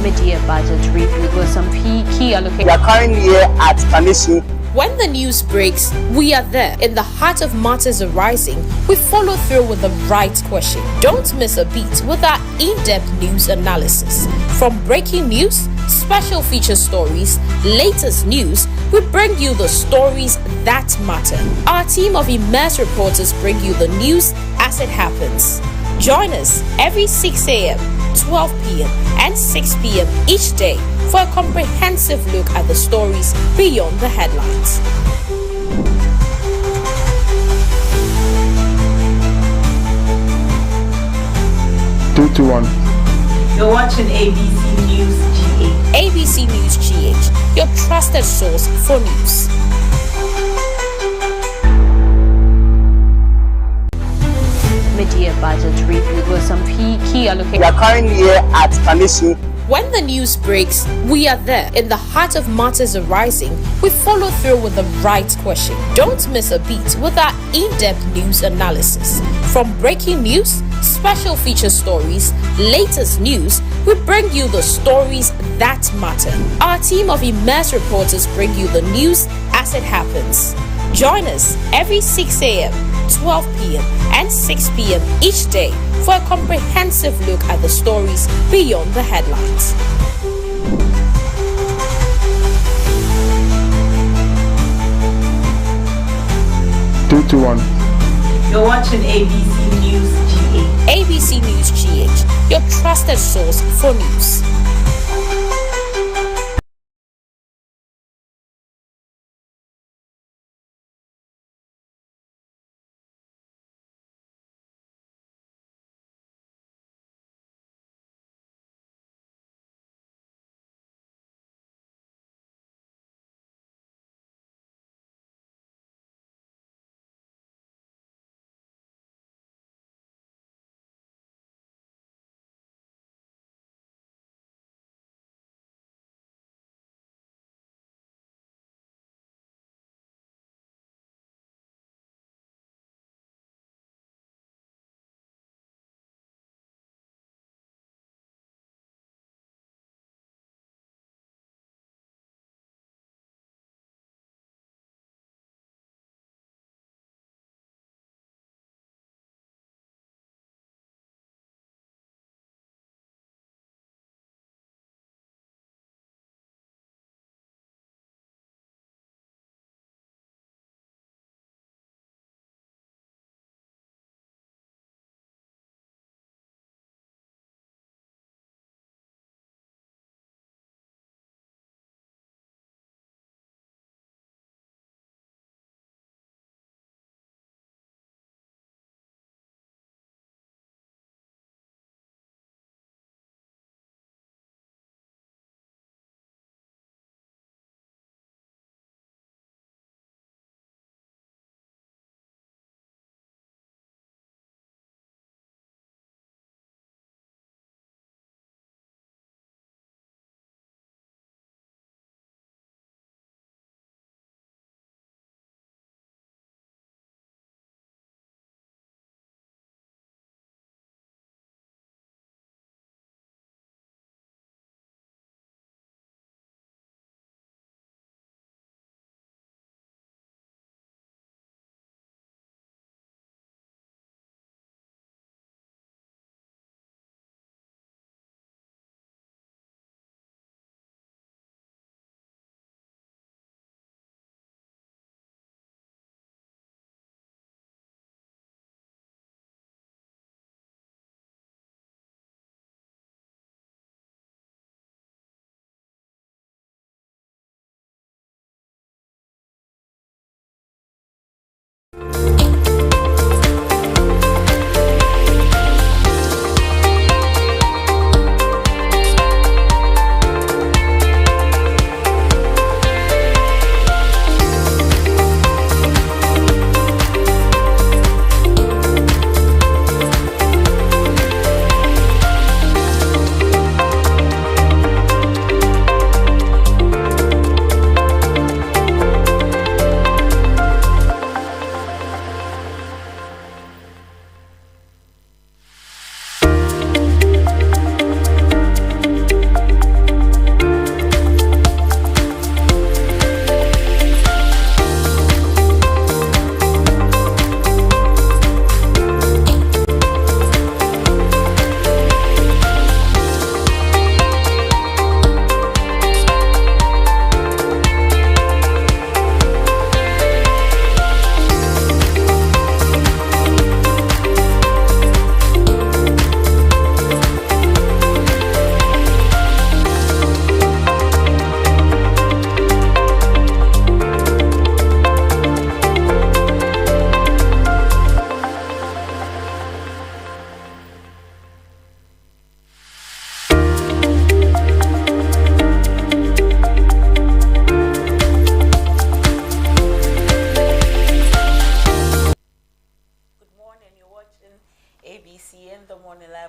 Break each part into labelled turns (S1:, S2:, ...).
S1: Mid-year budget review with some key allocations.
S2: We are currently here at Kanishi.
S3: When the news breaks, we are there. In the heart of matters arising, we follow through with the right question. Don't miss a beat with our in-depth news analysis. From breaking news, special feature stories, latest news, we bring you the stories that matter. Our team of immersed reporters bring you the news as it happens. Join us every 6 a.m., 12 p.m., and 6 p.m. each day for a comprehensive look at the stories beyond the headlines.
S4: Two to one.
S5: You're watching ABC News GH.
S3: ABC News GH, your trusted source for news.
S1: Mid-year budget review with some key allocations.
S2: We are currently here at Kanishi.
S3: When the news breaks, we are there. In the heart of matters arising, we follow through with the right question. Don't miss a beat with our in-depth news analysis. From breaking news, special feature stories, latest news, we bring you the stories that matter. Our team of immersed reporters bring you the news as it happens. Join us every 6 a.m., 12 p.m., and 6 p.m. each day for a comprehensive look at the stories beyond the headlines.
S4: Two to one.
S5: You're watching ABC News GH.
S3: ABC News GH, your trusted source for news.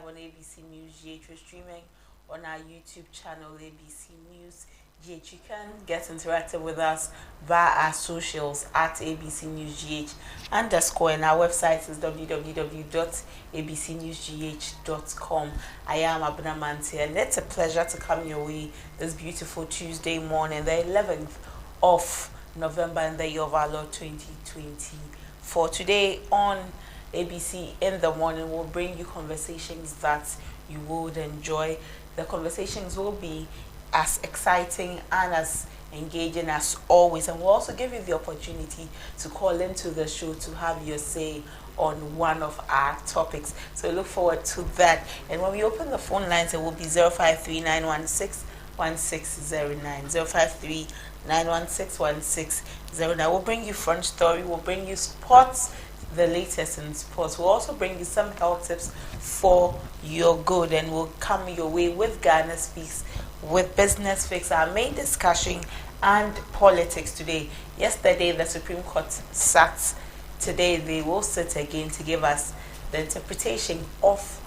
S5: on ABC News GH. We're streaming on our YouTube channel, ABC News GH. You can get interactive with us via our socials at ABC News GH _ and our website is www.abcnewsgh.com. I am Abuna Manti, and it's a pleasure to come your way this beautiful Tuesday morning, the 11th of November in the year of our Lord 2024. Today on ABC in the morning, we'll bring you conversations that you would enjoy. The conversations will be as exciting and as engaging as always, and we'll also give you the opportunity to call into the show to have your say on one of our topics. So look forward to that. And when we open the phone lines, it will be 053-916-1609, 053-916-1609. We'll bring you front story, we'll bring you sports, the latest in sports. We'll also bring you some health tips for your good, and we'll come your way with Ghana Speaks, with Business Fix, our main discussion, and politics today. Yesterday, the Supreme Court sat. Today, they will sit again to give us the interpretation of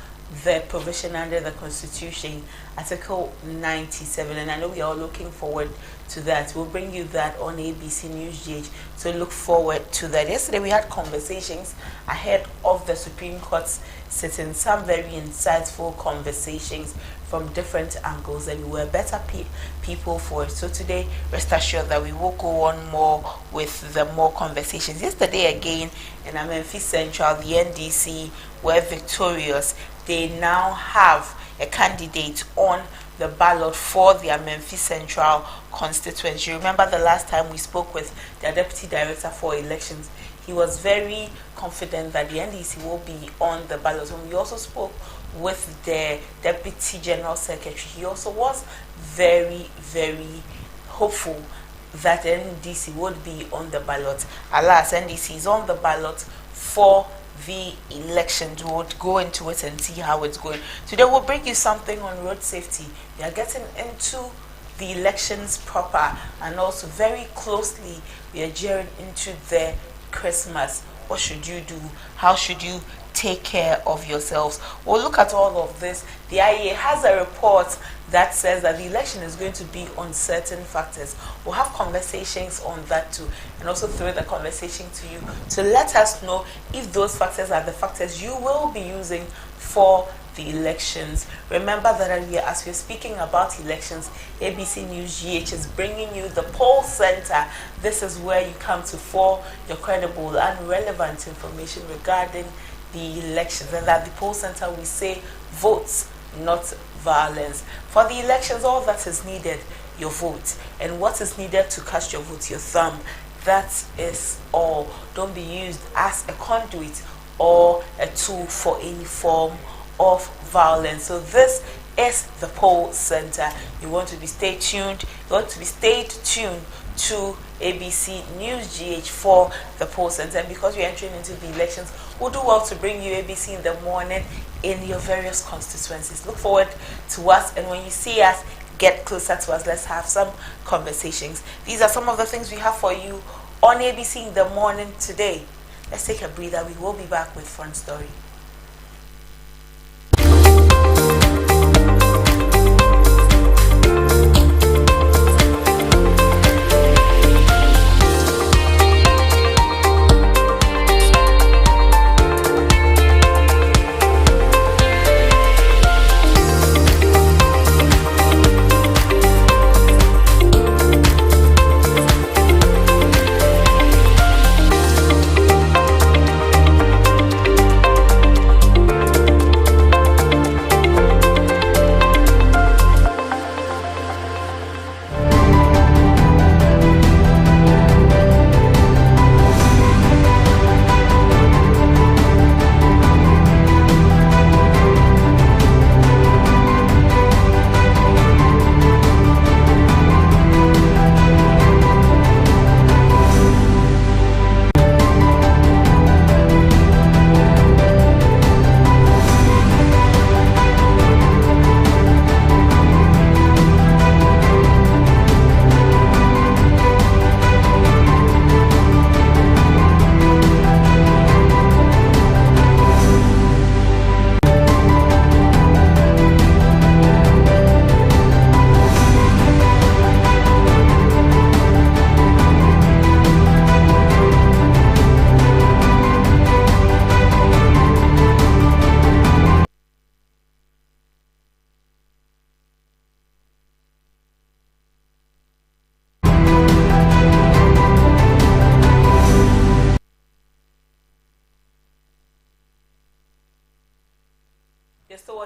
S5: the provision under the Constitution, Article 97, and I know we are all looking forward to that. We'll bring you that on ABC News GH, so look forward to that. Yesterday we had conversations ahead of the Supreme Court's sitting, some very insightful conversations from different angles, and we were better people for it. So today, rest assured that we will go on more with the more conversations. Yesterday again, in Amenfi Central, the NDC were victorious. They now have a candidate on the ballot for the Amenfi Central constituency. Remember the last time we spoke with the Deputy Director for Elections, he was very confident that the NDC will be on the ballot. When we also spoke with the Deputy General Secretary, he also was very, very hopeful that NDC would be on the ballot. Alas, NDC is on the ballot for the elections. We would go into it and see how it's going. Today we'll bring you something on road safety. We are getting into the elections proper, and also very closely we are gearing into the Christmas. What should you do? How should you take care of yourselves? We'll look at all of this. The IEA has a report that says that the election is going to be on certain factors. We'll have conversations on that too, and also throw the conversation to you to let us know if those factors are the factors you will be using for the elections. Remember that as we're speaking about elections, ABC News GH is bringing you the poll center. This is where you come to for your credible and relevant information regarding the elections, and at the poll center we say votes, not violence. For the elections, all that is needed, your vote, and what is needed to cast your vote, your thumb. That is all. Don't be used as a conduit or a tool for any form of violence. So this is the poll center. You want to be stayed tuned. You want to be stayed tuned to ABC News GH for the poll center, and because we're entering into the elections, we'll do well to bring you ABC in the morning in your various constituencies. Look forward to us, and when you see us, get closer to us. Let's have some conversations. These are some of the things we have for you on ABC in the morning today. Let's take a breather. We will be back with Front Story.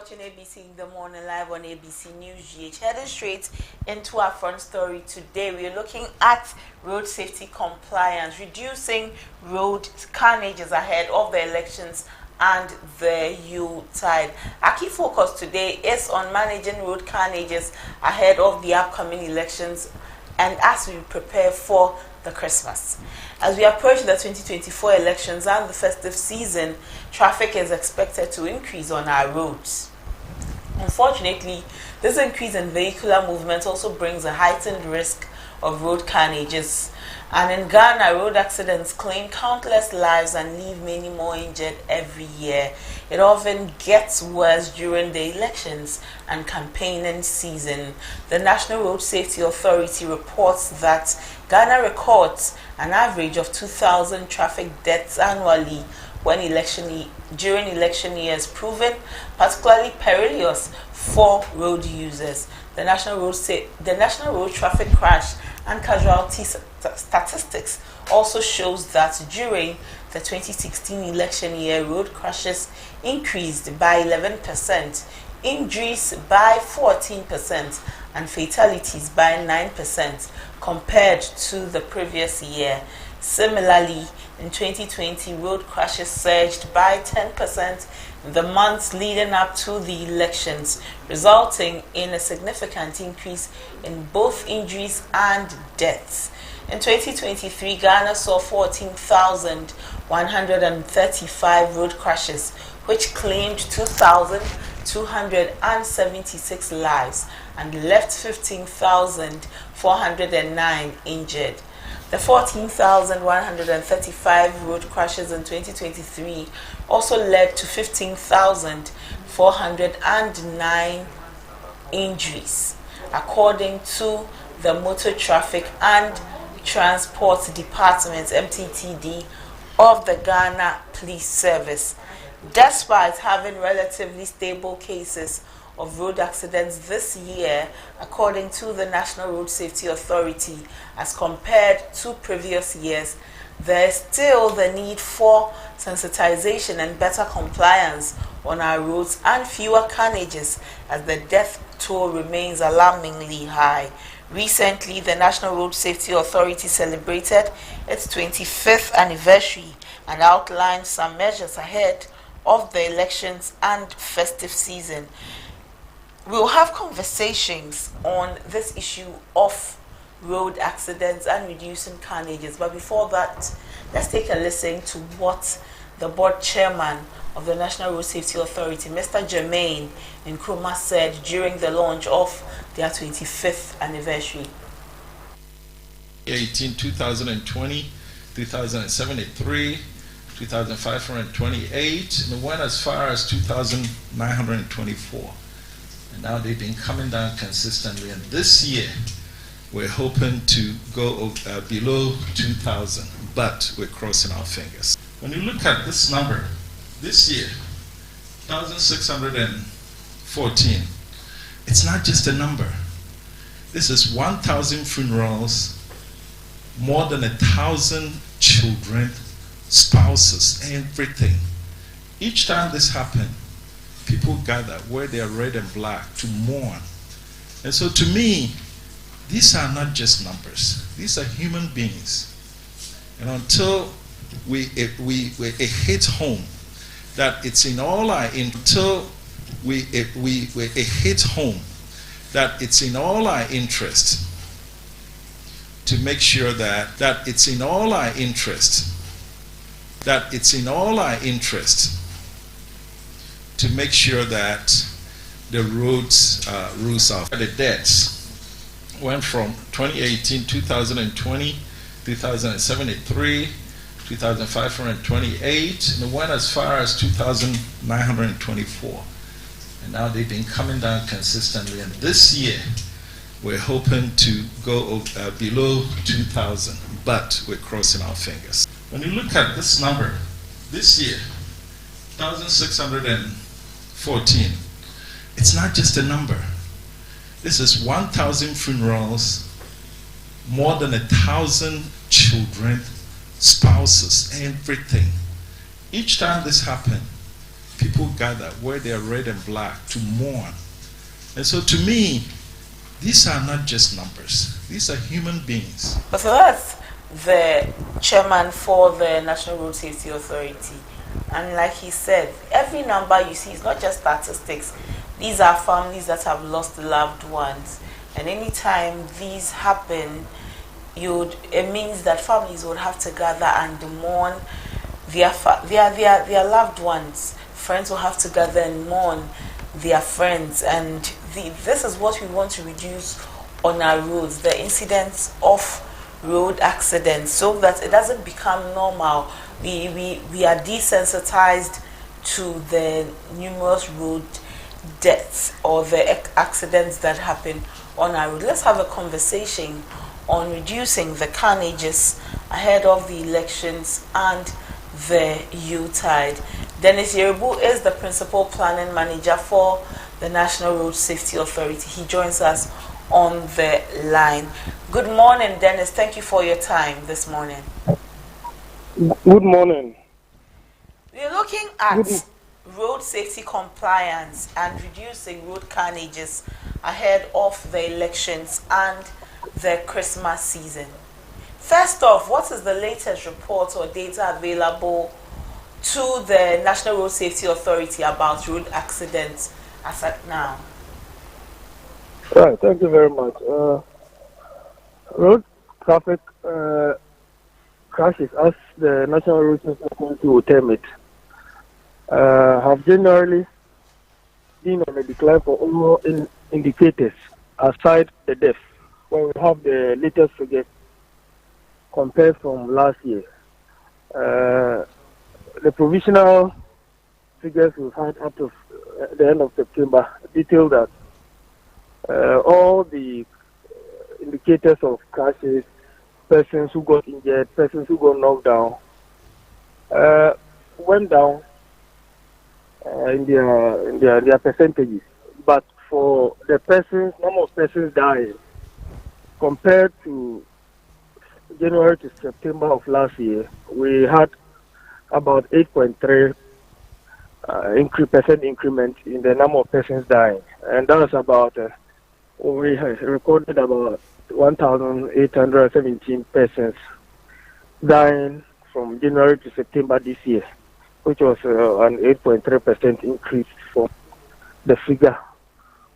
S5: watching ABC in the morning live on ABC News GH. Heading straight into our front story today, we are looking at road safety compliance, reducing road carnages ahead of the elections and the Yuletide. Our key focus today is on managing road carnages ahead of the upcoming elections and as we prepare for the Christmas. As we approach the 2024 elections and the festive season, traffic is expected to increase on our roads. Unfortunately, this increase in vehicular movement also brings a heightened risk of road carnages. And in Ghana, road accidents claim countless lives and leave many more injured every year. It often gets worse during the elections and campaigning season. The National Road Safety Authority reports that Ghana records an average of 2,000 traffic deaths annually during election years, proving particularly perilous for road users. The National Road Traffic Crash and Casualty Statistics also shows that during the 2016 election year, road crashes increased by 11%, injuries by 14%, and fatalities by 9% compared to the previous year. Similarly, in 2020, road crashes surged by 10% in the months leading up to the elections, resulting in a significant increase in both injuries and deaths. In 2023, Ghana saw 14,135 road crashes, which claimed 2,276 lives and left 15,409 injured. The 14,135 road crashes in 2023 also led to 15,409 injuries, according to the Motor Traffic and Transport Department (MTTD) of the Ghana Police Service. Despite having relatively stable cases of road accidents this year, according to the National Road Safety Authority, as compared to previous years, there is still the need for sensitization and better compliance on our roads and fewer carnages as the death toll remains alarmingly high. Recently, the National Road Safety Authority celebrated its 25th anniversary and outlined some measures ahead of the elections and festive season. We'll have conversations on this issue of road accidents and reducing carnages. But before that, let's take a listen to what the board chairman of the National Road Safety Authority, Mr. Jermaine Nkrumah, said during the launch of their 25th anniversary.
S6: 2020, 2073, 2,528, and it went as far as 2,924. And now they've been coming down consistently. And this year, we're hoping to go below 2,000, but we're crossing our fingers. When you look at this number, this year, 1,614, it's not just a number. This is 1,000 funerals, more than 1,000 children, spouses, everything. Each time this happens, people gather, wear their red and black to mourn. And so to me, these are not just numbers. These are human beings. And until we hit home that it's in all our interest to make sure that it's in all our interest to make sure that the roads are. The deaths went from 2018, 2020, 2,073, 2,528, and it went as far as 2,924. And now they've been coming down consistently. And this year, we're hoping to go below 2,000, but we're crossing our fingers. When you look at this number, this year, 1,614, it's not just a number. This is 1,000 funerals, more than 1,000 children, spouses, everything. Each time this happens, People gather, wear their red and black to mourn. And so to me, these are not just numbers. These are human beings.
S5: But so that's the chairman for the National Road Safety Authority. And like he said, every number you see is not just statistics. These are families that have lost loved ones. And anytime these happen, it means that families would have to gather and mourn their loved ones. Friends will have to gather and mourn their friends. And this is what we want to reduce on our roads, the incidents of road accidents, so that it doesn't become normal. We are desensitized to the numerous road deaths or the accidents that happen on our road. Let's have a conversation on reducing the carnages ahead of the elections and the Yuletide. Dennis Yerebu is the Principal Planning Manager for the National Road Safety Authority. He joins us on the line. Good morning, Dennis. Thank you for your time this morning.
S7: Good morning.
S5: We're looking at road safety compliance and reducing road carnages ahead of the elections and the Christmas season. First off, what is the latest report or data available to the National Road Safety Authority about road accidents as at now?
S7: Right, thank you very much. Road traffic crashes, as the National Road Safety Authority will term it, have generally been on a decline for all indicators, aside the death, when we have the latest figures compared from last year. The provisional figures we've had up to the end of September detail that all the indicators of crashes, persons who got injured, persons who got knocked down, went down in their percentages. But for the number of persons dying, compared to January to September of last year, we had about 8.3% increment in the number of persons dying, and that was about we recorded about 1,817 persons dying from January to September this year, which was an 8.3% increase from the figure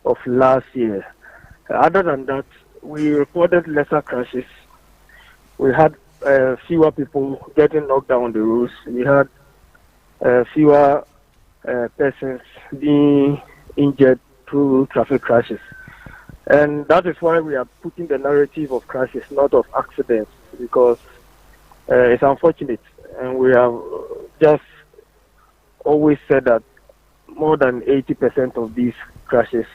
S7: of last year. Other than that, we recorded lesser crashes. We had fewer people getting knocked down on the roads. We had fewer persons being injured through traffic crashes. And that is why we are putting the narrative of crashes, not of accidents, because it's unfortunate. And we have just always said that more than 80% of these crashes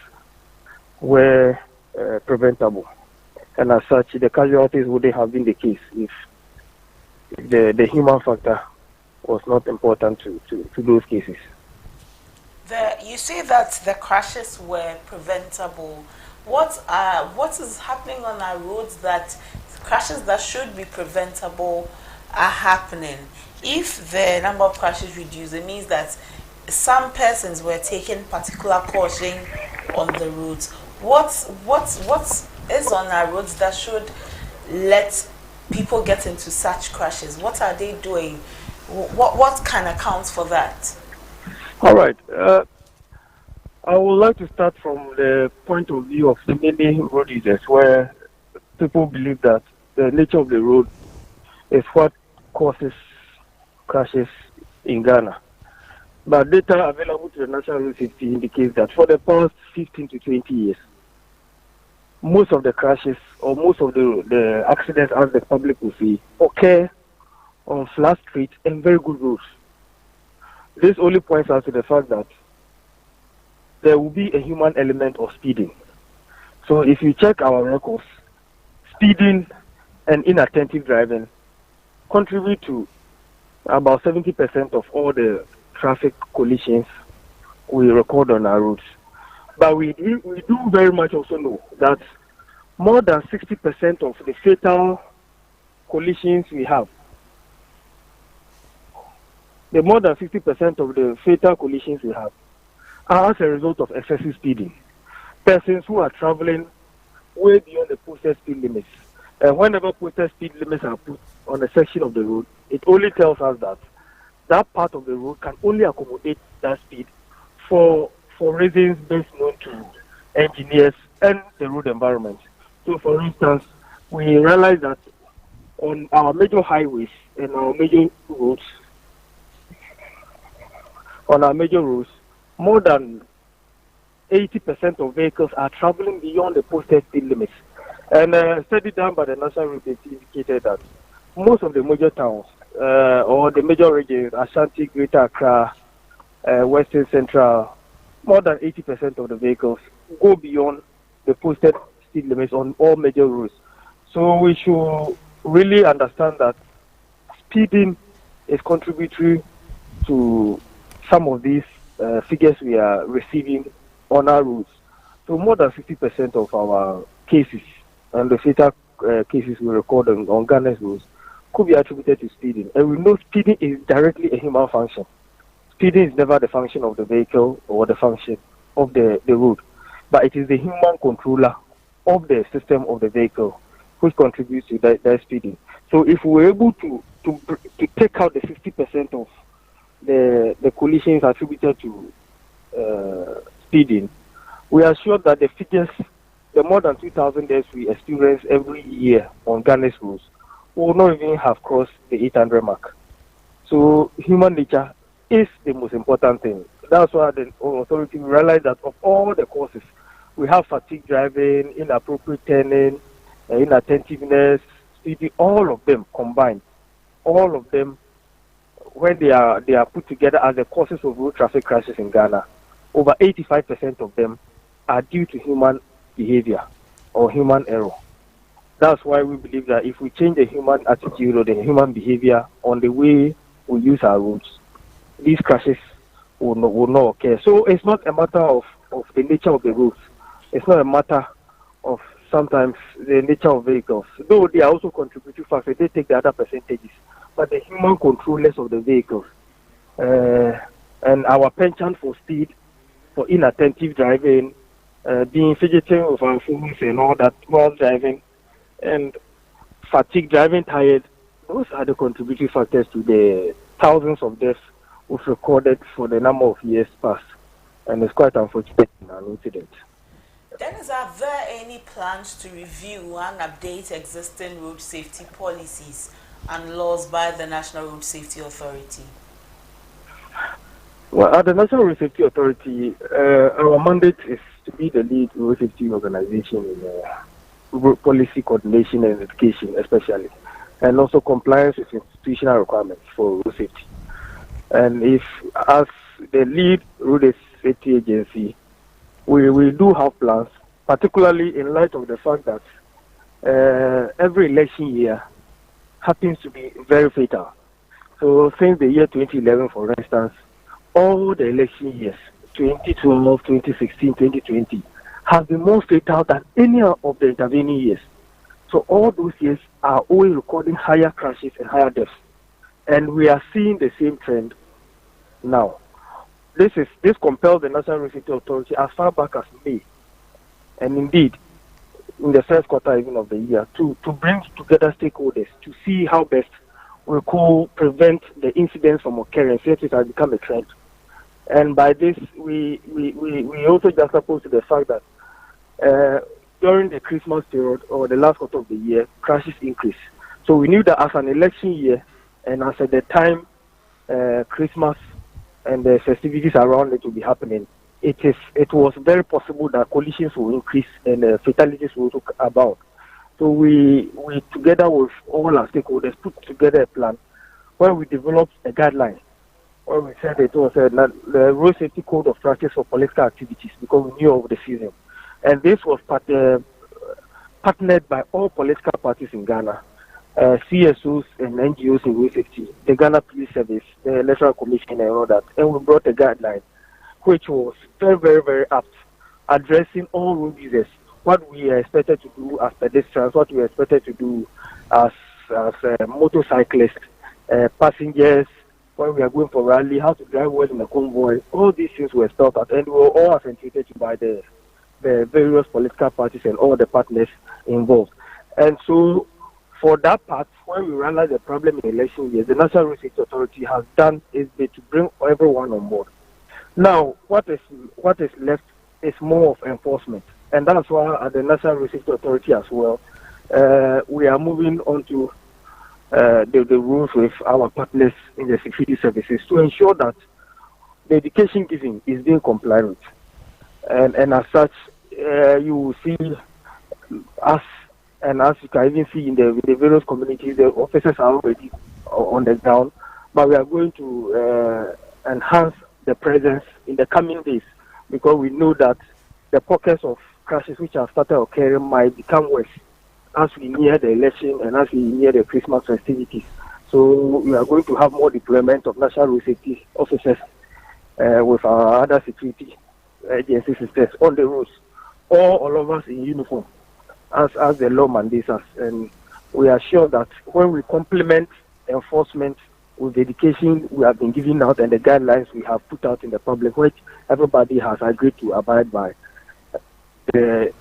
S7: were preventable. And as such, the casualties wouldn't have been the case if the human factor was not important to those cases.
S5: You say that the crashes were preventable. What is happening on our roads that crashes that should be preventable are happening? If the number of crashes reduced, it means that some persons were taking particular caution on the roads. What is on our roads that should let people get into such crashes? What are they doing? What can account for that?
S7: All right. I would like to start from the point of view of the many road users, where people believe that the nature of the road is what causes crashes in Ghana. But data available to the National Road Safety indicates that for the past 15 to 20 years, most of the crashes or most of the accidents, as the public will see, occur on flat streets and very good roads. This only points out to the fact that there will be a human element of speeding. So if you check our records, speeding and inattentive driving contribute to about 70% of all the traffic collisions we record on our roads. But we do very much also know that more than 60% of the fatal collisions we have the more than 60% of the fatal collisions we have are as a result of excessive speeding. Persons who are traveling way beyond the posted speed limits. And whenever posted speed limits are put on a section of the road, it only tells us that that part of the road can only accommodate that speed for reasons best known to engineers and the road environment. So, for instance, we realize that on our major highways and our major roads, more than 80% of vehicles are traveling beyond the posted speed limits. And a study done by the National Road Safety indicated that most of the major towns or the major regions, Ashanti, Greater Accra, Western Central, more than 80% of the vehicles go beyond the posted speed limits on all major roads. So we should really understand that speeding is contributory to some of these figures we are receiving on our roads. So more than 50% of our cases and the fatal cases we record on Ghana's roads could be attributed to speeding. And we know speeding is directly a human function. Speeding is never the function of the vehicle or the function of the road, but it is the human controller of the system of the vehicle which contributes to that speeding. So if we're able to take out the 50% of the collisions attributed to speeding, we are sure that the figures, the more than 2,000 deaths we experience every year on Ghana's roads, will not even have crossed the 800 mark. So human nature is the most important thing. That's why the authority realized that of all the causes, we have fatigue driving, inappropriate turning, inattentiveness, speeding, all of them combined. All of them, when they are put together as the causes of road traffic crashes in Ghana, over 85% of them are due to human behavior or human error. That's why we believe that if we change the human attitude or the human behavior on the way we use our roads, these crashes will not occur. So it's not a matter of the nature of the roads. It's not a matter of sometimes the nature of vehicles. Though they are also contributing factors, they take the other percentages. But the human controllers of the vehicles and our penchant for speed, for inattentive driving, being fidgeting with our phones and all that while driving, and fatigue, driving tired, those are the contributing factors to the thousands of deaths we've recorded for the number of years past. And it's quite unfortunate an incident.
S5: Dennis, are there any plans to review and update existing road safety policies and laws by the National Road Safety Authority?
S7: Well, at the National Road Safety Authority, our mandate is to be the lead road safety organization in road policy coordination and education, especially, and also compliance with institutional requirements for road safety. And if, as the lead road safety agency, we do have plans, particularly in light of the fact that every election year happens to be very fatal. So since the year 2011, for instance, all the election years, 2012, 2016, 2020, have been more fatal than any of the intervening years. So all those years are always recording higher crashes and higher deaths. And we are seeing the same trend now. This compels the National Road Safety Authority as far back as May, and indeed in the first quarter even of the year, to bring together stakeholders to see how best we could prevent the incidents from occurring since it has become a trend. And by this, we also juxtapose to the fact that during the Christmas period or the last quarter of the year, crashes increase. So we knew that as an election year and as at the time Christmas and the festivities around it will be happening, it was very possible that collisions will increase and fatalities will also abound. So we together with all our stakeholders put together a plan where we developed a guideline where we said it was the Road Safety Code of Practice for Political Activities, because we knew of the season. And this was partnered by all political parties in Ghana, CSOs and NGOs in road safety, the Ghana Police Service, the Electoral Commission and all that. And we brought a guideline which was very, very, very apt, addressing all road users, what we are expected to do as pedestrians, what we are expected to do as motorcyclists, passengers, when we are going for rally, how to drive well in a convoy. All these things were spelled out, and we were all authenticated by the various political parties and all the partners involved. And so, for that part, when we realized the problem in election years, the National Road Safety Authority has done its bit to bring everyone on board. Now, what is left is more of enforcement, and that's why at the National Road Safety Authority as well, we are moving on to the rules with our partners in the security services to ensure that the education given is being complied with. And as such, you will see us, and as you can even see in the various communities, the officers are already on the ground, but we are going to enhance the presence in the coming days, because we know that the pockets of crashes which have started occurring might become worse as we near the election and as we near the Christmas festivities. So we are going to have more deployment of national road safety officers with our other security agency sisters on the roads, all of us in uniform, as the law mandates us. And we are sure that when we complement enforcement with the education we have been giving out and the guidelines we have put out in the public, which everybody has agreed to abide by, the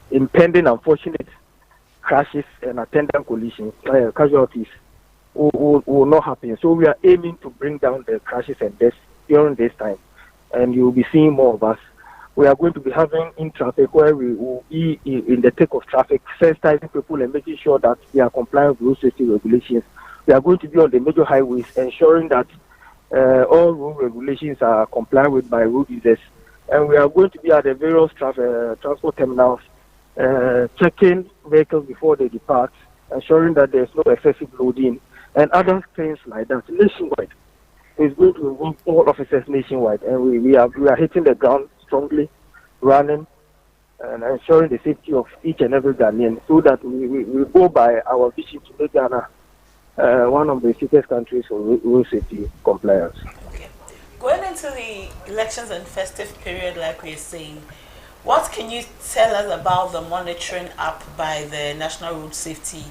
S7: impending unfortunate crashes and attendant collisions, casualties will not happen. So we are aiming to bring down the crashes and deaths during this time, and you will be seeing more of us. We are going to be having in traffic where we will be in the thick of traffic, sensitizing people and making sure that they are compliant with road safety regulations. We are going to be on the major highways, ensuring that all road regulations are complied with by road users. And we are going to be at the various transport terminals, checking vehicles before they depart, ensuring that there is no excessive loading, and other things like that nationwide. It's going to involve all officers nationwide, and we are hitting the ground strongly, running, and ensuring the safety of each and every Ghanaian, so that we go by our vision to make Ghana one of the safest countries for road safety compliance.
S5: Okay. Going into the elections and festive period, like we're saying, what can you tell us about the monitoring app by the National Road Safety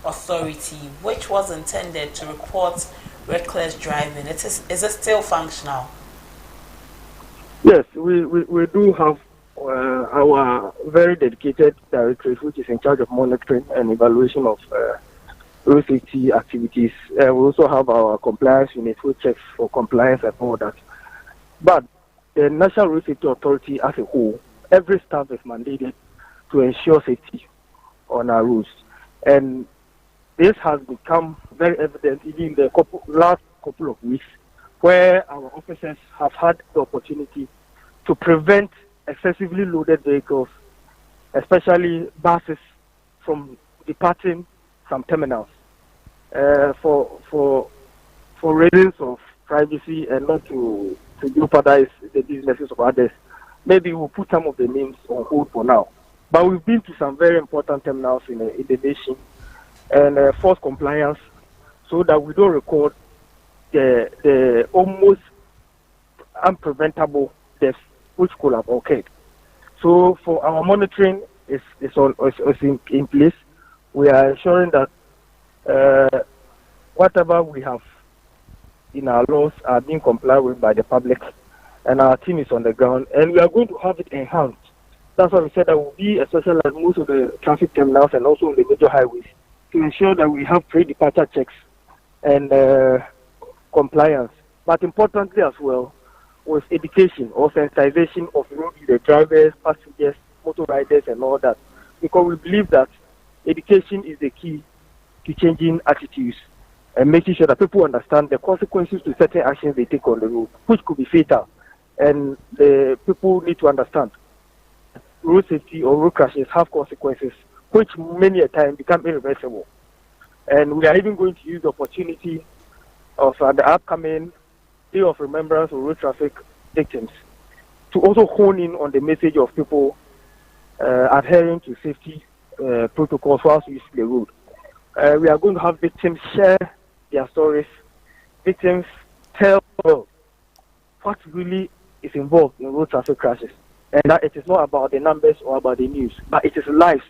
S5: Authority, which was intended to report reckless driving? Is it still functional?
S7: Yes, we do have our very dedicated directorate, which is in charge of monitoring and evaluation of road safety activities. We also have our compliance unit, which checks for compliance and all that. But the National Road Safety Authority as a whole, every staff is mandated to ensure safety on our roads. And this has become very evident even in the last couple of weeks, where our officers have had the opportunity to prevent excessively loaded vehicles, especially buses, from departing some terminals for reasons of privacy and not to jeopardize the businesses of others. Maybe we'll put some of the names on hold for now. But we've been to some very important terminals in the nation and force compliance so that we don't record the almost unpreventable deaths which could have occurred. So for our monitoring is in place. We are ensuring that whatever we have in our laws are being complied with by the public, and our team is on the ground, and we are going to have it enhanced. That's why we said that will be especially at most of the traffic terminals and also on the major highways, to ensure that we have pre-departure checks and compliance. But importantly as well, with education or sensitization of the drivers, passengers, motor riders and all that, because we believe that education is the key to changing attitudes and making sure that people understand the consequences to certain actions they take on the road, which could be fatal. And the people need to understand road safety or road crashes have consequences, which many a time become irreversible. And we are even going to use the opportunity of the upcoming Day of Remembrance of Road Traffic Victims to also hone in on the message of people adhering to safety protocols whilst using the road. We are going to have victims share their stories. Victims tell what really is involved in road traffic crashes, and that it is not about the numbers or about the news, but it is lives,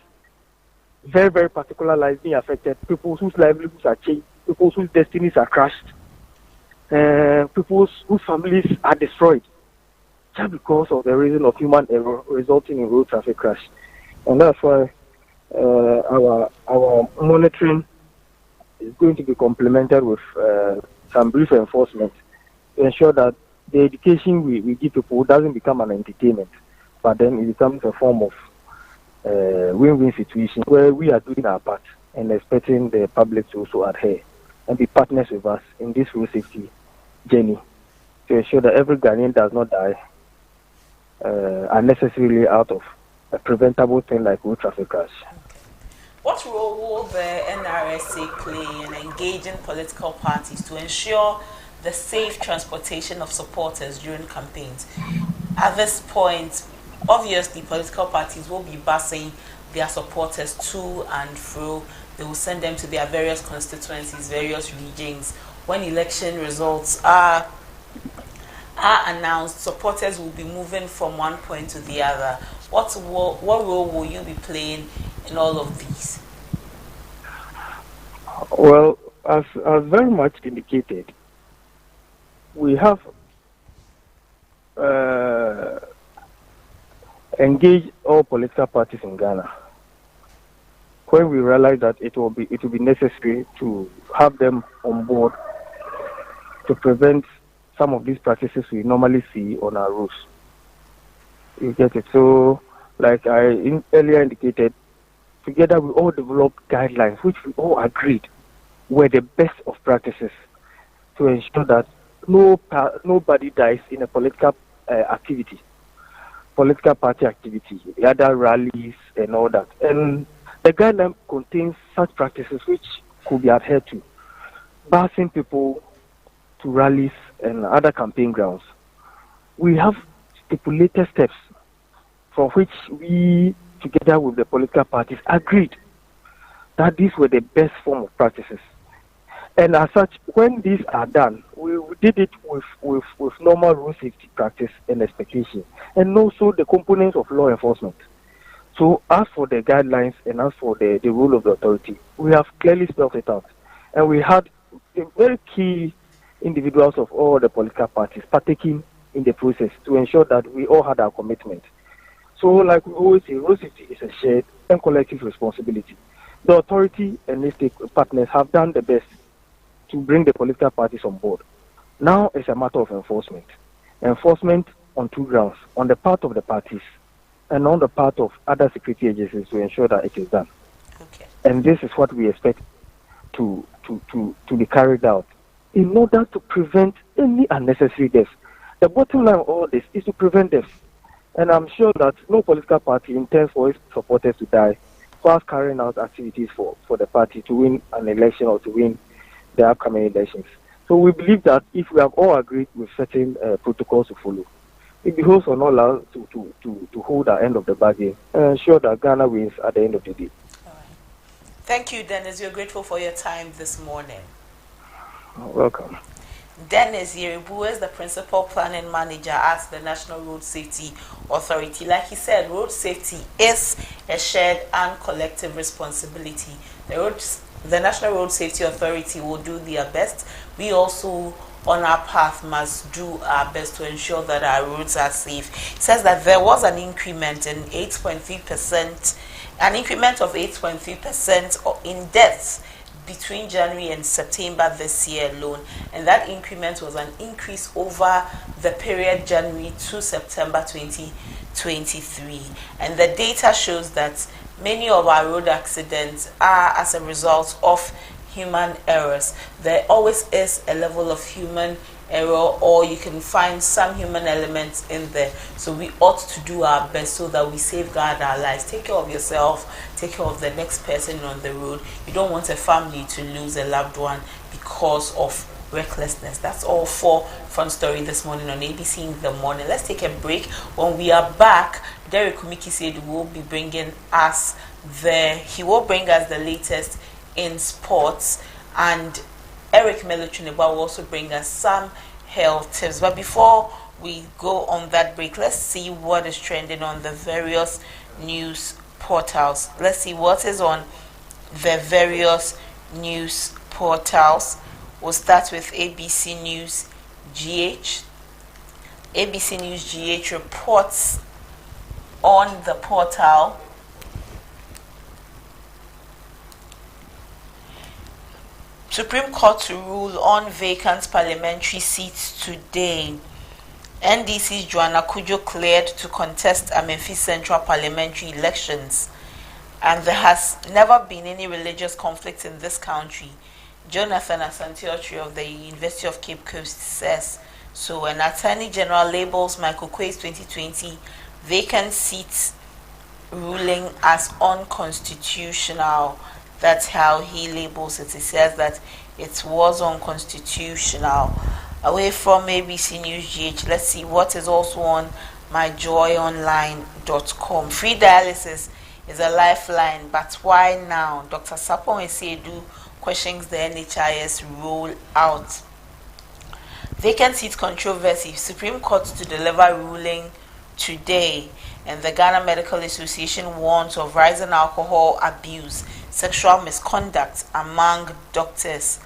S7: very, very particular lives being affected, people whose livelihoods are changed, people whose destinies are crushed. people whose families are destroyed just because of the reason of human error resulting in road traffic crash. And that's why our monitoring is going to be complemented with some brief enforcement to ensure that the education we give people doesn't become an entertainment, but then it becomes a form of win-win situation where we are doing our part and expecting the public to also adhere and be partners with us in this road safety journey to ensure that every Ghanaian does not die unnecessarily out of a preventable thing like road traffic crash.
S5: What role will the NRSA play in engaging political parties to ensure the safe transportation of supporters during campaigns? At this point, obviously, political parties will be busing their supporters to and fro. They will send them to their various constituencies, various regions. When election results are announced, supporters will be moving from one point to the other. What role will you be playing in all of these?
S7: Well, as very much indicated, we have engaged all political parties in Ghana when we realize that it will be necessary to have them on board to prevent some of these practices we normally see on our roads. You get it? So, like I earlier indicated, together we all developed guidelines which we all agreed were the best of practices to ensure that nobody dies in a political activity, political party activity, the other rallies and all that. And the guideline contains such practices which could be adhered to, busing people to rallies and other campaign grounds. We have stipulated steps for which we, together with the political parties, agreed that these were the best form of practices. And as such, when these are done, we did it with normal road safety practice and expectation, and also the components of law enforcement. So as for the guidelines and as for the role of the authority, we have clearly spelled it out. And we had very key individuals of all the political parties partaking in the process to ensure that we all had our commitment. So like we always say, road safety is a shared and collective responsibility. The authority and the state partners have done the best to bring the political parties on board. Now it's a matter of enforcement. Enforcement on two grounds, on the part of the parties and on the part of other security agencies to ensure that it is done.
S5: Okay.
S7: And this is what we expect to be carried out in order to prevent any unnecessary deaths. The bottom line of all this is to prevent deaths. And I'm sure that no political party intends for its supporters to die whilst carrying out activities for the party to win an election or to win the upcoming elections. So we believe that if we have all agreed with certain protocols to follow, it behoves on all us to hold our end of the bargain and ensure that Ghana wins at the end of the day.
S5: All right. Thank you, Dennis. We're grateful for your time this morning.
S7: Welcome.
S5: Dennis Yeribu is the principal planning manager at the National Road Safety Authority. Like he said, road safety is a shared and collective responsibility. The National Road Safety Authority will do their best. We also, on our path, must do our best to ensure that our roads are safe. It says that there was an increment in 8.3%, an increment of 8.3% in deaths between January and September this year alone, and that increment was an increase over the period January to September 2023. And the data shows that many of our road accidents are as a result of human errors. There always is a level of human error, or you can find some human elements in there. So we ought to do our best so that we safeguard our lives. Take care of yourself, take care of the next person on the road. You don't want a family to lose a loved one because of recklessness. That's all for Front Story this morning on ABC in the Morning. Let's take a break. When we are back, Derek Kumiki said will bring us the latest in sports, and Eric Meluchuniba will also bring us some health tips. But before we go on that break, let's see what is trending on the various news portals. Let's see what is on the various news portals. We'll start with ABC News GH. ABC News GH reports on the portal Supreme Court to rule on vacant parliamentary seats today. NDC's Joanna Kujo cleared to contest Amenfi Central parliamentary elections, and there has never been any religious conflict in this country. Jonathan Asante-Otri of the University of Cape Coast says so. An Attorney General labels Michael Quay's 2020 vacant seat ruling as unconstitutional. That's how he labels it. He says that it was unconstitutional. Away from ABC News GH, let's see what is also on myjoyonline.com. Free dialysis is a lifeline, but why now? Dr. Sapon Esiedu questions the NHIS rollout. Vacant seat controversy. Supreme Court to deliver ruling today, and the Ghana Medical Association warns of rising alcohol abuse, sexual misconduct among doctors.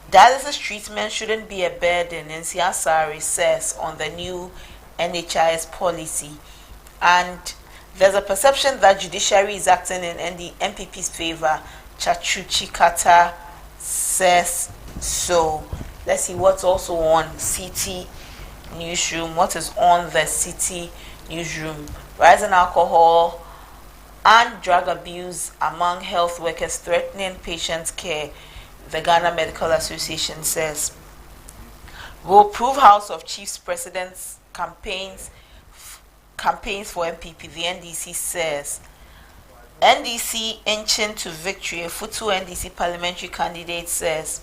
S5: Dialysis treatment shouldn't be a burden, Nsiasari says on the new NHIS policy. And there's a perception that judiciary is acting in the MPP's favor. Chachuchi Kata says so. Let's see what's also on City Newsroom. What is on the City Newsroom? Rising alcohol and drug abuse among health workers threatening patients' care. The Ghana Medical Association says will prove House of Chiefs President's campaigns for MPP. The NDC says NDC inching to victory. A Futu NDC parliamentary candidate says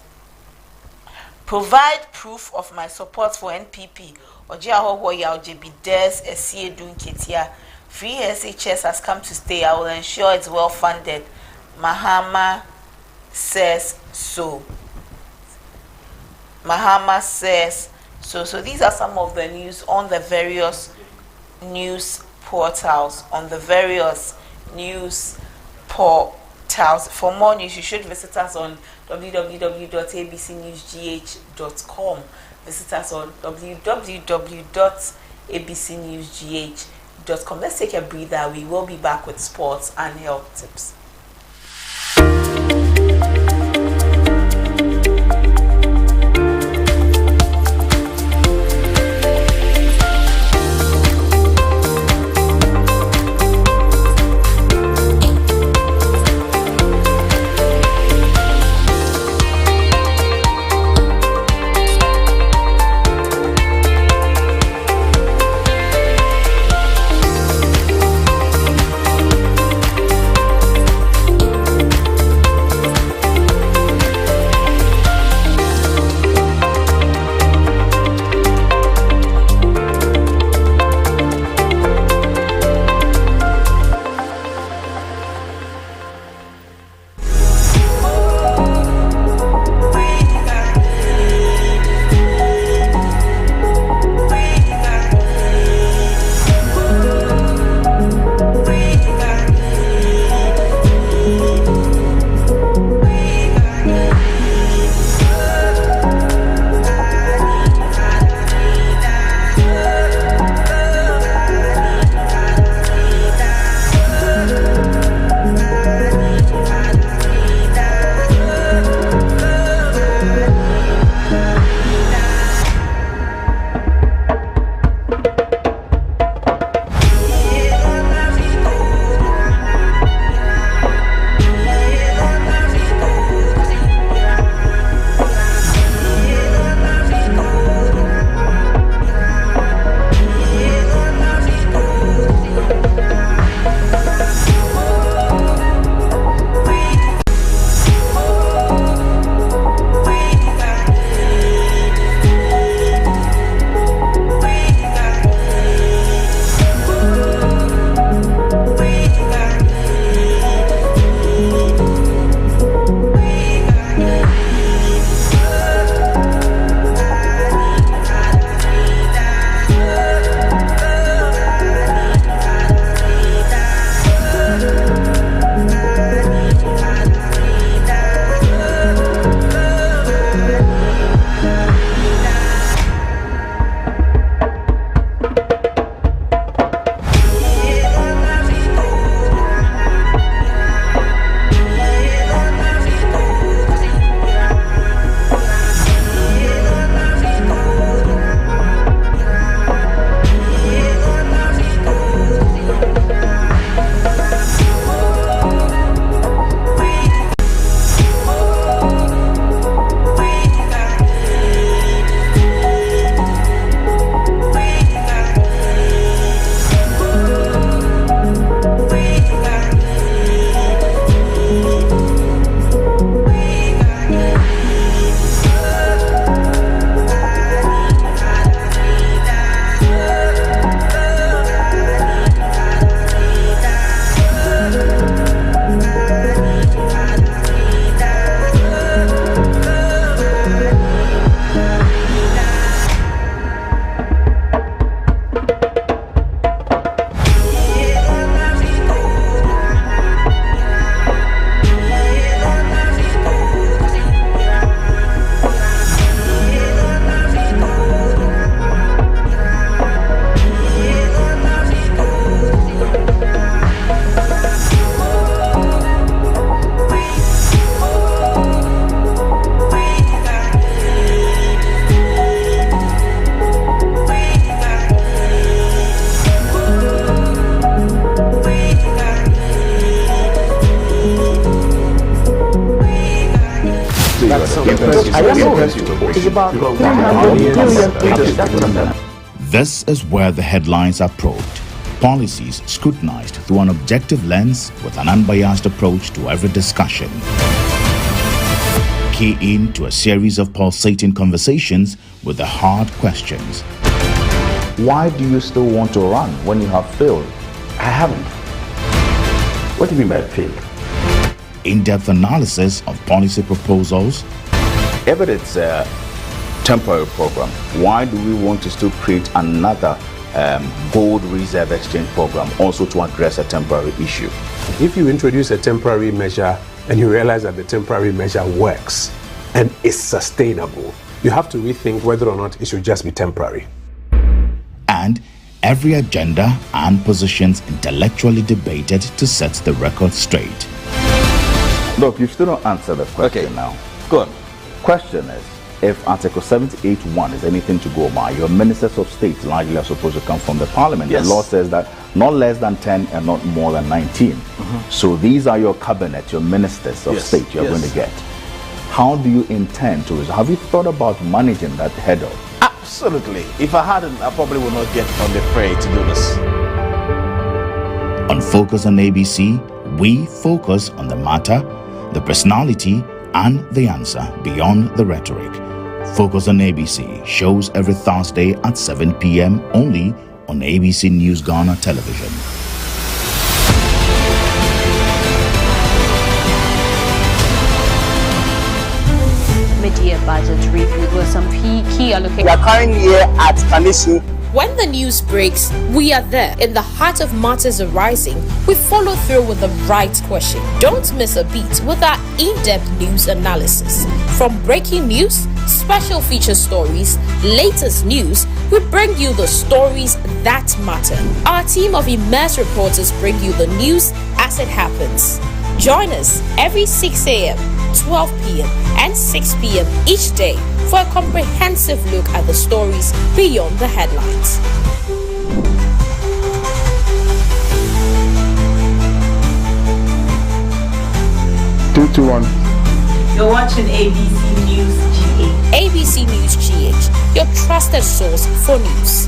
S5: provide proof of my support for NPP. Ojiaho Hoya Ojebi Des Esiedu Nketia. Free SHS has come to stay. I will ensure it's well funded. Mahama says so. Mahama says so. So these are some of the news on the various news portals. For more news, you should visit us on www.abcnewsgh.com. Visit us on www.abcnewsgh.com. Let's take a breather. We will be back with sports and health tips.
S8: It's about
S9: This is where the headlines are probed. Policies scrutinized through an objective lens with an unbiased approach to every discussion. Key in to a series of pulsating conversations with the hard questions.
S10: Why do you still want to run when you have failed?
S8: I haven't. What do you mean by failed?
S9: In-depth analysis of policy proposals.
S10: If it is a temporary program, why do we want to still create another gold reserve exchange program also to address a temporary issue?
S11: If you introduce a temporary measure and you realize that the temporary measure works and is sustainable, you have to rethink whether or not it should just be temporary.
S9: And every agenda and positions intellectually debated to set the record straight.
S10: Look, you still don't answer the question now. Good. Question is, if Article 78(1) is anything to go by, your ministers of state largely are supposed to come from the parliament.
S8: Yes.
S10: The law says that not less than 10 and not more than 19. So these are your cabinet, your ministers of state you're going to get. How do you intend to resolve? Have you thought about managing that head-up?
S8: Absolutely. If I hadn't, I probably would not get on the fray to do this.
S9: On Focus on ABC, we focus on the matter, the personality, and the answer beyond the rhetoric. Focus on ABC shows every Thursday at 7 p.m. only on ABC News Ghana television.
S1: Mid-year budget review with some key
S2: We
S1: allocations.
S2: are currently here at Kanishi.
S3: When the news breaks, we are there. In the heart of matters arising, we follow through with the right question. Don't miss a beat with our in-depth news analysis. From breaking news, special feature stories, latest news, we bring you the stories that matter. Our team of immersed reporters bring you the news as it happens. Join us every 6 a.m., 12 p.m., and 6 p.m. each day for a comprehensive look at the stories beyond the headlines.
S4: Two to one.
S5: You're watching ABC News GH.
S3: ABC News GH, your trusted source for news.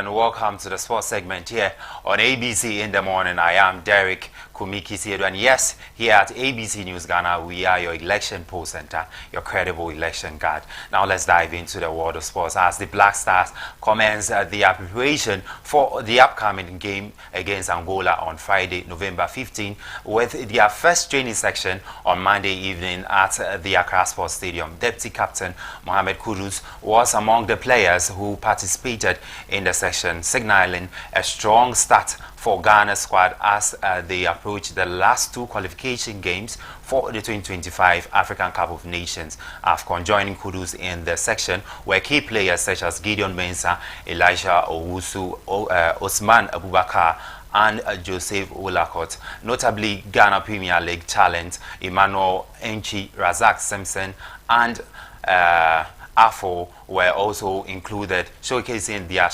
S12: Welcome to the sports segment here on ABC in the morning. I am Derek Kumiki Siedu, and yes, here at ABC News Ghana, we are your election poll center, your credible election guide. Now let's dive into the world of sports as the Black Stars commence their preparation for the upcoming game against Angola on Friday, November 15, with their first training section on Monday evening at the Accra Sports Stadium. Deputy Captain Mohamed Kudus was among the players who participated in the section, signaling a strong start for Ghana's squad as they approach the last two qualification games for the 2025 African Cup of Nations. AFCON. Joining Kudus in the section were key players such as Gideon Mensah, Elijah Owusu, Osman Abubakar, and Joseph Olakot. Notably, Ghana Premier League talent Emmanuel Enchi, Razak Simpson, and AFO were also included, showcasing their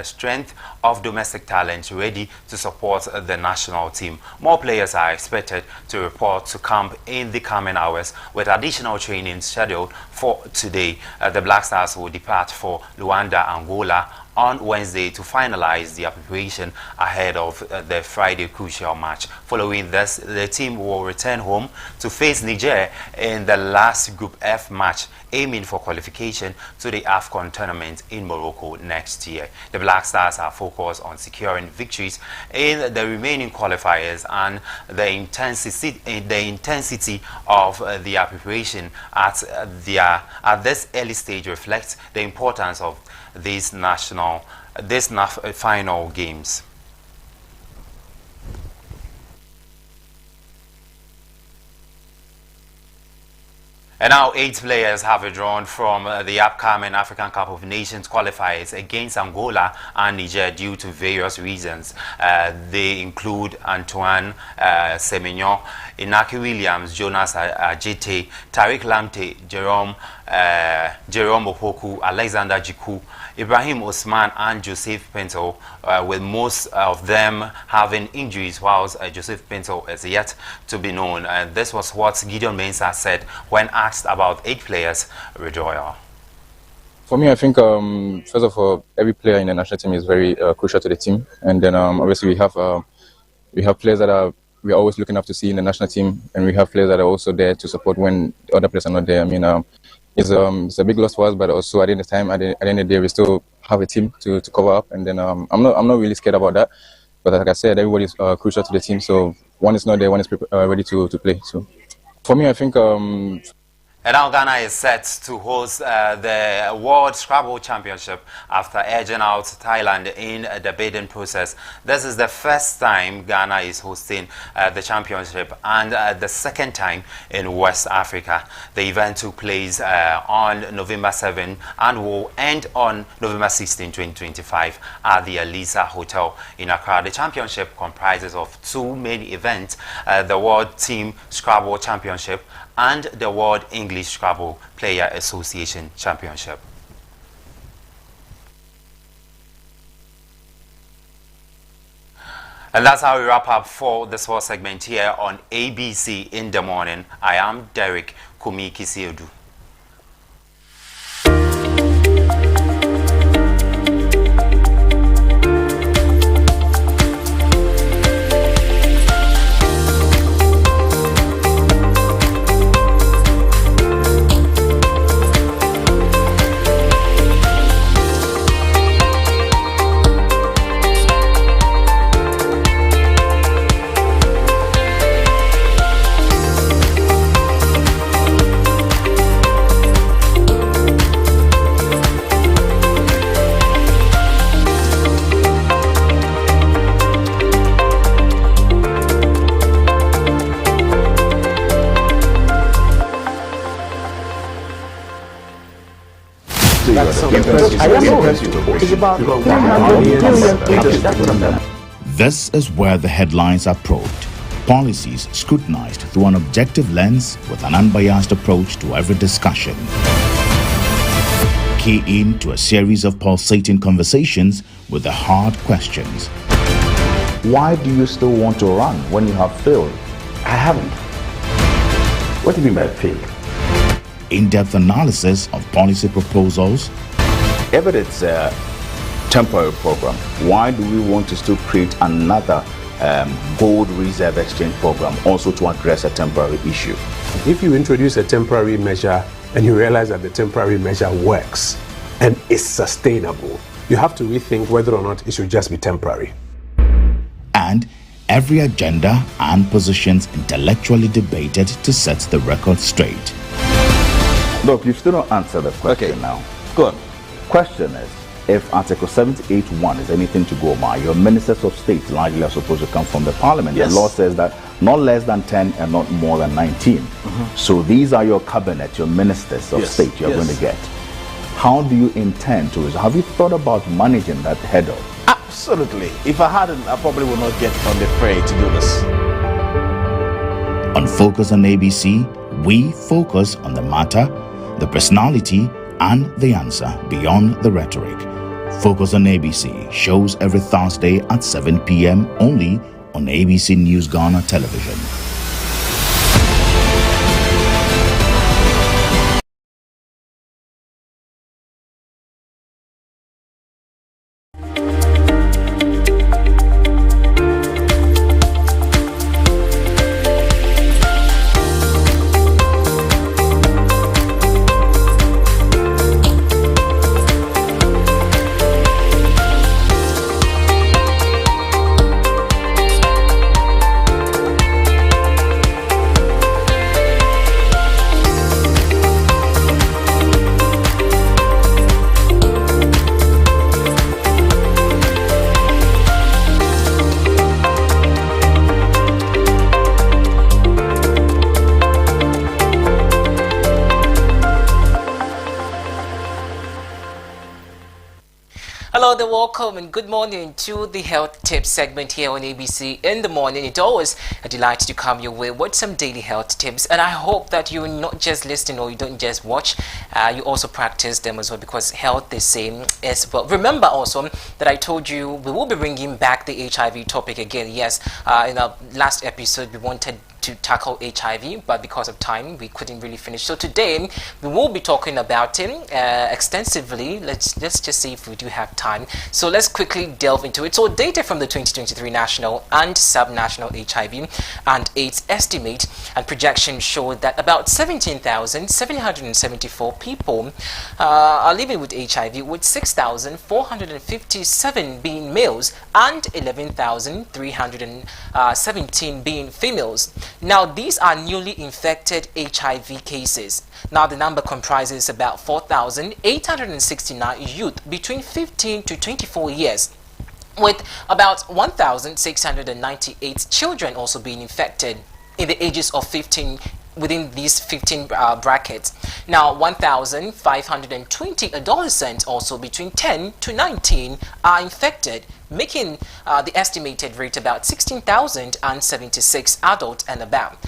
S12: strength of domestic talent ready to support the national team. More players are expected to report to camp in the coming hours, with additional training scheduled for today. The Black Stars will depart for Luanda, Angola on Wednesday to finalize their preparation ahead of the Friday crucial match. Following this, the team will return home to face Niger in the last Group F match aiming for qualification to the AFCON tournament in Morocco next year. The Black Stars are focused on securing victories in the remaining qualifiers, and the intensity of their preparation at this early stage reflects the importance of these final games. And now 8 players have withdrawn from the upcoming African Cup of Nations qualifiers against Angola and Niger due to various reasons. They include Antoine Semenyo, Inaki Williams, Jonas Ajete, Tariq Lamte, Jerome Opoku, Alexander Jiku, Ibrahim Osman and Joseph Pinto, with most of them having injuries, whilst Joseph Pinto is yet to be known. This was what Gideon Mensah said when asked about 8 players' withdrawal.
S13: For me, I think, first of all, every player in the national team is very crucial to the team. And then obviously we have players that we're always looking up to see in the national team, and we have players that are also there to support when the other players are not there. I mean, it's a big loss for us, but also at the end of the day, we still have a team to cover up. And then I'm not really scared about that. But like I said, everybody's crucial to the team. So one is not there, one is ready to play. So for me, I think.
S12: And now Ghana is set to host the World Scrabble Championship after edging out Thailand in the bidding process. This is the first time Ghana is hosting the championship, and the second time in West Africa. The event took place on November 7 and will end on November 16, 2025 at the Elisa Hotel in Accra. The championship comprises of 2 main events, the World Team Scrabble Championship and the World English Scrabble Player Association Championship. And that's how we wrap up for the sports segment here on ABC in the Morning. I am Derek Kumikisiedu.
S9: This is where the headlines are probed, policies scrutinized through an objective lens with an unbiased approach to every discussion. Key in to a series of pulsating conversations with the hard questions.
S10: Why do you still want to run when you have failed?
S8: I haven't. What do you mean by failed?
S9: In-depth analysis of policy proposals.
S10: If it's a temporary program, why do we want to still create another gold reserve exchange program also to address a temporary issue?
S11: If you introduce a temporary measure and you realize that the temporary measure works and is sustainable, you have to rethink whether or not it should just be temporary.
S9: And every agenda and positions intellectually debated to set the record straight.
S10: Look, you still don't answer the question now.
S8: Go on.
S10: Question is, if Article 78(1) is anything to go by, your ministers of state largely are supposed to come from the parliament.
S8: Yes.
S10: The law says that not less than 10 and not more than 19. So these are your cabinet, your ministers of state you're going to get. How do you intend to? Have you thought about managing that head-up?
S8: Absolutely. If I hadn't, I probably would not get on the fray to do this.
S9: On Focus on ABC, we focus on the matter, the personality, and the answer beyond the rhetoric. Focus on ABC shows every Thursday at 7 p.m. only on ABC News Ghana television.
S14: Hello there, welcome and good morning to the health tips segment here on ABC in the morning. It's always a delight to come your way with some daily health tips, and I hope that you're not just listening or you don't just watch, you also practice them as well, because health is same as well. Remember also that I told you we will be bringing back the HIV topic again. Yes, in our last episode we wanted to tackle HIV, but because of time we couldn't really finish. So today we will be talking about it extensively. Let's just see if we do have time. So let's quickly delve into it. So data from the 2023 national and sub-national HIV and AIDS estimate and projections show that about 17,774 people are living with HIV, with 6,457 being males and 11,317 being females. Now, these are newly infected HIV cases. Now, the number comprises about 4,869 youth between 15 to 24 years, with about 1,698 children also being infected in the ages of 15 within these 15 brackets. Now, 1,520 adolescents also between 10 to 19 are infected, making the estimated rate about 16,076 adults and above.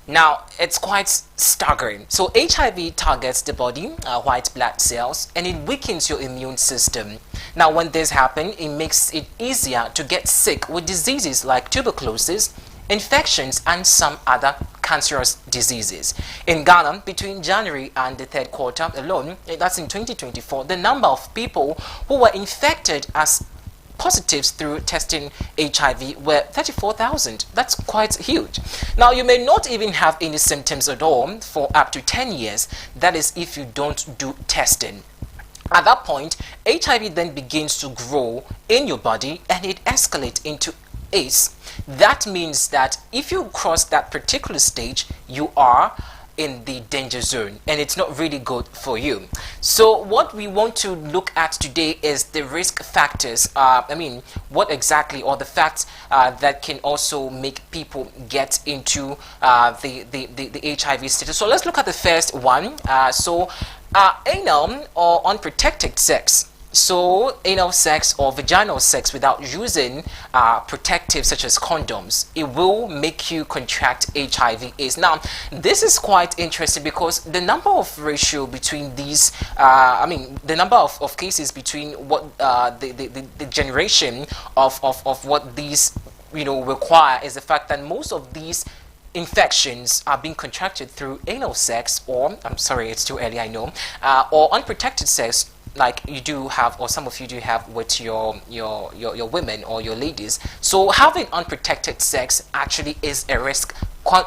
S14: Now, it's quite staggering. So HIV targets the body, white blood cells, and it weakens your immune system. Now, when this happens, it makes it easier to get sick with diseases like tuberculosis, infections, and some other cancerous diseases. In Ghana, between January and the third quarter alone, that's in 2024, the number of people who were infected as positives through testing HIV were 34,000. That's quite huge. Now, you may not even have any symptoms at all for up to 10 years. That is if you don't do testing. At that point, HIV then begins to grow in your body and it escalates into AIDS. That means that if you cross that particular stage, you are in the danger zone and it's not really good for you. So what we want to look at today is the risk factors. What exactly, or the facts that can also make people get into the HIV status. So let's look at the first one. Anal or unprotected sex. So anal sex or vaginal sex without using protectives such as condoms, it will make you contract HIV/AIDS. Now, this is quite interesting because the number of ratio between these, the number of cases between what the generation of what these require is the fact that most of these infections are being contracted through anal sex, or it's too early, I know, or unprotected sex, like you do have, or some of you do have with your women or your ladies. So having unprotected sex actually is a risk,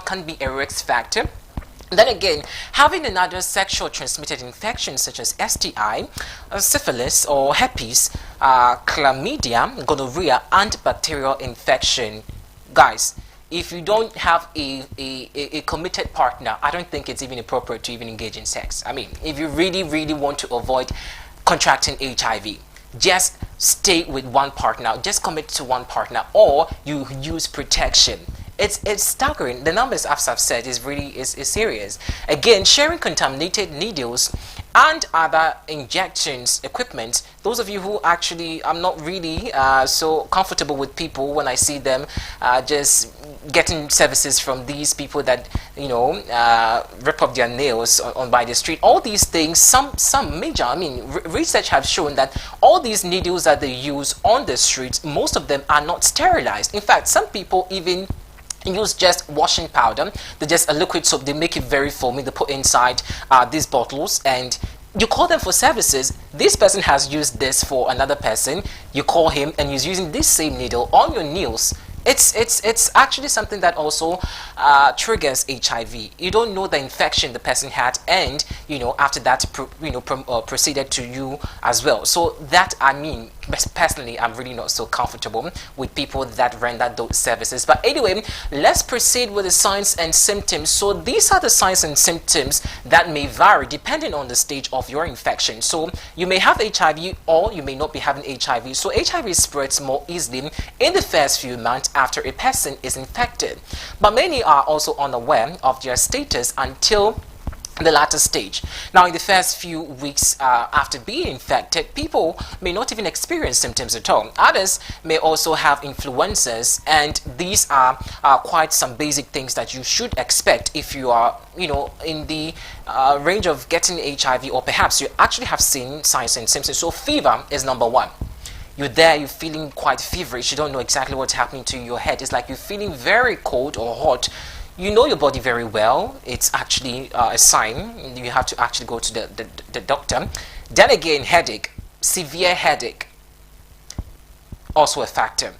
S14: can be a risk factor. Then again, having another sexual transmitted infection such as STI, syphilis or herpes, chlamydia, gonorrhea, and bacterial infection. Guys, if you don't have a committed partner, I don't think it's even appropriate to even engage in sex. If you really, really want to avoid contracting HIV, just stay with one partner, just commit to one partner, or you use protection. It's staggering. The numbers, as I've said, is serious. Again, sharing contaminated needles and other injections equipment. Those of you who actually, I'm not really so comfortable with people when I see them just getting services from these people that rip up their nails on by the street. All these things, some major, research have shown that all these needles that they use on the streets, most of them are not sterilized. In fact, some people even use just washing powder. They just a liquid soap, they make it very foamy, they put inside these bottles, and you call them for services. This person has used this for another person, you call him and he's using this same needle on your nails. It's actually something that also triggers HIV. You don't know the infection the person had, and after that proceeded to you as well. So that, personally, I'm really not so comfortable with people that render those services. But anyway, let's proceed with the signs and symptoms. So these are the signs and symptoms that may vary depending on the stage of your infection. So you may have HIV or you may not be having HIV. So HIV spreads more easily in the first few months after a person is infected. But many are also unaware of their status until the latter stage. Now, in the first few weeks after being infected, people may not even experience symptoms at all. Others may also have influenzas, and these are quite some basic things that you should expect if you are, in the range of getting HIV, or perhaps you actually have seen signs and symptoms. So fever is number one. You're there, you're feeling quite feverish, you don't know exactly what's happening to your head. It's like you're feeling very cold or hot. You know your body very well. It's actually a sign. You have to actually go to the doctor. Then again, headache, severe headache, also a factor.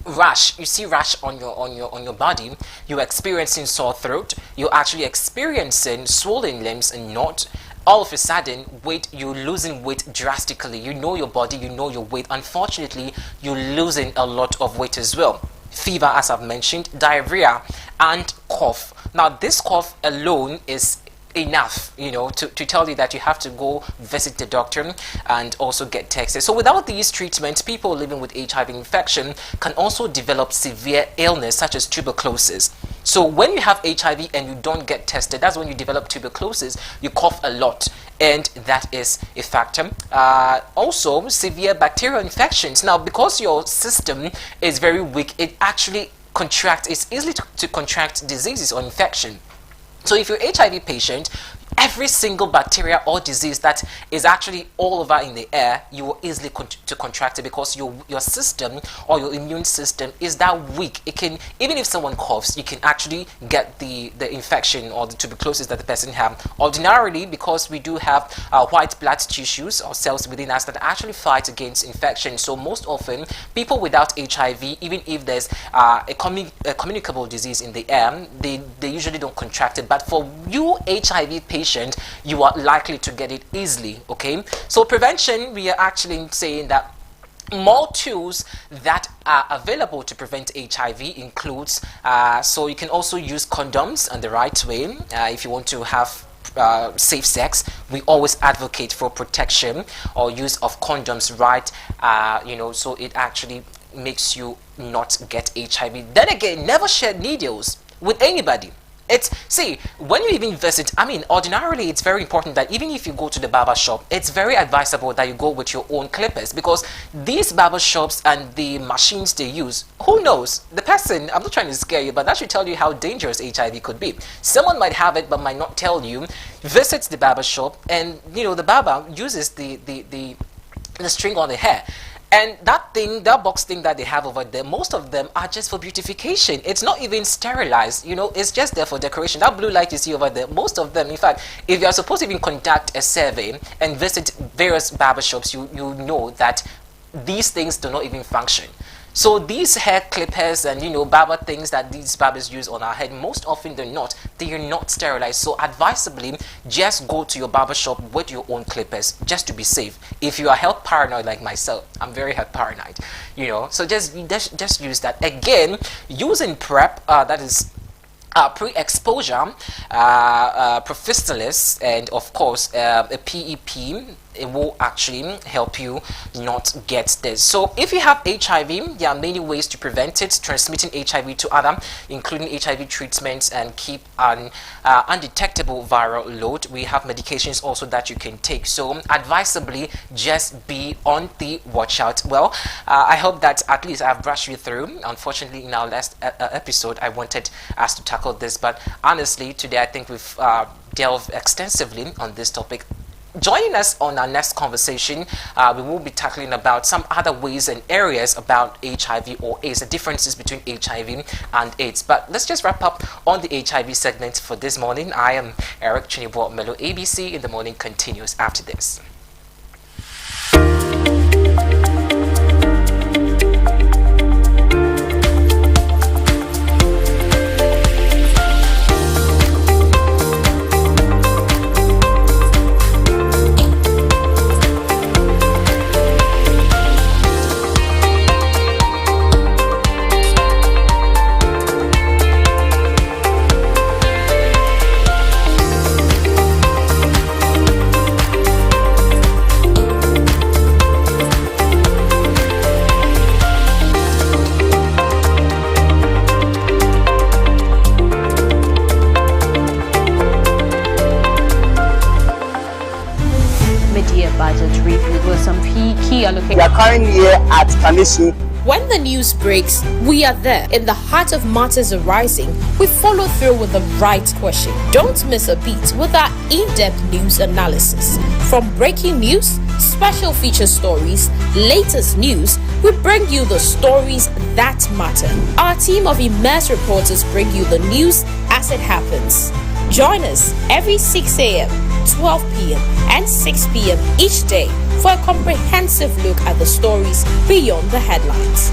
S14: Rash, you see rash on your body. You're experiencing sore throat. You're actually experiencing swollen limbs and not. All of a sudden, you're losing weight drastically. You know your body, you know your weight. Unfortunately, you're losing a lot of weight as well. Fever, as I've mentioned, diarrhea, and cough. Now, this cough alone is enough, to tell you that you have to go visit the doctor and also get tested. So without these treatments, people living with HIV infection can also develop severe illness such as tuberculosis. So when you have HIV and you don't get tested, that's when you develop tuberculosis. You cough a lot, and that is a factor. Also, severe bacterial infections. Now, because your system is very weak, it actually contracts. It's easy to contract diseases or infection. So if you're an HIV patient, every single bacteria or disease that is actually all over in the air, you will easily contract it, because your system or your immune system is that weak. It can, even if someone coughs, you can actually get the infection or the tuberculosis that the person has. Ordinarily, because we do have white blood tissues or cells within us that actually fight against infection. So most often, people without HIV, even if there's a communicable disease in the air, they usually don't contract it. But for you HIV patient, you are likely to get it easily. Okay, so prevention, we are actually saying that more tools that are available to prevent HIV includes, so you can also use condoms in the right way if you want to have safe sex. We always advocate for protection or use of condoms, right? So it actually makes you not get HIV. Then again, never share needles with anybody. When you even visit, ordinarily it's very important that even if you go to the barber shop, it's very advisable that you go with your own clippers, because these barber shops and the machines they use, who knows? The person, I'm not trying to scare you, but that should tell you how dangerous HIV could be. Someone might have it but might not tell you. Visit the barber shop, and the barber uses the string on the hair. And that box thing that they have over there, most of them are just for beautification. It's not even sterilized, it's just there for decoration. That blue light you see over there, most of them, in fact, if you are supposed to even conduct a survey and visit various barbershops, you know that these things do not even function. So these hair clippers and barber things that these barbers use on our head, most often they are not sterilized. So advisably, just go to your barber shop with your own clippers, just to be safe. If you are health paranoid like myself, I'm very health paranoid, so just use that. Again, using PrEP, that is pre-exposure, prophylaxis, and of course a PEP, it will actually help you not get this. So if you have HIV, there are many ways to prevent it, transmitting HIV to others, including HIV treatments, and keep an undetectable viral load. We have medications also that you can take. So advisably, just be on the watch out. Well, I hope that at least I've brushed you through. Unfortunately, in our last episode, I wanted us to tackle this, but honestly, today I think we've delved extensively on this topic. Joining us on our next conversation, we will be tackling about some other ways and areas about HIV or AIDS, the differences between HIV and AIDS. But let's just wrap up on the HIV segment for this morning. I am Eric Chinibwa Melo. ABC in the Morning continues after this.
S2: occurring here at Kamishi.
S3: When the news breaks, we are there. In the heart of matters arising, we follow through with the right question. Don't miss a beat with our in-depth news analysis. From breaking news, special feature stories, latest news, we bring you the stories that matter. Our team of immersed reporters bring you the news as it happens. Join us every 6 a.m., 12 p.m., and 6 p.m. each day for a comprehensive look at the stories beyond the headlines.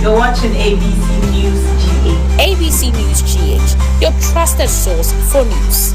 S5: You're watching ABC News GH.
S3: ABC News GH, your trusted source for news.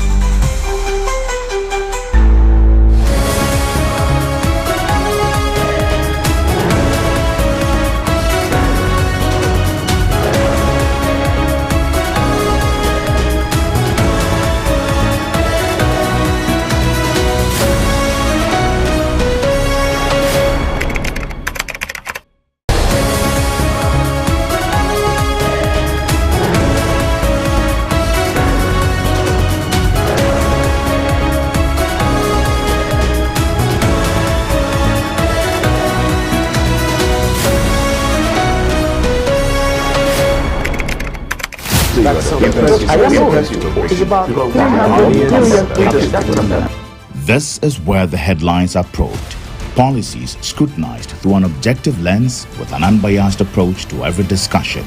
S9: This is where the headlines are probed, policies scrutinized through an objective lens with an unbiased approach to every discussion.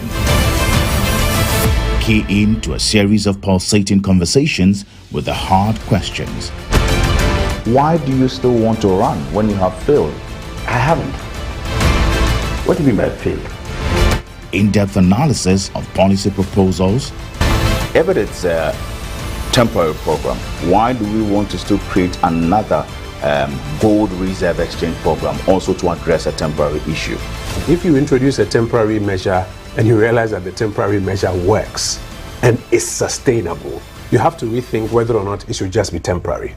S9: Key in to a series of pulsating conversations with the hard questions.
S10: Why do you still want to run when you have failed?
S8: I haven't. What do you mean by failed?
S9: In-depth analysis of policy proposals.
S10: If it's a temporary program, why do we want to still create another gold reserve exchange program also to address a temporary issue?
S11: If you introduce a temporary measure and you realize that the temporary measure works and is sustainable, you have to rethink whether or not it should just be temporary.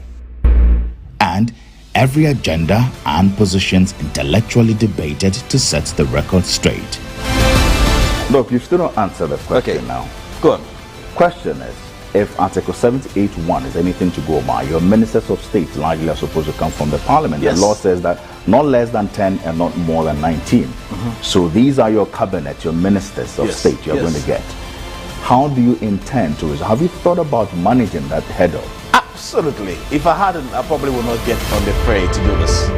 S9: And every agenda and positions intellectually debated to set the record straight.
S10: Look, you still don't answer the question now.
S8: Go on.
S10: Question is, if Article 78(1) is anything to go by, your ministers of state largely are supposed to come from the parliament.
S8: Yes.
S10: The law says that not less than 10 and not more than 19. So these are your cabinet, your ministers of state you're going to get. How do you intend to resolve? Have you thought about managing that head-up?
S8: Absolutely. If I hadn't, I probably would not get on the fray to do this.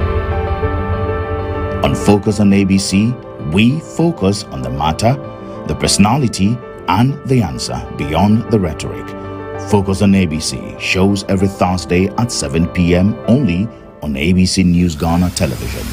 S9: On Focus on ABC, we focus on the matter, the personality, and the answer beyond the rhetoric. Focus on ABC shows every Thursday at 7 p.m. only on ABC News Ghana television.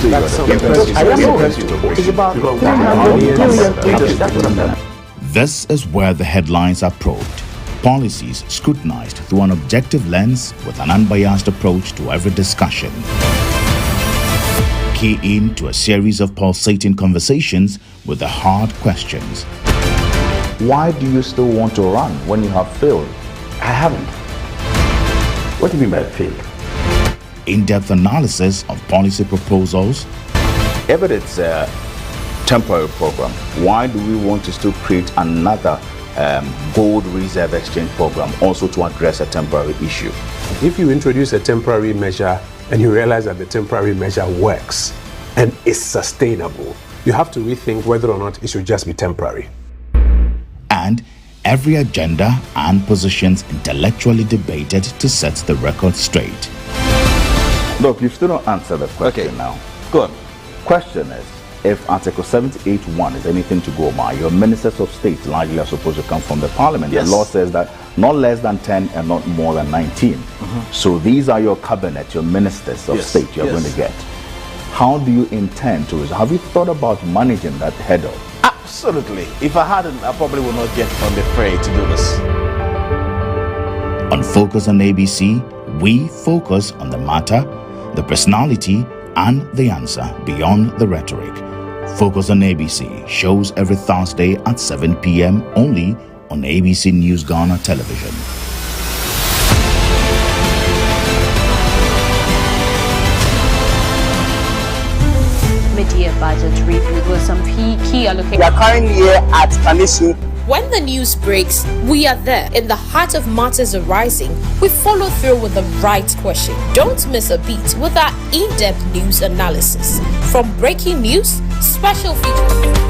S10: say you are the people. I am impressed you to push. It's about 300 million.
S9: This is where the headlines are probed. Policies scrutinized through an objective lens with an unbiased approach to every discussion. Key in to a series of pulsating conversations with the hard questions.
S10: Why do you still want to run when you have failed?
S8: I haven't. What do you mean by failed?
S9: In-depth analysis of policy proposals.
S10: If it is a temporary program, why do we want to still create another gold reserve exchange program also to address a temporary issue?
S11: If you introduce a temporary measure and you realize that the temporary measure works and is sustainable, you have to rethink whether or not it should just be temporary.
S9: And every agenda and positions intellectually debated to set the record straight.
S10: Look, you still don't answer the question now. Good. Question is, if Article 78(1) is anything to go by, your ministers of state largely are supposed to come from the parliament.
S8: Yes.
S10: The law says that not less than 10 and not more than 19. So these are your cabinet, your ministers of state you're going to get. How do you intend to resolve? Have you thought about managing that head-on?
S8: Absolutely. If I hadn't, I probably would not get on the fray to do this.
S9: On Focus on ABC, we focus on the matter, the personality, and the answer beyond the rhetoric. Focus on ABC shows every Thursday at 7 p.m. only on ABC News Ghana television.
S1: Mid-year budget review with some key allocations.
S2: We are currently here at Kanishi.
S3: When the news breaks, we are there. In the heart of matters arising, we follow through with the right question. Don't miss a beat with our in-depth news analysis. From breaking news, special features.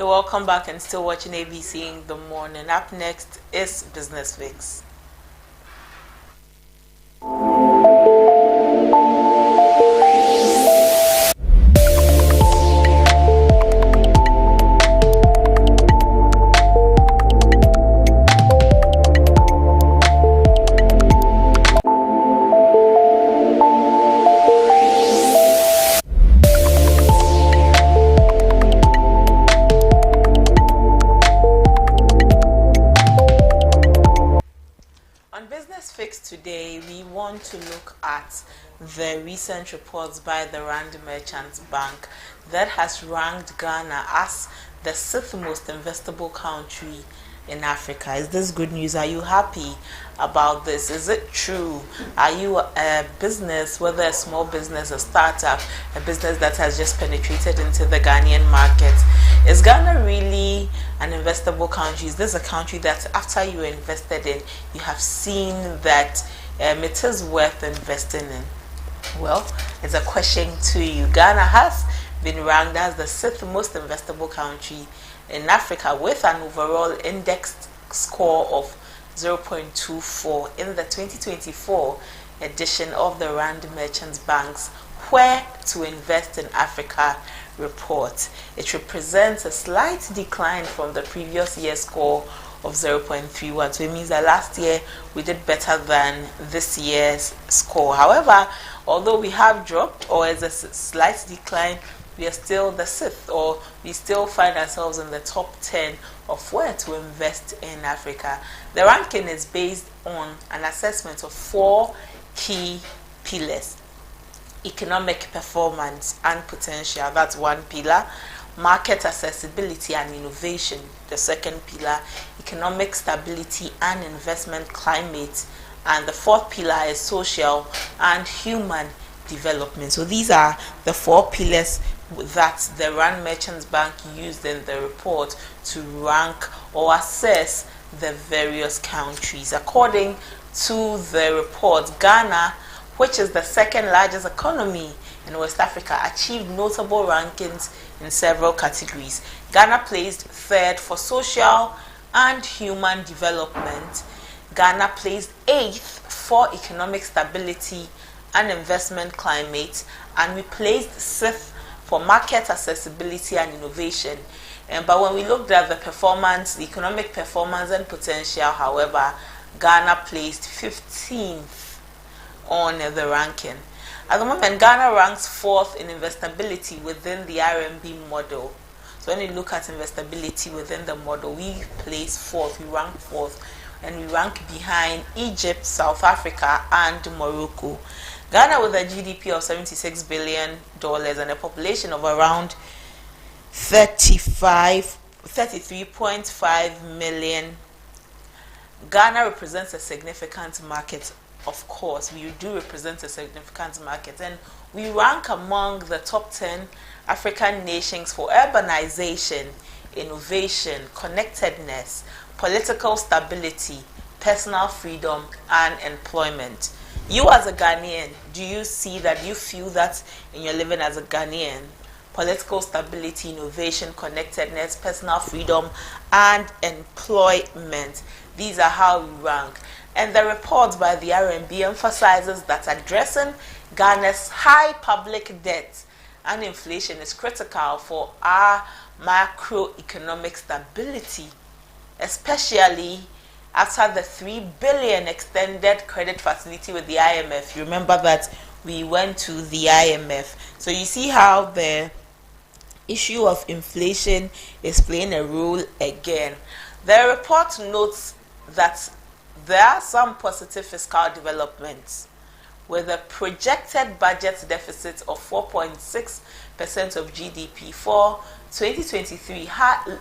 S5: Welcome back and still watching ABC in the morning. Up next is Business Fix. Today we want to look at the recent reports by the Rand Merchants Bank that has ranked Ghana as the 6th most investable country in Africa. Is this good news? Are you happy about this? Is it true? Are you a business, whether a small business, a startup, a business that has just penetrated into the Ghanaian market? Is Ghana really an investable country? Is this a country that after you invested in, you have seen that it is worth investing in? Well, it's a question to you. Ghana has been ranked as the 6th most investable country in Africa with an overall index score of 0.24 in the 2024 edition of the Rand Merchants Bank's Where to Invest in Africa report. It represents a slight decline from the previous year's score of 0.31. So it means that last year we did better than this year's score. However, although we have dropped, or as a slight decline, we are still the 6th, or we still find ourselves in the top 10 of where to invest in Africa. The ranking is based on an assessment of 4 key pillars: economic performance and potential, that's one pillar; market accessibility and innovation, the second pillar; economic stability and investment climate, and the 4th pillar is social and human development. So these are the 4 pillars that the Rand Merchants Bank used in the report to rank or assess the various countries. According to the report, Ghana, which is the 2nd largest economy in West Africa, achieved notable rankings in several categories. Ghana placed 3rd for social and human development. Ghana placed 8th for economic stability and investment climate, and we placed 6th for market accessibility and innovation. But when we looked at the performance, the economic performance and potential, however, Ghana placed 15th on the ranking. At the moment, Ghana ranks 4th in investability within the RMB model. So when you look at investability within the model, we place 4th, we rank 4th, and we rank behind Egypt, South Africa, and Morocco. Ghana, with a GDP of $76 billion and a population of around 33.5 million, Ghana represents a significant market. Of course, we do represent a significant market, and we rank among the top 10 African nations for urbanization, innovation, connectedness, political stability, personal freedom, and employment. You as a Ghanaian, do you see that, you feel that in your living as a Ghanaian, political stability, innovation, connectedness, personal freedom, and employment, these are how we rank? And the report by the RMB emphasizes that addressing Ghana's high public debt and inflation is critical for our macroeconomic stability, especially after the $3 billion extended credit facility with the IMF. You remember that we went to the IMF. So you see how the issue of inflation is playing a role again. The report notes that there are some positive fiscal developments, with a projected budget deficit of 4.6% of GDP for 2023,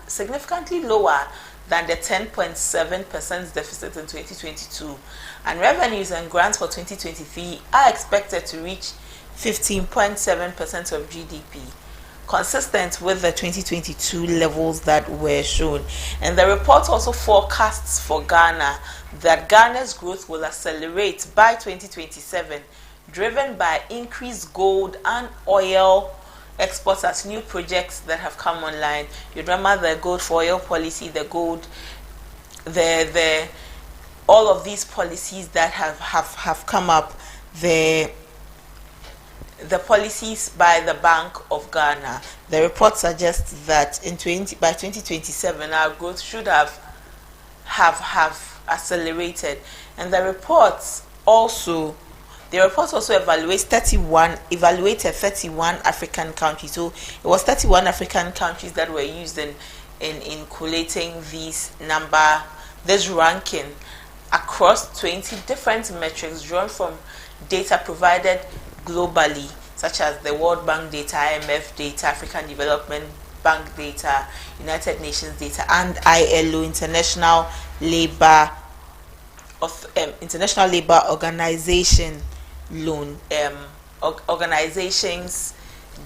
S5: significantly lower than the 10.7% deficit in 2022. And revenues and grants for 2023 are expected to reach 15.7% of GDP, consistent with the 2022 levels that were shown. And the report also forecasts for Ghana that Ghana's growth will accelerate by 2027, driven by increased gold and oil exports as new projects that have come online. You remember the gold for oil policy, the gold, all of these policies that have come up, the policies by the Bank of Ghana. The report suggests that by 2027 our growth should have accelerated. And the report also evaluated 31 African countries. So it was 31 African countries that were used in collating this ranking across 20 different metrics drawn from data provided globally, such as the World Bank data, IMF data, African Development Bank data, United Nations data, and ILO, International Labour Organization organizations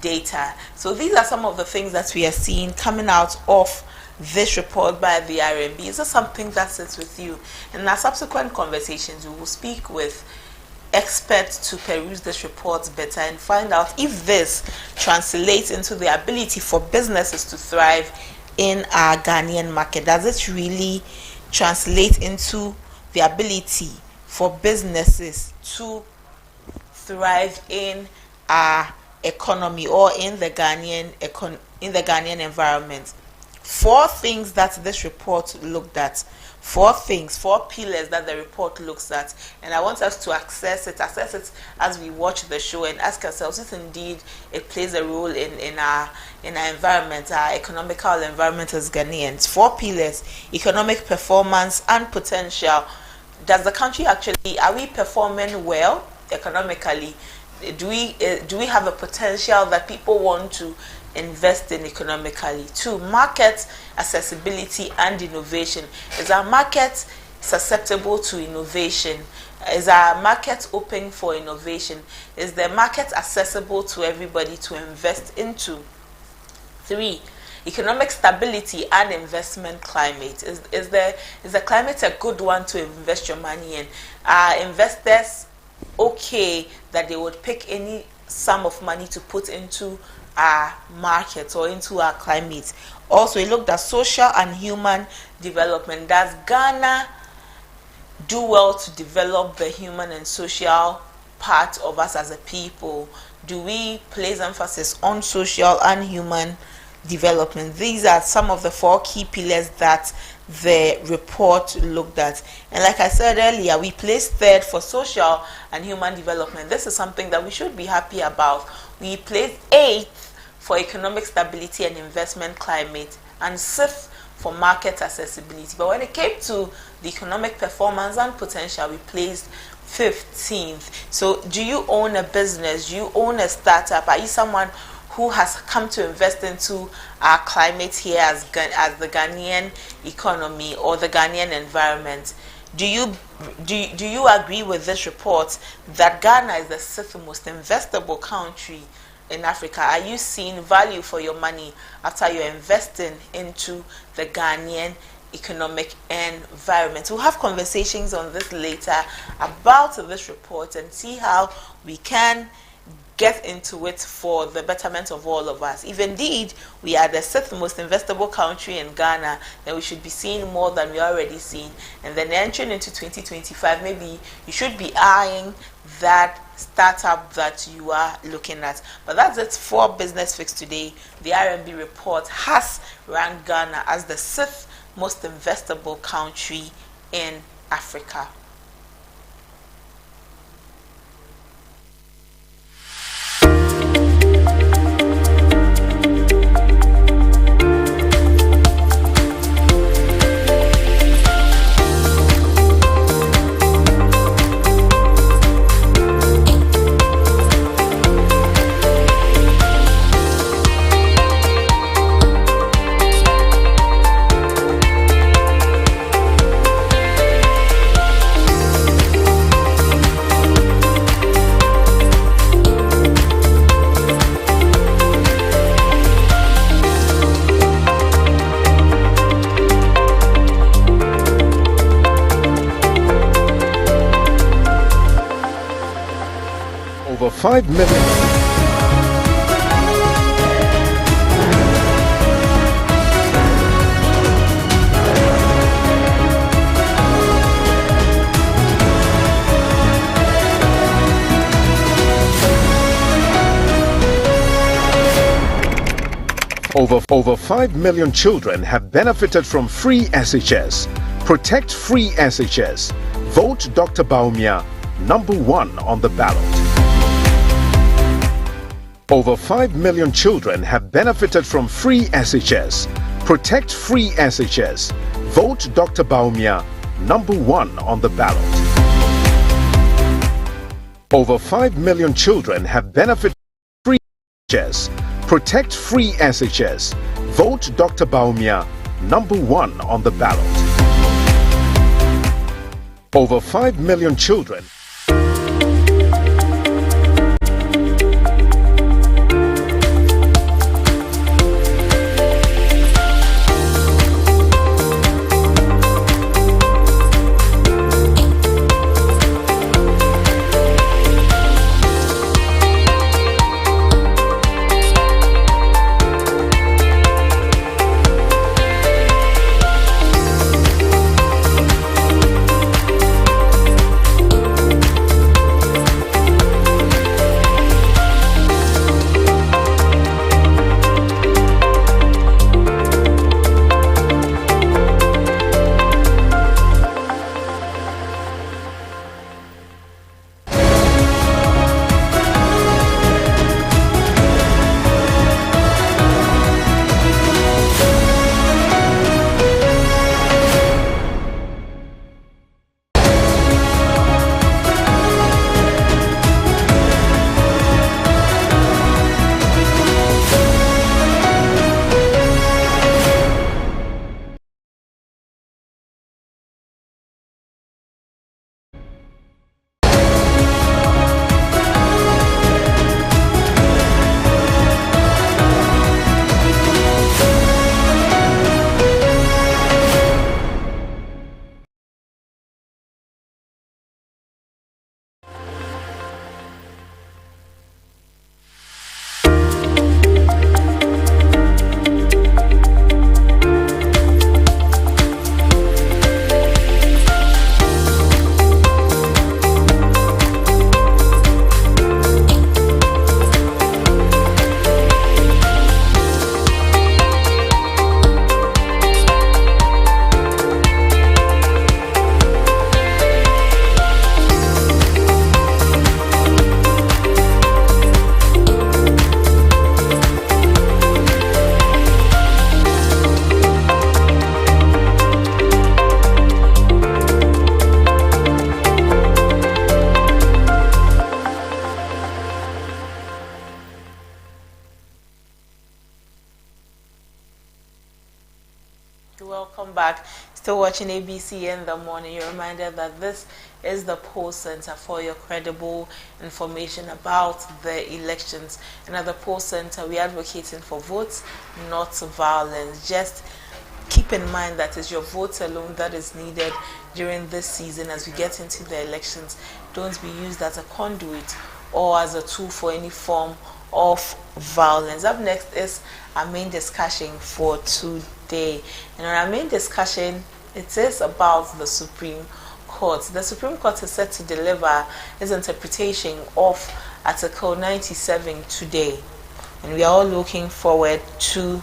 S5: data. So these are some of the things that we are seeing coming out of this report by the RMB. Is this something that sits with you? In our subsequent conversations, we will speak with experts to peruse this report better and find out if this translates into the ability for businesses to thrive in our Ghanaian market. Does it really translate into the ability for businesses to thrive in our economy or in the Ghanaian environment? 4 things that this report looked at. 4 pillars that the report looks at, and I want us to assess it as we watch the show and ask ourselves if indeed it plays a role in our environment, our economical environment as Ghanaians. 4 pillars: economic performance and potential. Does the country are we performing well economically? Do we have a potential that people want to invest in economically? 2, market accessibility and innovation. Is our market susceptible to innovation? Is our market open for innovation? Is the market accessible to everybody to invest into? 3, economic stability and investment climate. Is the climate a good one to invest your money in? Are investors okay that they would pick any sum of money to put into our market or into our climate? Also, we looked at social and human development. Does Ghana do well to develop the human and social part of us as a people? Do we place emphasis on social and human development? These are some of the 4 key pillars that the report looked at. And like I said earlier, we placed 3rd for social and human development. This is something that we should be happy about. We placed 8th for economic stability and investment climate, and 6th for market accessibility. But when it came to the economic performance and potential, we placed 15th. So do you own a business? Do you own a startup? Are you someone who has come to invest into our climate here as the Ghanaian economy or the Ghanaian environment? Do you agree with this report that Ghana is the 6th most investable country in Africa? Are you seeing value for your money after you're investing into the Ghanaian economic environment? We'll have conversations on this later about this report and see how we can get into it for the betterment of all of us. If indeed we are the 6th most investable country in Ghana, then we should be seeing more than we already seen. And then entering into 2025, maybe you should be eyeing that startup that you are looking at. But that's it for Business Fix today. The RMB report has ranked Ghana as the 6th most investable country in Africa.
S15: Over 5 million. Over 5 million children have benefited from free SHS. Protect free SHS. Vote Dr. Bawumia #1 on the ballot. Over 5 million children have benefited from free SHS. Protect free SHS. Vote Dr. Bawumia #1 on the ballot. Over 5 million children have benefited from free SHS. Protect free SHS. Vote Dr. Bawumia #1 on the ballot. Over 5 million children.
S5: Still watching ABC in the morning, you're reminded that this is the poll center for your credible information about the elections. And at the poll center, we're advocating for votes, not violence. Just keep in mind that it's your vote alone that is needed during this season as we get into the elections. Don't be used as a conduit or as a tool for any form of violence. Up next is our main discussion for today. And on our main discussion, it is about the Supreme Court. The Supreme Court is set to deliver its interpretation of Article 97 today. And we are all looking forward to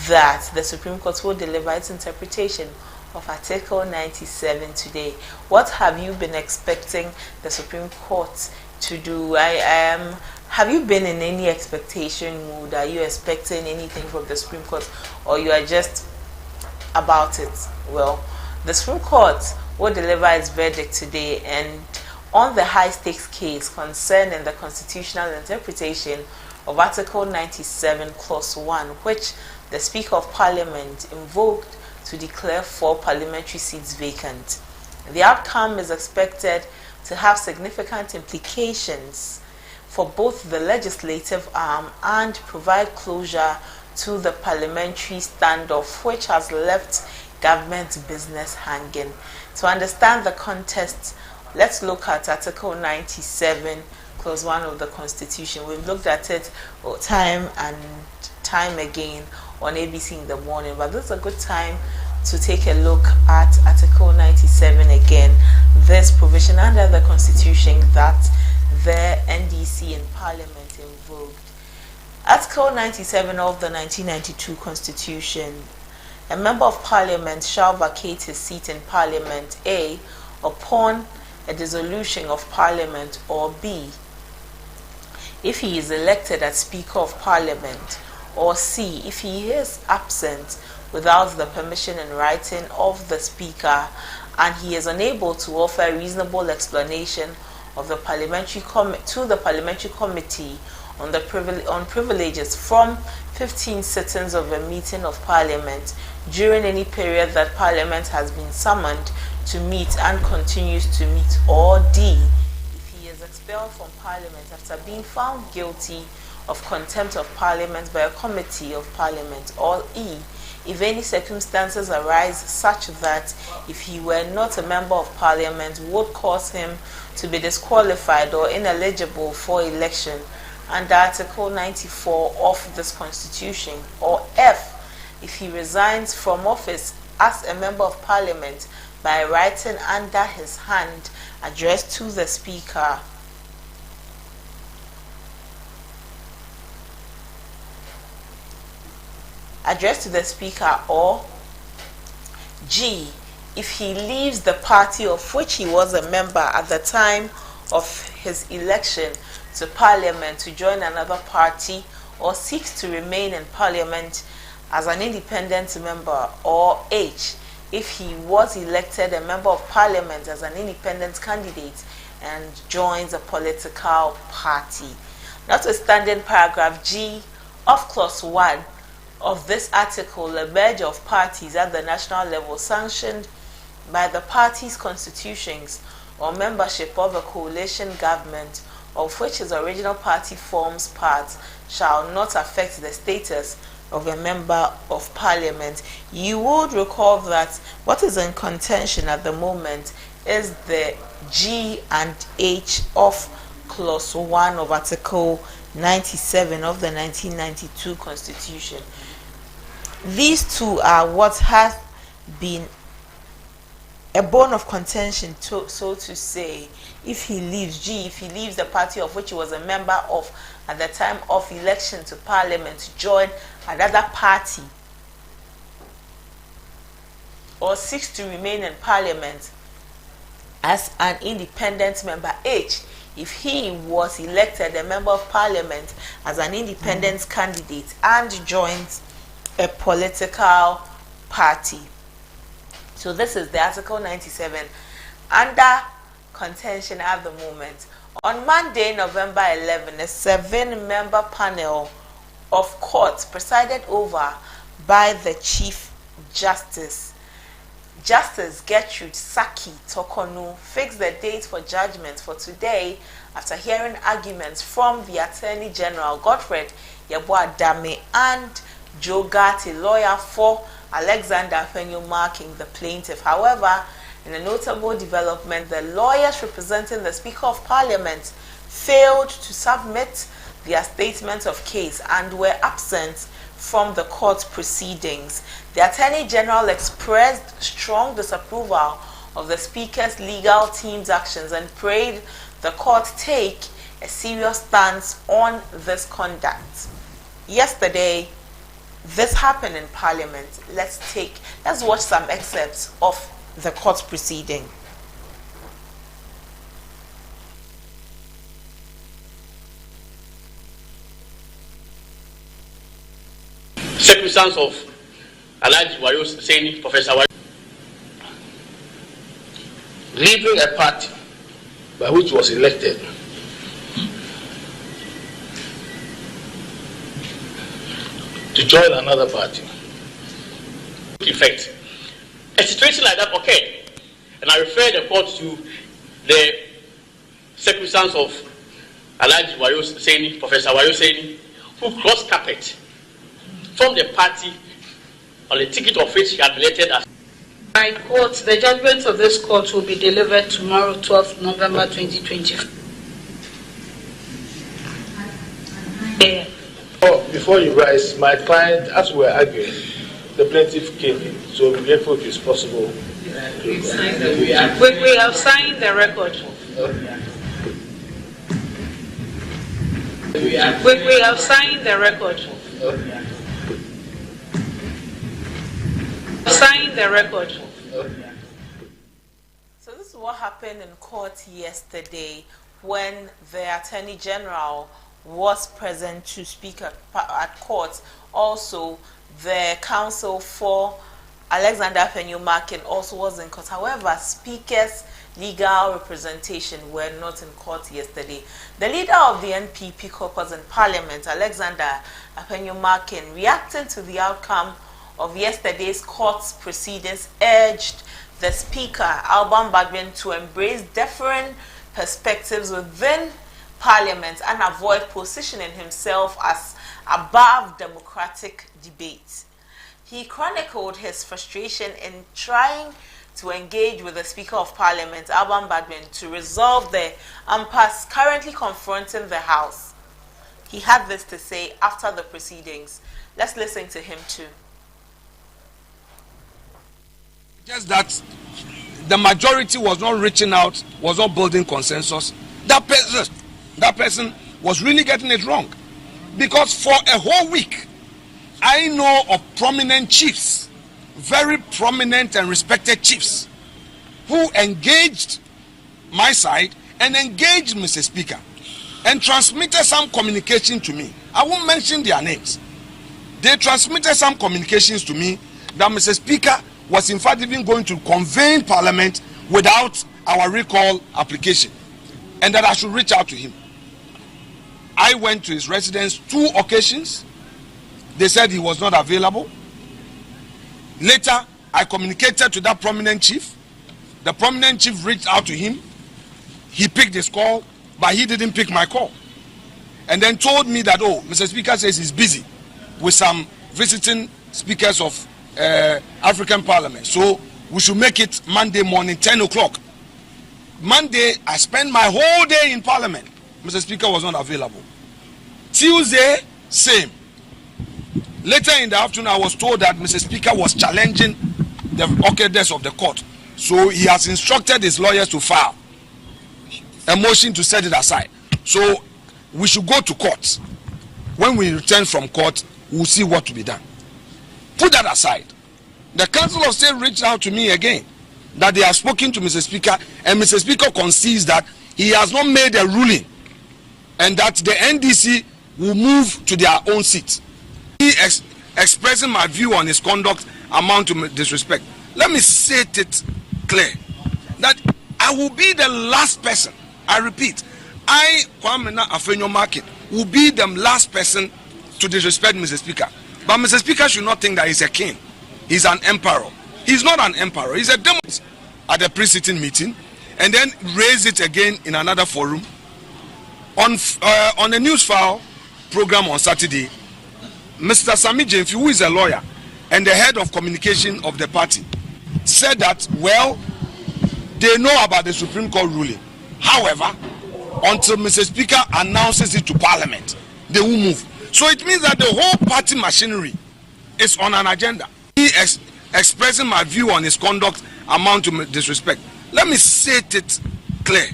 S5: that. The Supreme Court will deliver its interpretation of Article 97 today. What have you been expecting the Supreme Court to do? Have you been in any expectation mood? Are you expecting anything from the Supreme Court, or you are just about it? Well, the Supreme Court will deliver its verdict today, and on the high-stakes case concerning the constitutional interpretation of Article 97, Clause 1, which the Speaker of Parliament invoked to declare 4 parliamentary seats vacant. The outcome is expected to have significant implications for both the legislative arm and provide closure to the parliamentary standoff, which has left government business hanging. To understand the context, let's look at Article 97, Clause 1 of the Constitution. We've looked at it time and time again on ABC in the morning, but this is a good time to take a look at Article 97 again. This provision under the Constitution that the NDC in Parliament invoked. Article 97 of the 1992 Constitution. A member of Parliament shall vacate his seat in Parliament, A, upon a dissolution of Parliament, or B, if he is elected as Speaker of Parliament, or C, if he is absent without the permission in writing of the Speaker and he is unable to offer a reasonable explanation of the to the Parliamentary Committee on privileges from 15 sittings of a meeting of Parliament during any period that Parliament has been summoned to meet and continues to meet, or D, if he is expelled from Parliament after being found guilty of contempt of Parliament by a committee of Parliament, or E, if any circumstances arise such that, if he were not a member of Parliament, would cause him to be disqualified or ineligible for election under Article 94 of this Constitution, or F, if he resigns from office as a member of Parliament by writing under his hand addressed to the Speaker. Addressed to the Speaker, or G, if he leaves the party of which he was a member at the time of his election to Parliament to join another party, or seeks to remain in Parliament as an independent member, or H, if he was elected a member of Parliament as an independent candidate and joins a political party. Notwithstanding paragraph G of Clause 1 of this article, a merger of parties at the national level sanctioned by the party's constitutions or membership of a coalition government of which his original party forms part shall not affect the status of a member of Parliament. You would recall that what is in contention at the moment is the G and H of Clause 1 of Article 97 of the 1992 Constitution. These two are what has been a bone of contention, so to say. If he leaves, G, if he leaves the party of which he was a member of at the time of election to Parliament to join another party, or seeks to remain in Parliament as an independent member. H, if he was elected a member of Parliament as an independent candidate and joins a political party. So this is the Article 97 under contention at the moment. On Monday, November 11, a 7-member panel of court presided over by the Chief Justice Justice Gertrude Saki Tokonu fixed the date for judgment for today after hearing arguments from the Attorney General Godfred Yeboah-Dame and Joe Gatti, lawyer for Alexander Afenyo-Markin, the plaintiff. However, in a notable development, the lawyers representing the Speaker of Parliament failed to submit their statement of case and were absent from the court proceedings. The Attorney General expressed strong disapproval of the Speaker's legal team's actions and prayed the court take a serious stance on this conduct. Yesterday, this happened in Parliament. Let's watch some excerpts of the court proceeding.
S16: Circumstance of Alhaji Wayo Seni, Professor Wayo, leaving a party by which was elected to join another party. In fact, a situation like that occurred, and I refer the court to the circumstance of Alhaji Wayo Seni, Professor Wayo Seni, who crossed carpet from the party on the ticket of which he had been elected as.
S17: By court, the judgment of this court will be delivered tomorrow, 12th November 2020.
S16: Oh, before you rise, my client, as we were arguing, the plaintiff came in, so we're grateful if it's possible.
S17: We have signed the record. We have signed the record. Sign the record.
S5: So this is what happened in court yesterday when the Attorney General was present to speak at court. Also, the counsel for Alexander Afenyo-Markin also was in court. However, Speaker's legal representation were not in court yesterday. The leader of the NPP caucus in Parliament, Alexander Afenyo-Markin, reacting to the outcome of yesterday's court's proceedings, urged the Speaker, Alban Bagbin, to embrace different perspectives within Parliament and avoid positioning himself as above democratic debate. He chronicled his frustration in trying to engage with the Speaker of Parliament, Alban Bagbin, to resolve the impasse currently confronting the House. He had this to say after the proceedings. Let's listen to him too.
S18: Just that the majority was not reaching out, was not building consensus. That person was really getting it wrong. Because for a whole week, I know of prominent chiefs, very prominent and respected chiefs, who engaged my side and engaged Mr. Speaker and transmitted some communication to me. I won't mention their names. They transmitted some communications to me that Mr. Speaker was in fact even going to convene Parliament without our recall application, and that I should reach out to him. I went to his residence 2 occasions. They said he was not available. Later, I communicated to that prominent chief. The prominent chief reached out to him. He picked his call, but he didn't pick my call. And then told me that, oh, Mr. Speaker says he's busy with some visiting speakers of African Parliament. So we should make it Monday morning, 10 o'clock. Monday, I spent my whole day in Parliament. Mr. Speaker was not available. Tuesday, same. Later in the afternoon, I was told that Mr. Speaker was challenging the okayedness of the court. So he has instructed his lawyers to file a motion to set it aside. So we should go to court. When we return from court, we'll see what to be done. Put that aside. The Council of State reached out to me again that they have spoken to Mr. Speaker, and Mr. Speaker concedes that he has not made a ruling and that the NDC will move to their own seat. He expressing my view on his conduct amount to disrespect. Let me say it clear that I will be the last person, I repeat, I, Kwame Afenyo-Markin, will be the last person to disrespect Mr. Speaker. But Mr. Speaker should not think that he's a king. He's an emperor. He's not an emperor. He's a democrat. At a pre-sitting meeting, and then raise it again in another forum. On a news file program on Saturday, Mr. Sami Jemfi, who is a lawyer and the head of communication of the party, said that, well, they know about the Supreme Court ruling. However, until Mr. Speaker announces it to Parliament, they will move. So it means that the whole party machinery is on an agenda. He expressing my view on his conduct amount to disrespect. Let me say it clear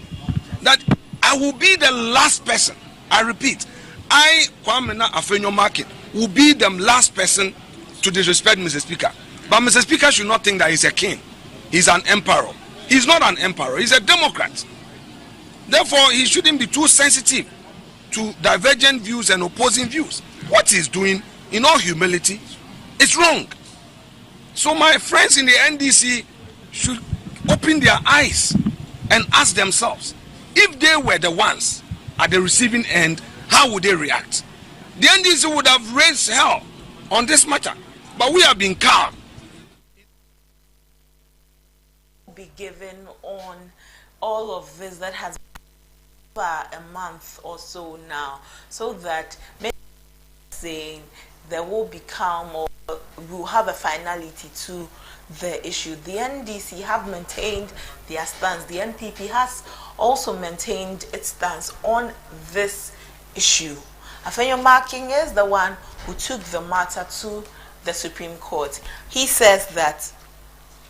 S18: that I will be the last person. I repeat, I, Kwame Afenyo-Markin, will be the last person to disrespect Mr. Speaker. But Mr. Speaker should not think that he's a king. He's an emperor. He's not an emperor. He's a democrat. Therefore, he shouldn't be too sensitive to divergent views and opposing views. What he's doing, in all humility, is wrong. So my friends in the NDC should open their eyes and ask themselves, if they were the ones at the receiving end, how would they react? The NDC would have raised hell on this matter, but we have been calm.
S5: Be given on all of this that has been for a month or so now, so that many saying there will be calm or will have a finality to the issue. The NDC have maintained their stance. The NPP has also maintained its stance on this issue. Afenyo-Markin is the one who took the matter to the Supreme Court. He says that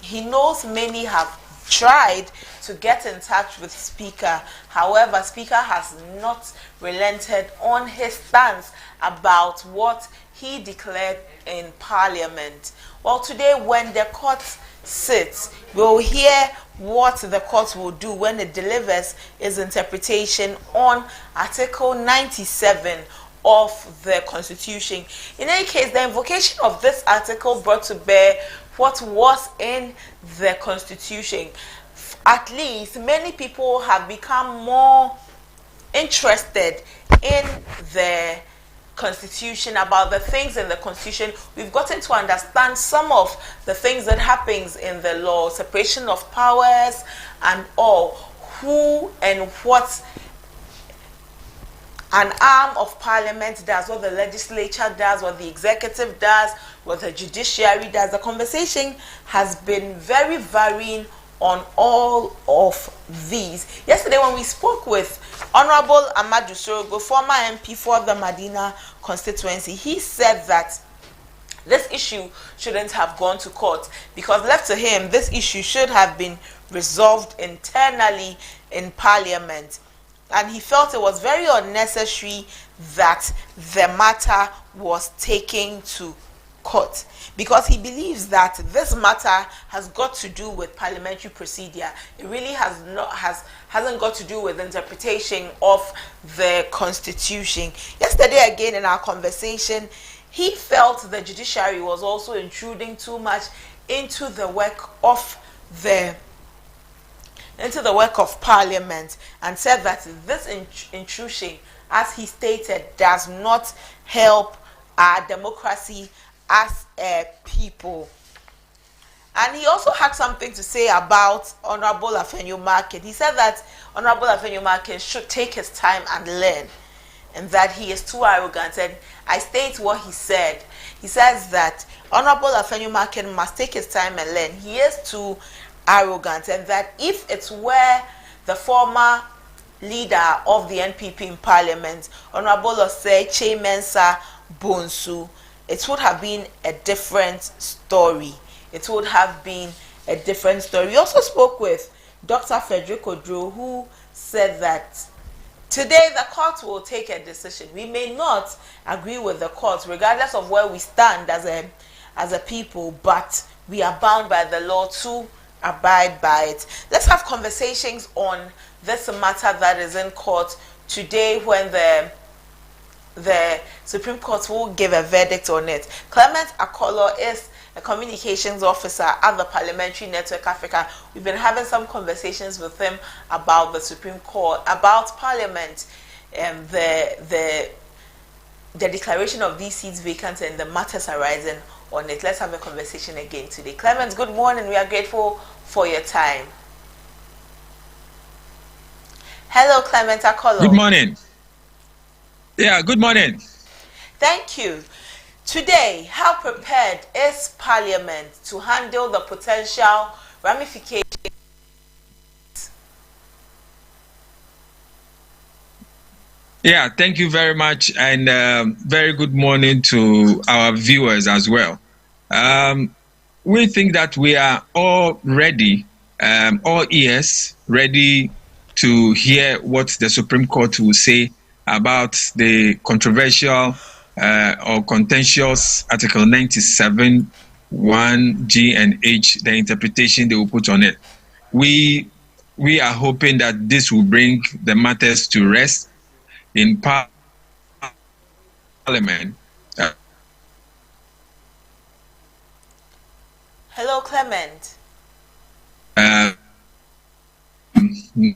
S5: he knows many have tried to get in touch with Speaker. However, Speaker has not relented on his stance about what he declared in Parliament. Well, today when the court sits, we'll hear what the court will do when it delivers its interpretation on Article 97 of the Constitution. In any case, the invocation of this article brought to bear what was in the Constitution. At least many people have become more interested in the Constitution, about the things in the Constitution. We've gotten to understand some of the things that happens in the law, separation of powers and all, who and what an arm of Parliament does, what the legislature does, what the executive does, what the judiciary does. The conversation has been very varying on all of these. Yesterday when we spoke with Honorable Amadou Sorogo, former MP for the Madina constituency, he said that this issue shouldn't have gone to court, because left to him, this issue should have been resolved internally in Parliament. And he felt it was very unnecessary that the matter was taken to court, because he believes that this matter has got to do with parliamentary procedure. It really hasn't got to do with interpretation of the Constitution. Yesterday again in our conversation, he felt the judiciary was also intruding too much into the work of Parliament, and said that this intrusion, as he stated, does not help our democracy as a people. And he also had something to say about Honorable Afenyo-Markin. He said that Honorable Afenyo-Markin should take his time and learn, and that he is too arrogant. And I state what he said. He says that Honorable Afenyo-Markin must take his time and learn. He is too arrogant, and that if it's where the former leader of the NPP in Parliament, Honorable Osei Mensa Bonsu, it would have been a different story. It would have been a different story. We also spoke with Dr. Frederick Odro, who said that today the court will take a decision. We may not agree with the court, regardless of where we stand as a people, but we are bound by the law to abide by it. Let's have conversations on this matter that is in court today, when the Supreme Court will give a verdict on it. Clement Akolo is a communications officer at the Parliamentary Network Africa. We've been having some conversations with him about the Supreme Court, about Parliament, the declaration of these seats vacant and the matters arising on it. Let's have a conversation again today. Clement, good morning. We are grateful for your time. Hello, Clement Akolo.
S19: Good morning. Yeah, good morning.
S5: Thank you. Today, how prepared is Parliament to handle the potential ramifications?
S19: Yeah, thank you very much, and very good morning to our viewers as well. We think that we are all ready, all ears, ready to hear what the Supreme Court will say about the controversial or contentious Article 97, 1, G and H, the interpretation they will put on it. We are hoping that this will bring the matters to rest in Parliament.
S5: Hello, Clement.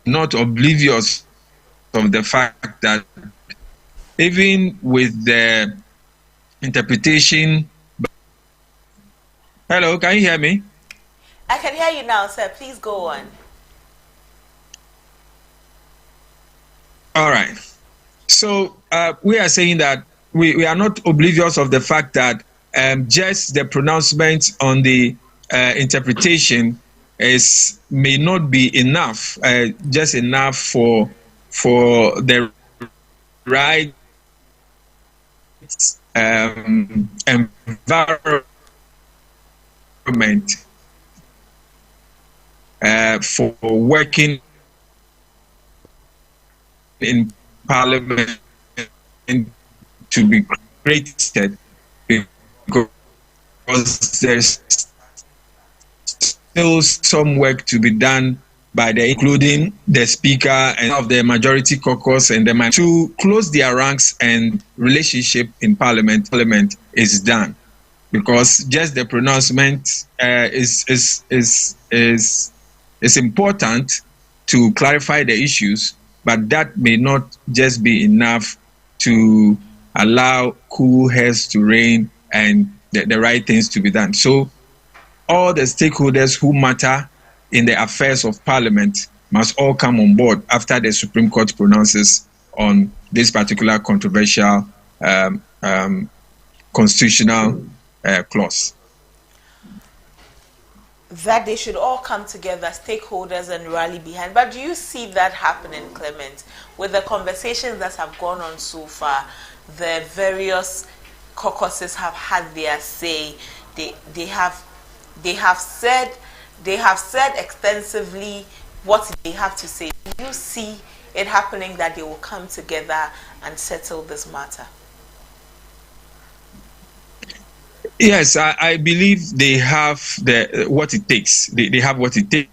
S19: Not oblivious of the fact that even with the interpretation. Hello, can you hear me?
S5: I can hear you now, sir. Please go on.
S19: All right. So we are saying that we are not oblivious of the fact that just the pronouncement on the interpretation may not be enough, just enough for the right environment for working in Parliament to be created, because there's still some work to be done by including the Speaker and of the Majority Caucus and to close their ranks and relationship in Parliament is done, because just the pronouncement is important to clarify the issues, but that may not just be enough to allow cool heads to reign and the right things to be done. So all the stakeholders who matter in the affairs of Parliament must all come on board after the Supreme Court pronounces on this particular controversial constitutional clause.
S5: That they should all come together, stakeholders, and rally behind. But do you see that happening, Clement? With the conversations that have gone on so far, the various caucuses have had their say. They have said extensively what they have to say. Do you see it happening that they will come together and settle this matter?
S19: Yes, I believe they have what it takes. They have what it takes.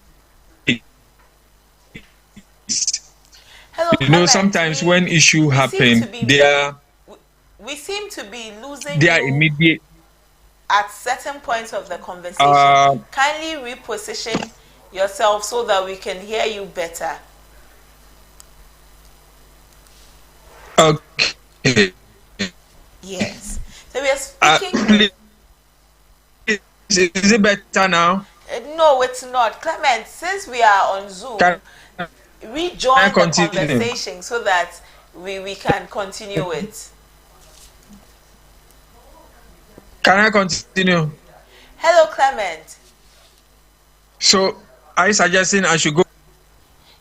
S5: Hello,
S19: you know, sometimes when issues happen,
S5: we seem to be losing.
S19: They are immediate.
S5: At certain points of the conversation, kindly reposition yourself so that we can hear you better.
S19: Okay.
S5: Yes. So we are speaking.
S19: Is it better now?
S5: No, it's not. Clement, since we are on Zoom, rejoin the conversation so that we can continue it.
S19: Can I continue?
S5: Hello, Clement.
S19: So, are you suggesting I should go?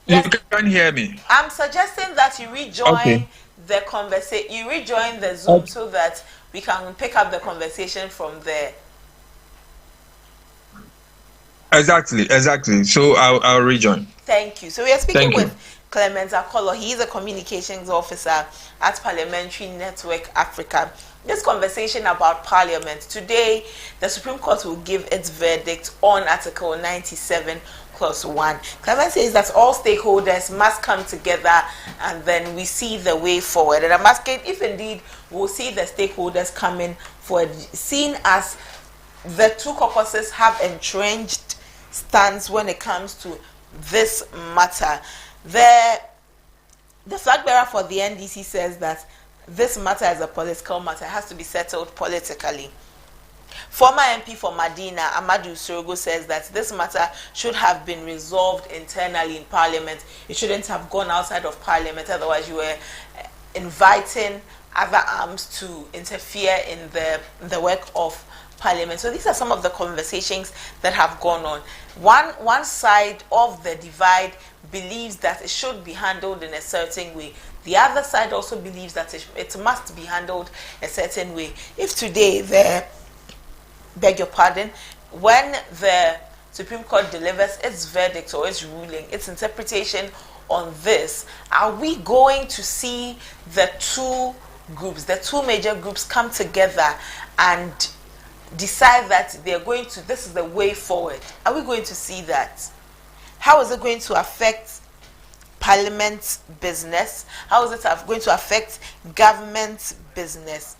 S19: Yes. You can't hear me.
S5: I'm suggesting that you rejoin the conversation. You rejoin the Zoom so that we can pick up the conversation from there.
S19: Exactly. So I'll rejoin.
S5: Thank you. So we are speaking with Clement Akolo. He is a communications officer at Parliamentary Network Africa. This conversation about Parliament. Today, the Supreme Court will give its verdict on Article 97 Clause 1. Clement says that all stakeholders must come together and then we see the way forward. And I'm asking if indeed we'll see the stakeholders coming forward, seeing as the two caucuses have entrenched stance when it comes to this matter. The flag bearer for the NDC says that this matter is a political matter. It has to be settled politically. Former MP for Medina, Amadou Sorogo, says that this matter should have been resolved internally in Parliament. It shouldn't have gone outside of Parliament, otherwise you were inviting other arms to interfere in the work of Parliament. So these are some of the conversations that have gone on. One side of the divide believes that it should be handled in a certain way. The other side also believes that it must be handled a certain way. If today beg your pardon, when the Supreme Court delivers its verdict or its ruling, its interpretation on this, are we going to see the two major groups come together and decide that they're going to, this is the way forward? Are we going to see that? How is it going to affect Parliament's business? How is it going to affect government's business?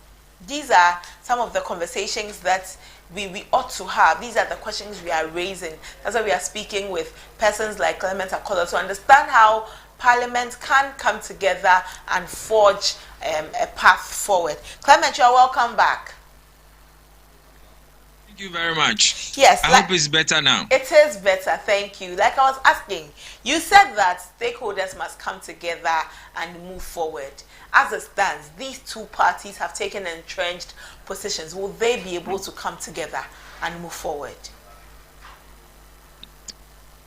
S5: These are some of the conversations that we ought to have. These are the questions we are raising. That's why we are speaking with persons like Clement Akola to understand how Parliament can come together and forge a path forward. Clement, you are welcome back.
S19: Thank you very much.
S5: Yes.
S19: I hope it's better now.
S5: It is better, thank you. Like I was asking, you said that stakeholders must come together and move forward. As it stands, these two parties have taken entrenched positions. Will they be able to come together and move forward?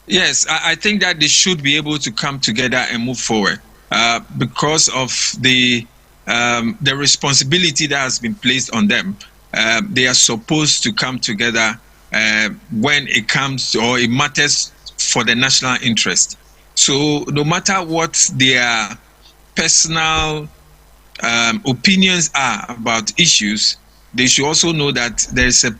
S19: Yes, I think that they should be able to come together and move forward because of the responsibility that has been placed on them. They are supposed to come together when it comes to, or it matters for the national interest. So no matter what their personal opinions are about issues, they should also know that there is a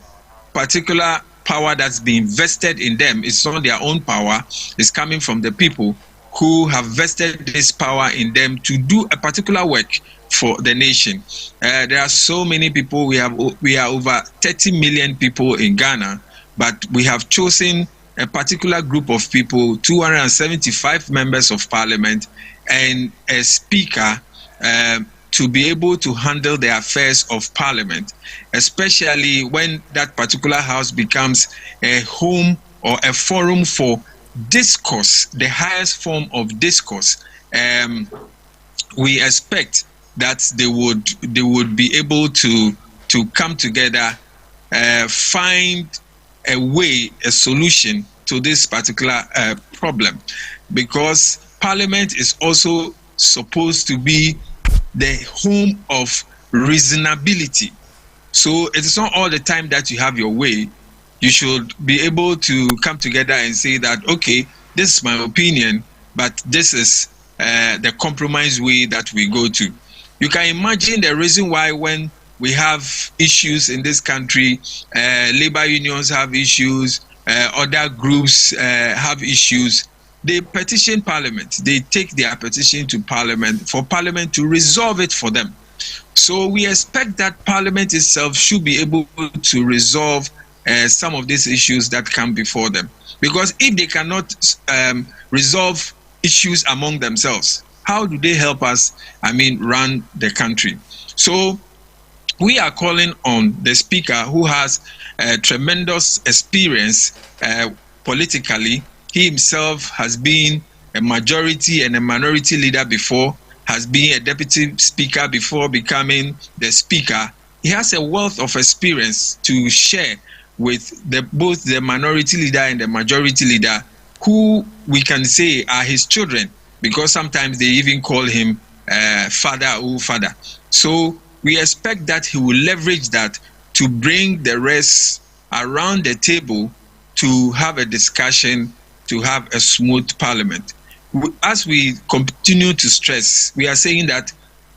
S19: particular power that's being vested in them. It's not their own power. It's coming from the people who have vested this power in them to do a particular work for the nation. There are so many people. We are over 30 million people in Ghana, but we have chosen a particular group of people, 275 members of parliament and a speaker to be able to handle the affairs of parliament, especially when that particular house becomes a home or a forum for discourse, the highest form of discourse. We expect that they would be able to come together, find a way, a solution to this particular problem, because Parliament is also supposed to be the home of reasonability. So it is not all the time that you have your way. You should be able to come together and say that, okay, this is my opinion, but this is the compromise way that we go to. You can imagine the reason why when we have issues in this country, labor unions have issues, other groups have issues, they petition Parliament. They take their petition to Parliament for Parliament to resolve it for them. So we expect that Parliament itself should be able to resolve some of these issues that come before them. Because if they cannot resolve issues among themselves, how do they help us, run the country? So we are calling on the Speaker, who has tremendous experience politically. He himself has been a majority and a minority leader before, has been a deputy speaker before becoming the speaker. He has a wealth of experience to share with both the minority leader and the majority leader, who we can say are his children, because sometimes they even call him father. So we expect that he will leverage that to bring the rest around the table to have a discussion, to have a smooth parliament. As we continue to stress, we are saying that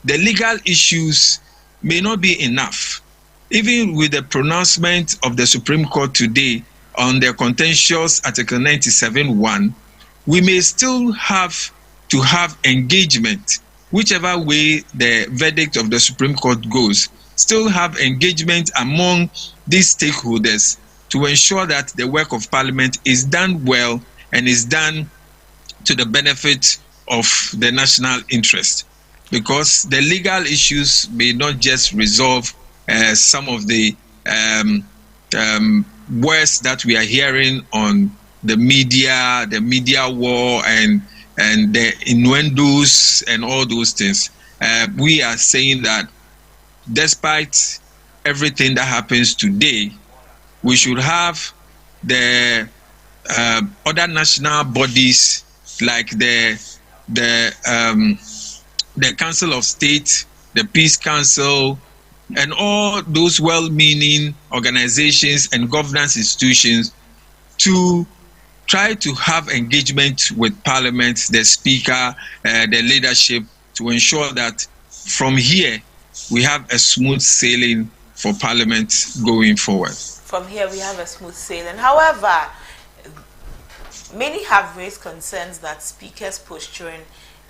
S19: the legal issues may not be enough. Even with the pronouncement of the Supreme Court today on the contentious Article 97(1), we may still have to have engagement, whichever way the verdict of the Supreme Court goes, still have engagement among these stakeholders to ensure that the work of Parliament is done well and is done to the benefit of the national interest. Because the legal issues may not just resolve some of the words that we are hearing on the media war, and the innuendos and all those things, we are saying that despite everything that happens today, we should have the other national bodies like the Council of State, the Peace Council, and all those well-meaning organizations and governance institutions to try to have engagement with Parliament, the Speaker, the leadership, to ensure that from here we have a smooth sailing for Parliament going forward.
S5: From here we have a smooth sailing. However, many have raised concerns that Speaker's posturing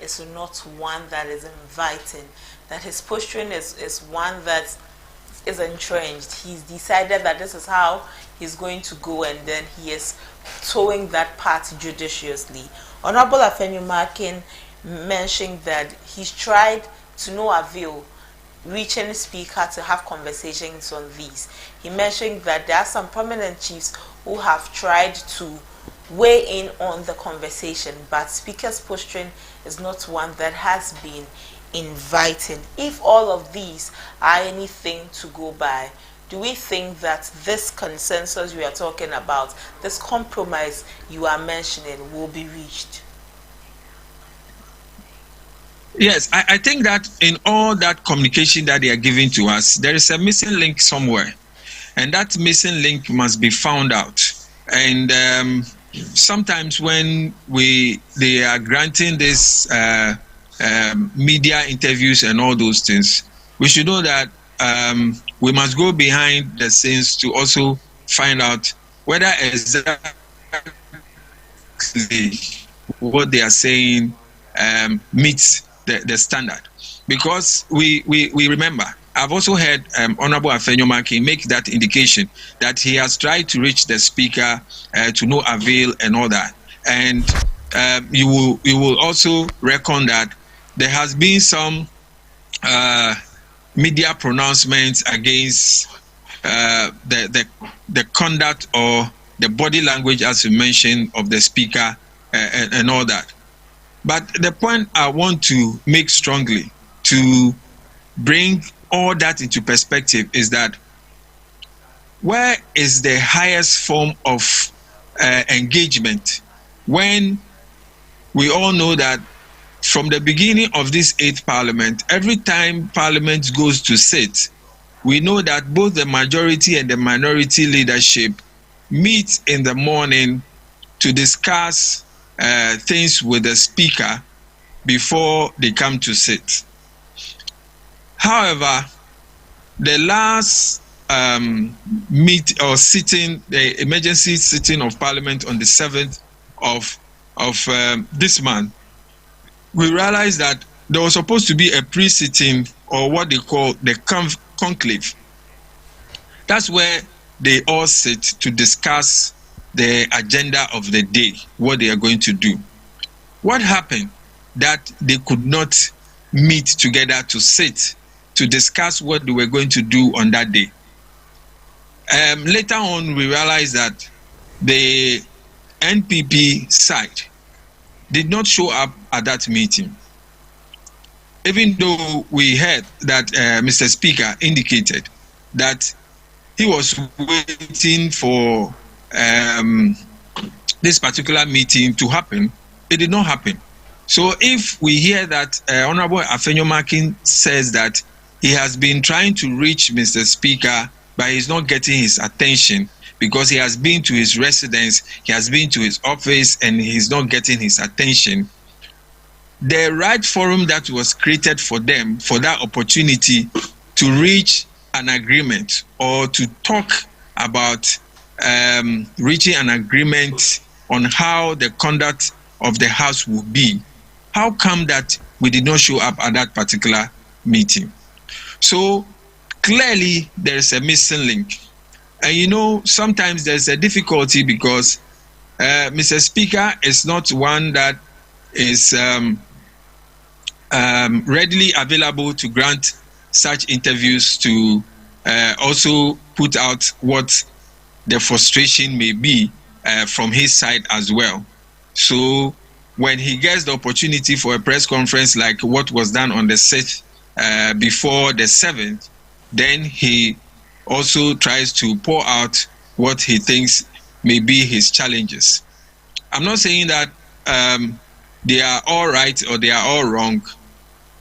S5: is not one that is inviting, that his posturing is one that is entrenched. He's decided that this is how he's going to go, and then he is towing that path judiciously. Honorable Afenyomarkin mentioned that he's tried to no avail reaching the Speaker to have conversations on these. He mentioned that there are some prominent chiefs who have tried to weigh in on the conversation, but Speaker's posturing is not one that has been inviting. If all of these are anything to go by, do we think that this consensus we are talking about, this compromise you are mentioning, will be reached?
S19: Yes, I think that in all that communication that they are giving to us, there is a missing link somewhere, and that missing link must be found out. And sometimes when they are granting this media interviews and all those things, we should know that we must go behind the scenes to also find out whether exactly what they are saying meets the standard. Because we remember, I've also heard Honorable Afenyomarkin make that indication that he has tried to reach the Speaker to no avail and all that. And you will also reckon that there has been some media pronouncements against the conduct or the body language, as you mentioned, of the Speaker and all that. But the point I want to make strongly to bring all that into perspective is that where is the highest form of engagement when we all know that from the beginning of this 8th Parliament, every time Parliament goes to sit, we know that both the majority and the minority leadership meet in the morning to discuss things with the Speaker before they come to sit. However, the last sitting, the emergency sitting of Parliament on the 7th of this month, we realized that there was supposed to be a pre-sitting, or what they call the conclave. That's where they all sit to discuss the agenda of the day, what they are going to do. What happened that they could not meet together to sit to discuss what they were going to do on that day? Later on, we realized that the NPP side did not show up at that meeting, even though we heard that Mr. Speaker indicated that he was waiting for this particular meeting to happen. It did not happen. So if we hear that Honorable Afenyomarkin says that he has been trying to reach Mr. Speaker, but he's not getting his attention because he has been to his residence, he has been to his office, and he's not getting his attention, the right forum that was created for them, for that opportunity to reach an agreement or to talk about reaching an agreement on how the conduct of the House will be, how come that we did not show up at that particular meeting? So clearly there is a missing link. And you know, sometimes there's a difficulty because Mr. Speaker is not one that is readily available to grant such interviews, to also put out what the frustration may be from his side as well. So when he gets the opportunity for a press conference like what was done on the 6th before the 7th, then he also tries to pour out what he thinks may be his challenges. I'm not saying that they are all right or they are all wrong.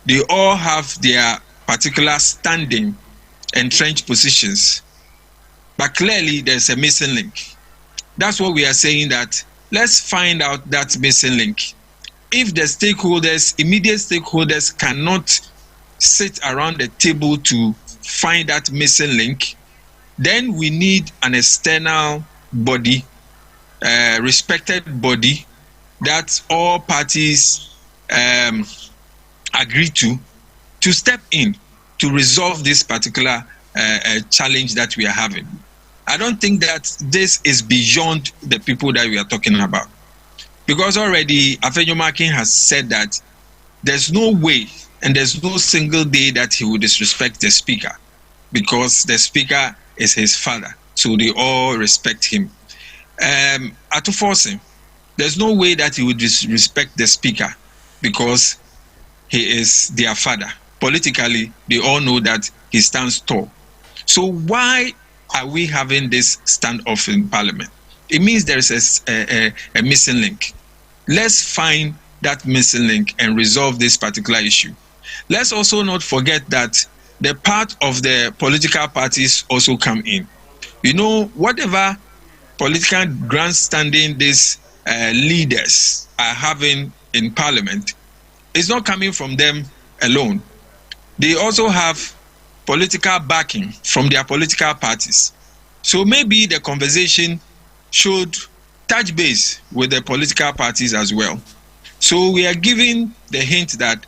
S19: They all have their particular standing, entrenched positions. But clearly there's a missing link. That's what we are saying, that let's find out that missing link. If the stakeholders, immediate stakeholders, cannot sit around the table to find that missing link, then we need an external body, respected body, that all parties agree to step in to resolve this particular challenge that we are having. I don't think that this is beyond the people that we are talking about. Because already Afenyomakin has said that there's no way and there's no single day that he will disrespect the speaker, because the speaker is his father. So they all respect him. Atuforcing, there's no way that he would disrespect the speaker because he is their father. Politically, they all know that he stands tall. So why are we having this standoff in Parliament? It means there is a missing link. Let's find that missing link and resolve this particular issue. Let's also not forget that the part of the political parties also come in. You know, whatever political grandstanding these leaders are having in Parliament is not coming from them alone. They also have political backing from their political parties. So maybe the conversation should touch base with the political parties as well. So we are giving the hint that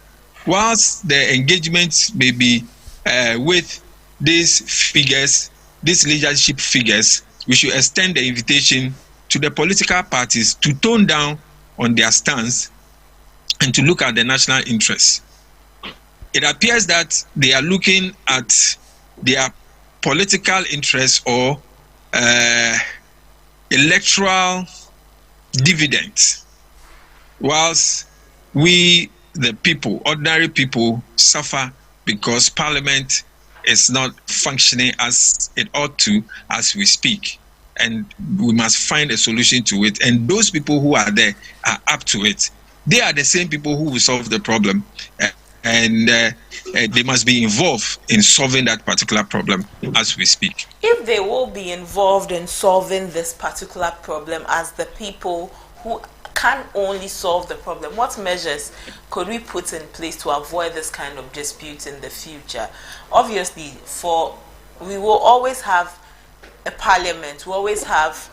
S19: whilst the engagement may be with these figures, these leadership figures, we should extend the invitation to the political parties to tone down on their stance and to look at the national interests. It appears that they are looking at their political interests or electoral dividends, whilst we, the people, ordinary people, suffer because Parliament is not functioning as it ought to as we speak. And we must find a solution to it. And those people who are there are up to it. They are the same people who will solve the problem. And they must be involved in solving that particular problem as we speak.
S5: If they will be involved in solving this particular problem as the people who can only solve the problem, what measures could we put in place to avoid this kind of dispute in the future? Obviously, we will always have a parliament. We always have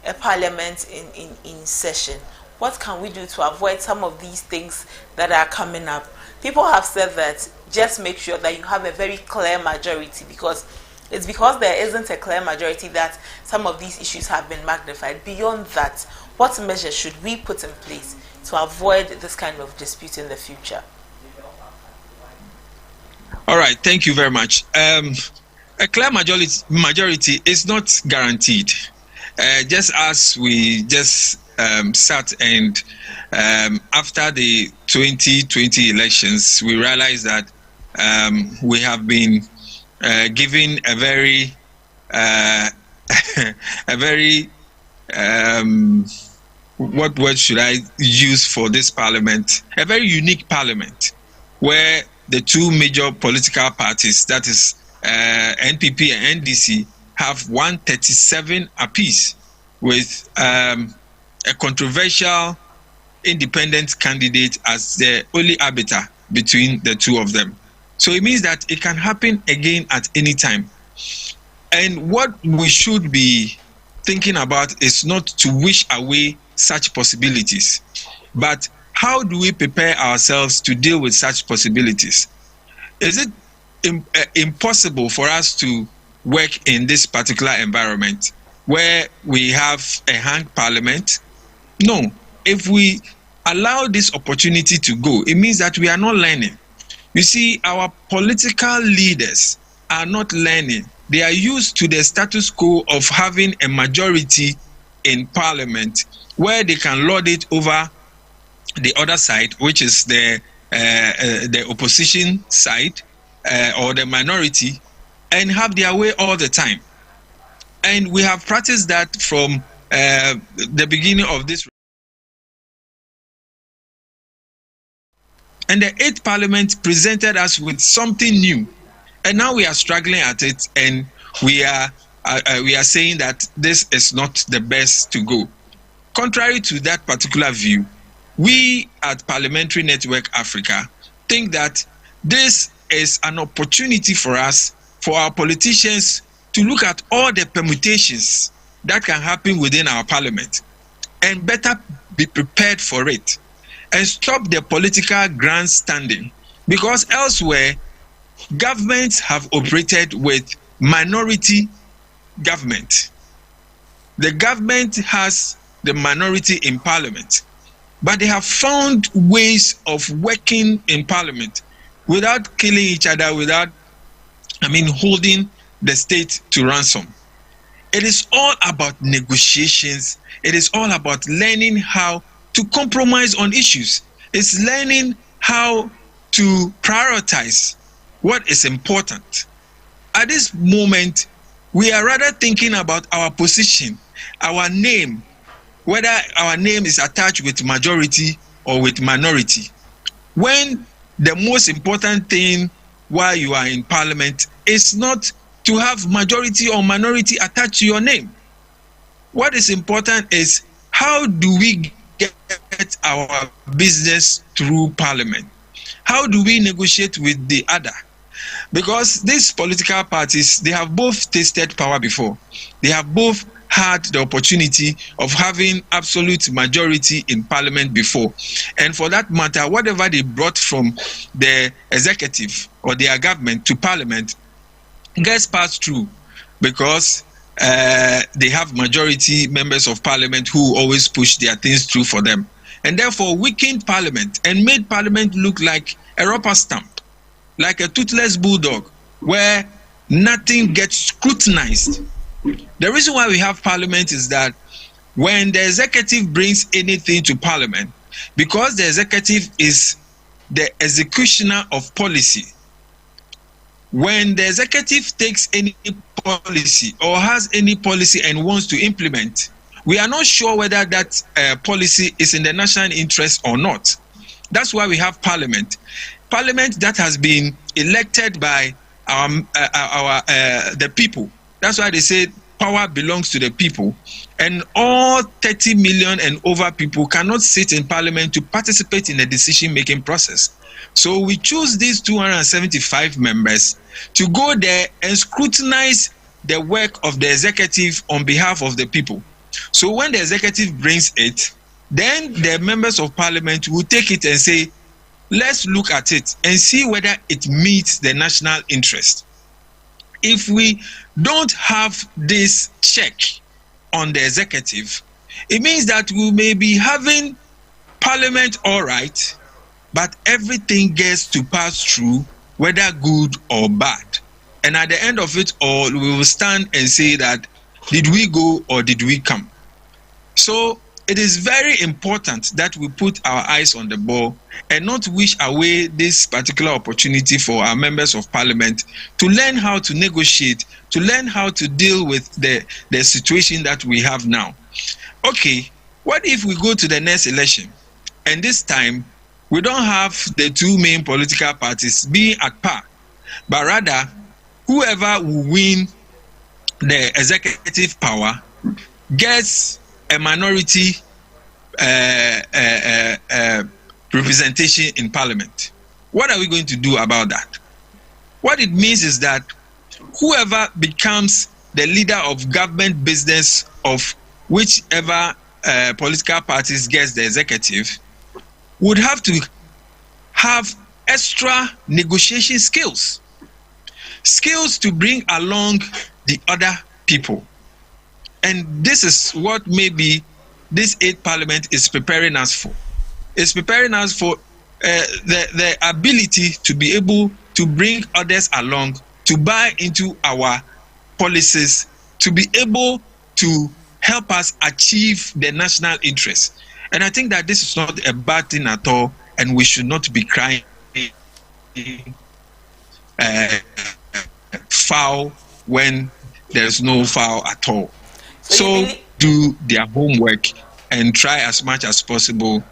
S5: a parliament in session. What can we do to avoid some of these things that are coming up? People have said that just make sure that you have a very clear majority, because it's because there isn't a clear majority that some of these issues have been magnified. Beyond that, what measures should we put in place to avoid this kind of dispute in the future?
S19: All right, thank you very much. A clear majority is not guaranteed. Just as we just sat and after the 2020 elections, we realized that we have been given a very what word should I use for this parliament? A very unique parliament where the two major political parties, that is NPP and NDC, have 137 apiece, with a controversial independent candidate as the only arbiter between the two of them. So it means that it can happen again at any time. And what we should be thinking about is not to wish away such possibilities, but how do we prepare ourselves to deal with such possibilities? Is it impossible for us to work in this particular environment where we have a hung parliament? No. If we allow this opportunity to go, it means that we are not learning. You see, our political leaders are not learning. they are used to the status quo of having a majority in parliament where they can lord it over the other side, which is the opposition side or the minority, and have their way all the time. And we have practiced that from the beginning of this. And the 8th Parliament presented us with something new, and now we are struggling at it, and we are saying that this is not the best to go. Contrary to that particular view, we at Parliamentary Network Africa think that this is an opportunity for us, for our politicians, to look at all the permutations that can happen within our parliament and better be prepared for it and stop the political grandstanding, because elsewhere governments have operated with minority government. The government has the minority in parliament, but they have found ways of working in parliament without killing each other, without, holding the state to ransom. It is all about negotiations. It is all about learning how to compromise on issues. It's learning how to prioritize what is important. At this moment, we are rather thinking about our position, our name, whether our name is attached with majority or with minority. When the most important thing while you are in parliament is not to have majority or minority attached to your name. What is important is how do we get our business through parliament? How do we negotiate with the other? Because these political parties, they have both tasted power before. They have both had the opportunity of having absolute majority in parliament before. And for that matter, whatever they brought from the executive or their government to parliament gets passed through, because they have majority members of parliament who always push their things through for them, and therefore weakened parliament and made parliament look like a rubber stamp, like a toothless bulldog where nothing gets scrutinized. The reason why we have parliament is that when the executive brings anything to parliament, because the executive is the executioner of policy, when the executive takes any policy or has any policy and wants to implement, we are not sure whether that policy is in the national interest or not. That's why we have parliament. Parliament that has been elected by the people. That's why they say power belongs to the people. And all 30 million and over people cannot sit in parliament to participate in the decision-making process. So we choose these 275 members to go there and scrutinize the work of the executive on behalf of the people. So when the executive brings it, then the members of parliament will take it and say, let's look at it and see whether it meets the national interest. If we don't have this check on the executive, it means that we may be having parliament all right, but everything gets to pass through, whether good or bad. And at the end of it all, we will stand and say that, did we go or did we come? So it is very important that we put our eyes on the ball and not wish away this particular opportunity for our members of parliament to learn how to negotiate, to learn how to deal with the situation that we have now. Okay, what if we go to the next election and this time we don't have the two main political parties being at par, but rather whoever will win the executive power gets a minority representation in parliament? What are we going to do about that? What it means is that whoever becomes the leader of government business of whichever political parties gets the executive would have to have extra negotiation skills to bring along the other people. And this is what maybe this 8th Parliament is preparing us for. It's preparing us for the ability to be able to bring others along to buy into our policies to be able to help us achieve the national interest. And I think that this is not a bad thing at all, and we should not be crying foul when there's no foul at all. So do their homework and try as much as possible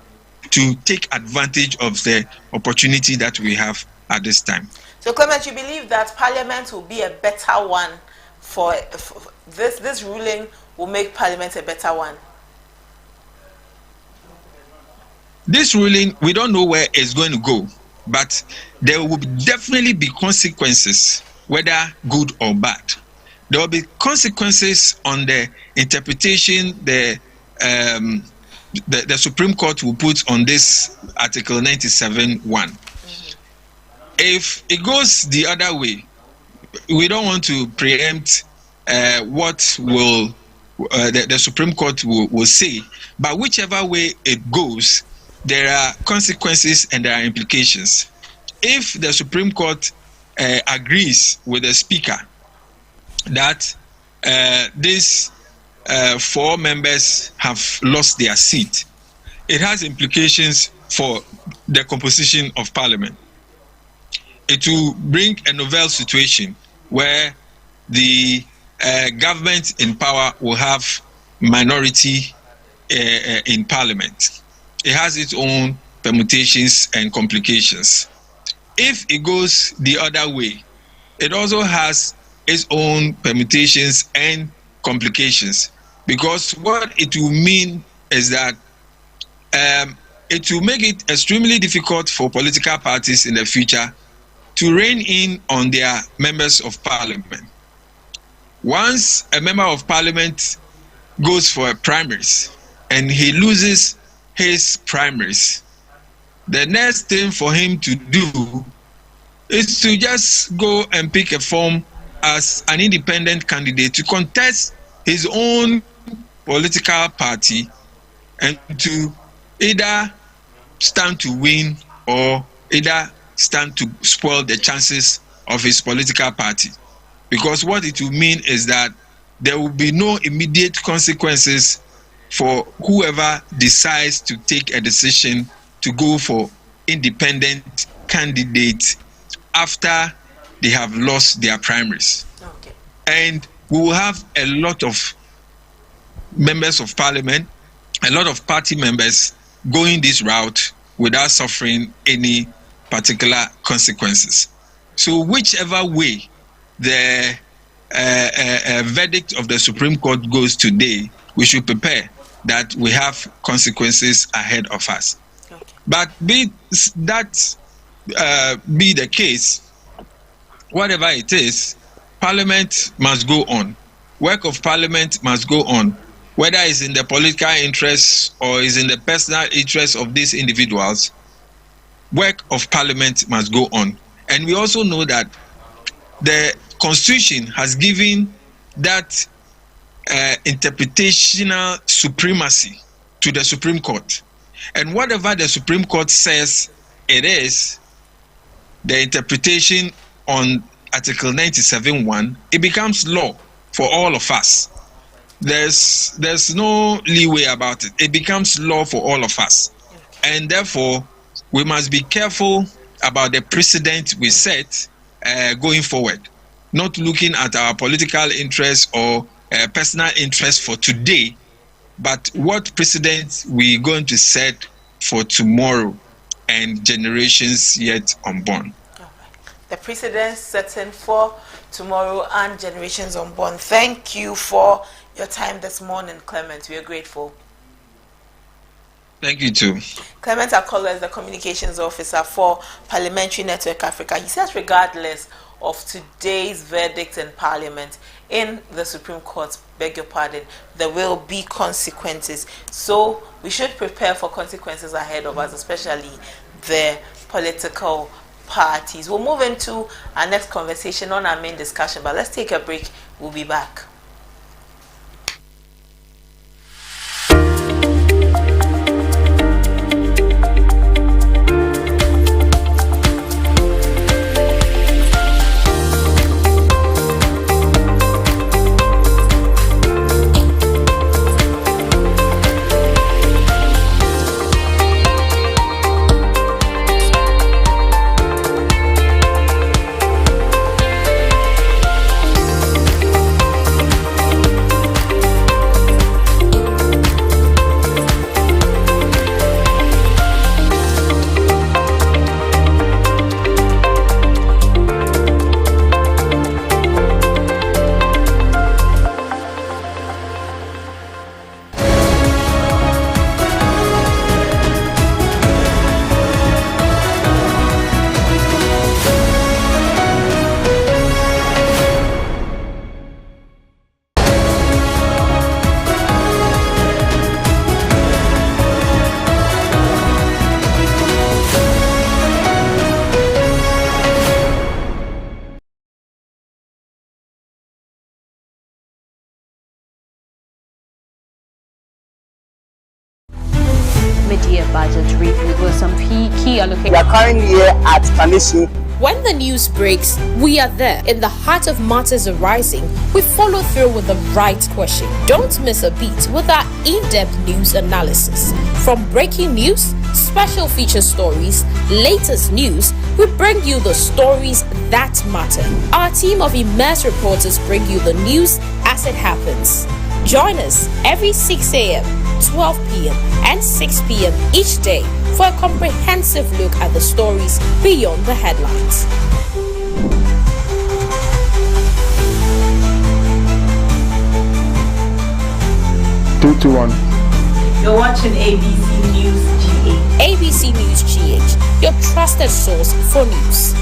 S19: to take advantage of the opportunity that we have at this time.
S5: So Clement, you believe that Parliament will be a better one for this ruling will make Parliament a better one?
S19: This ruling, we don't know where it's going to go, but there will definitely be consequences, whether good or bad. There will be consequences on the interpretation the Supreme Court will put on this Article 97(1). If it goes the other way, we don't want to preempt what will the Supreme Court will say, but whichever way it goes, there are consequences and there are implications. If the Supreme Court agrees with the Speaker that these 4 members have lost their seat, it has implications for the composition of Parliament. It will bring a novel situation where the government in power will have minority in Parliament. It has its own permutations and complications. If it goes the other way, it also has its own permutations and complications, because what it will mean is that it will make it extremely difficult for political parties in the future to rein in on their members of Parliament. Once a member of Parliament goes for a primaries and he loses his primaries, the next thing for him to do is to just go and pick a form as an independent candidate to contest his own political party and to either stand to win or either stand to spoil the chances of his political party. Because what it will mean is that there will be no immediate consequences for whoever decides to take a decision to go for independent candidate after they have lost their primaries.
S5: Okay.
S19: And we will have a lot of members of Parliament, a lot of party members going this route without suffering any particular consequences. So whichever way the verdict of the Supreme Court goes today, we should prepare that we have consequences ahead of us. Okay. But be the case, whatever it is, Parliament must go on. Work of Parliament must go on, whether it's in the political interests or is in the personal interests of these individuals. Work of Parliament must go on. And we also know that the Constitution has given that interpretational supremacy to the Supreme Court. And whatever the Supreme Court says it is, the interpretation on Article 97(1), it becomes law for all of us. There's no leeway about it. It becomes law for all of us. And therefore, we must be careful about the precedent we set going forward, not looking at our political interests or personal interests for today, but what precedent we're going to set for tomorrow and generations yet unborn.
S5: The precedent setting for tomorrow and generations unborn. Thank you for your time this morning, Clement. We are grateful.
S19: Thank you too.
S5: Clement Akola is the communications officer for Parliamentary Network Africa. He says regardless of today's verdict in Parliament, in the Supreme Court, beg your pardon, there will be consequences. So we should prepare for consequences ahead of us, especially the political parties. We'll move into our next conversation on our main discussion, but let's take a break. We'll be back.
S1: allocation.
S2: We are currently here at Tanishi.
S3: When the news breaks, we are there. In the heart of matters arising, we follow through with the right question. Don't miss a beat with our in-depth news analysis. From breaking news, special feature stories, latest news, we bring you the stories that matter. Our team of immersed reporters bring you the news as it happens. Join us every 6 a.m., 12 p.m., and 6 p.m. each day for a comprehensive look at the stories beyond the headlines.
S5: You're watching ABC News GH.
S3: ABC News GH, your trusted source for news.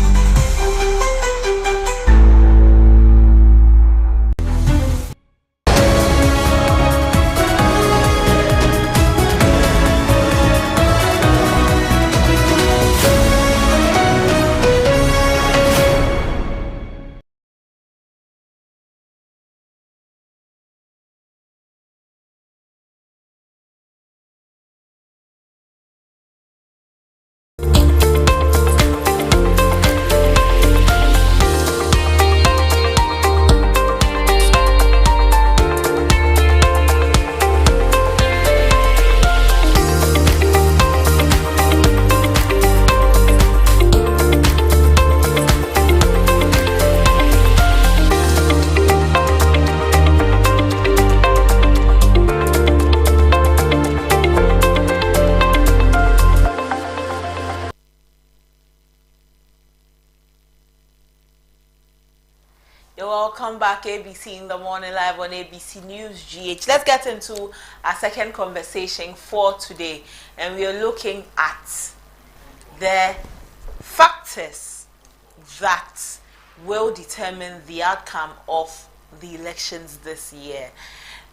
S5: Welcome back, ABC in the Morning Live on ABC News GH. Let's get into our second conversation for today, and we are looking at the factors that will determine the outcome of the elections this year.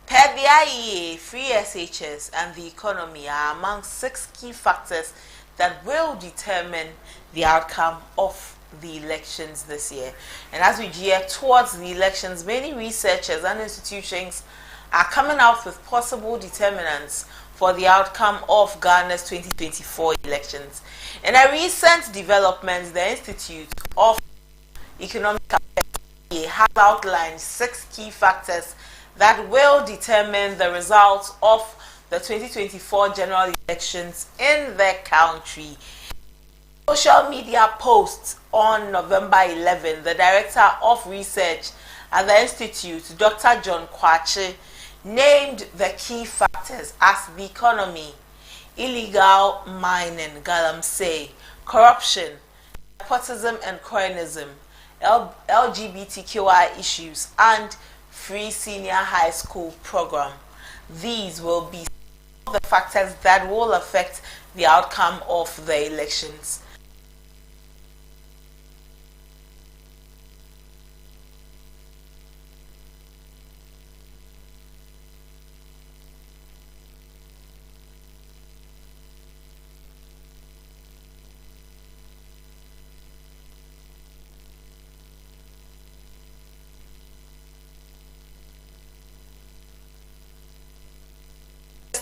S5: Per the IEA, free SHS and the economy are among 6 key factors that will determine the outcome of the elections this year. And as we gear towards the elections, many researchers and institutions are coming out with possible determinants for the outcome of Ghana's 2024 elections. In a recent development, the Institute of Economic Affairs has outlined 6 key factors that will determine the results of the 2024 general elections in the country. Social media posts on November 11, the Director of Research at the Institute, Dr. John Kwache, named the key factors as the economy, illegal mining, galamsey, corruption, nepotism and cronyism, LGBTQI issues, and free senior high school program. These will be some of the factors that will affect the outcome of the elections.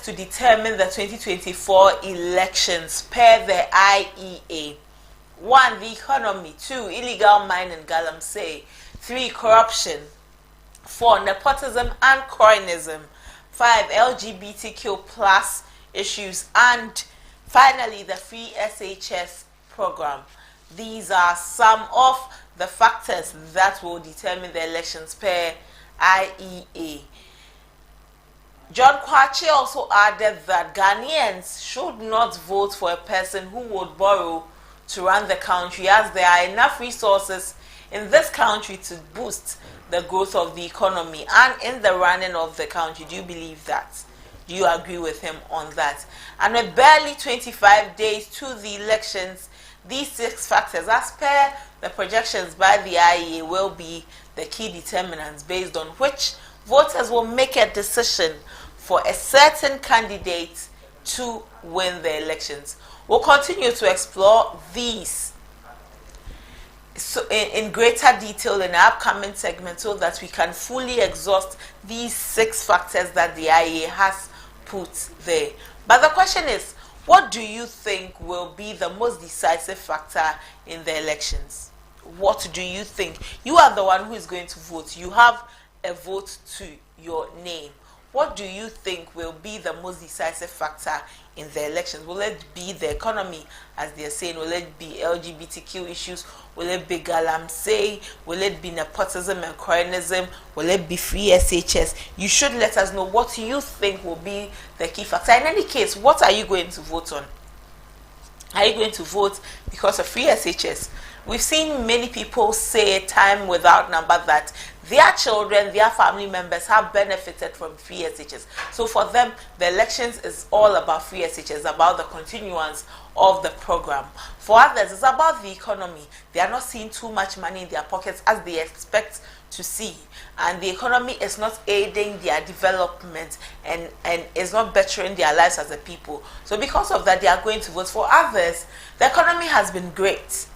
S5: To determine the 2024 elections per the IEA. 1. The economy. 2. Illegal mining, galamsey. 3. Corruption. 4. Nepotism and cronyism. 5. LGBTQ plus issues. And finally, the free SHS program. These are some of the factors that will determine the elections per IEA. John Kwache also added that Ghanaians should not vote for a person who would borrow to run the country, as there are enough resources in this country to boost the growth of the economy and in the running of the country. Do you believe that? Do you agree with him on that? And with barely 25 days to the elections, these 6 factors, as per the projections by the IEA, will be the key determinants based on which voters will make a decision for a certain candidate to win the elections. We'll continue to explore these in greater detail in our upcoming segment so that we can fully exhaust these 6 factors that the IEA has put there. But the question is, What do you think will be the most decisive factor in the elections? What do you think? You are the one who is going to vote. You have a vote to your name. What do you think will be the most decisive factor in the elections? Will it be the economy, as they are saying? Will it be LGBTQ issues? Will it be galamsey? Will it be nepotism and cronyism? Will it be free SHS? You should let us know what you think will be the key factor. In any case, what are you going to vote on? Are you going to vote because of free SHS? We've seen many people say time without number that their children, their family members have benefited from free SHS. So for them, the elections is all about free SHS, about the continuance of the program. For others, it's about the economy. They are not seeing too much money in their pockets as they expect to see. And the economy is not aiding their development and is not bettering their lives as a people. So because of that, they are going to vote. For others, the economy has been great.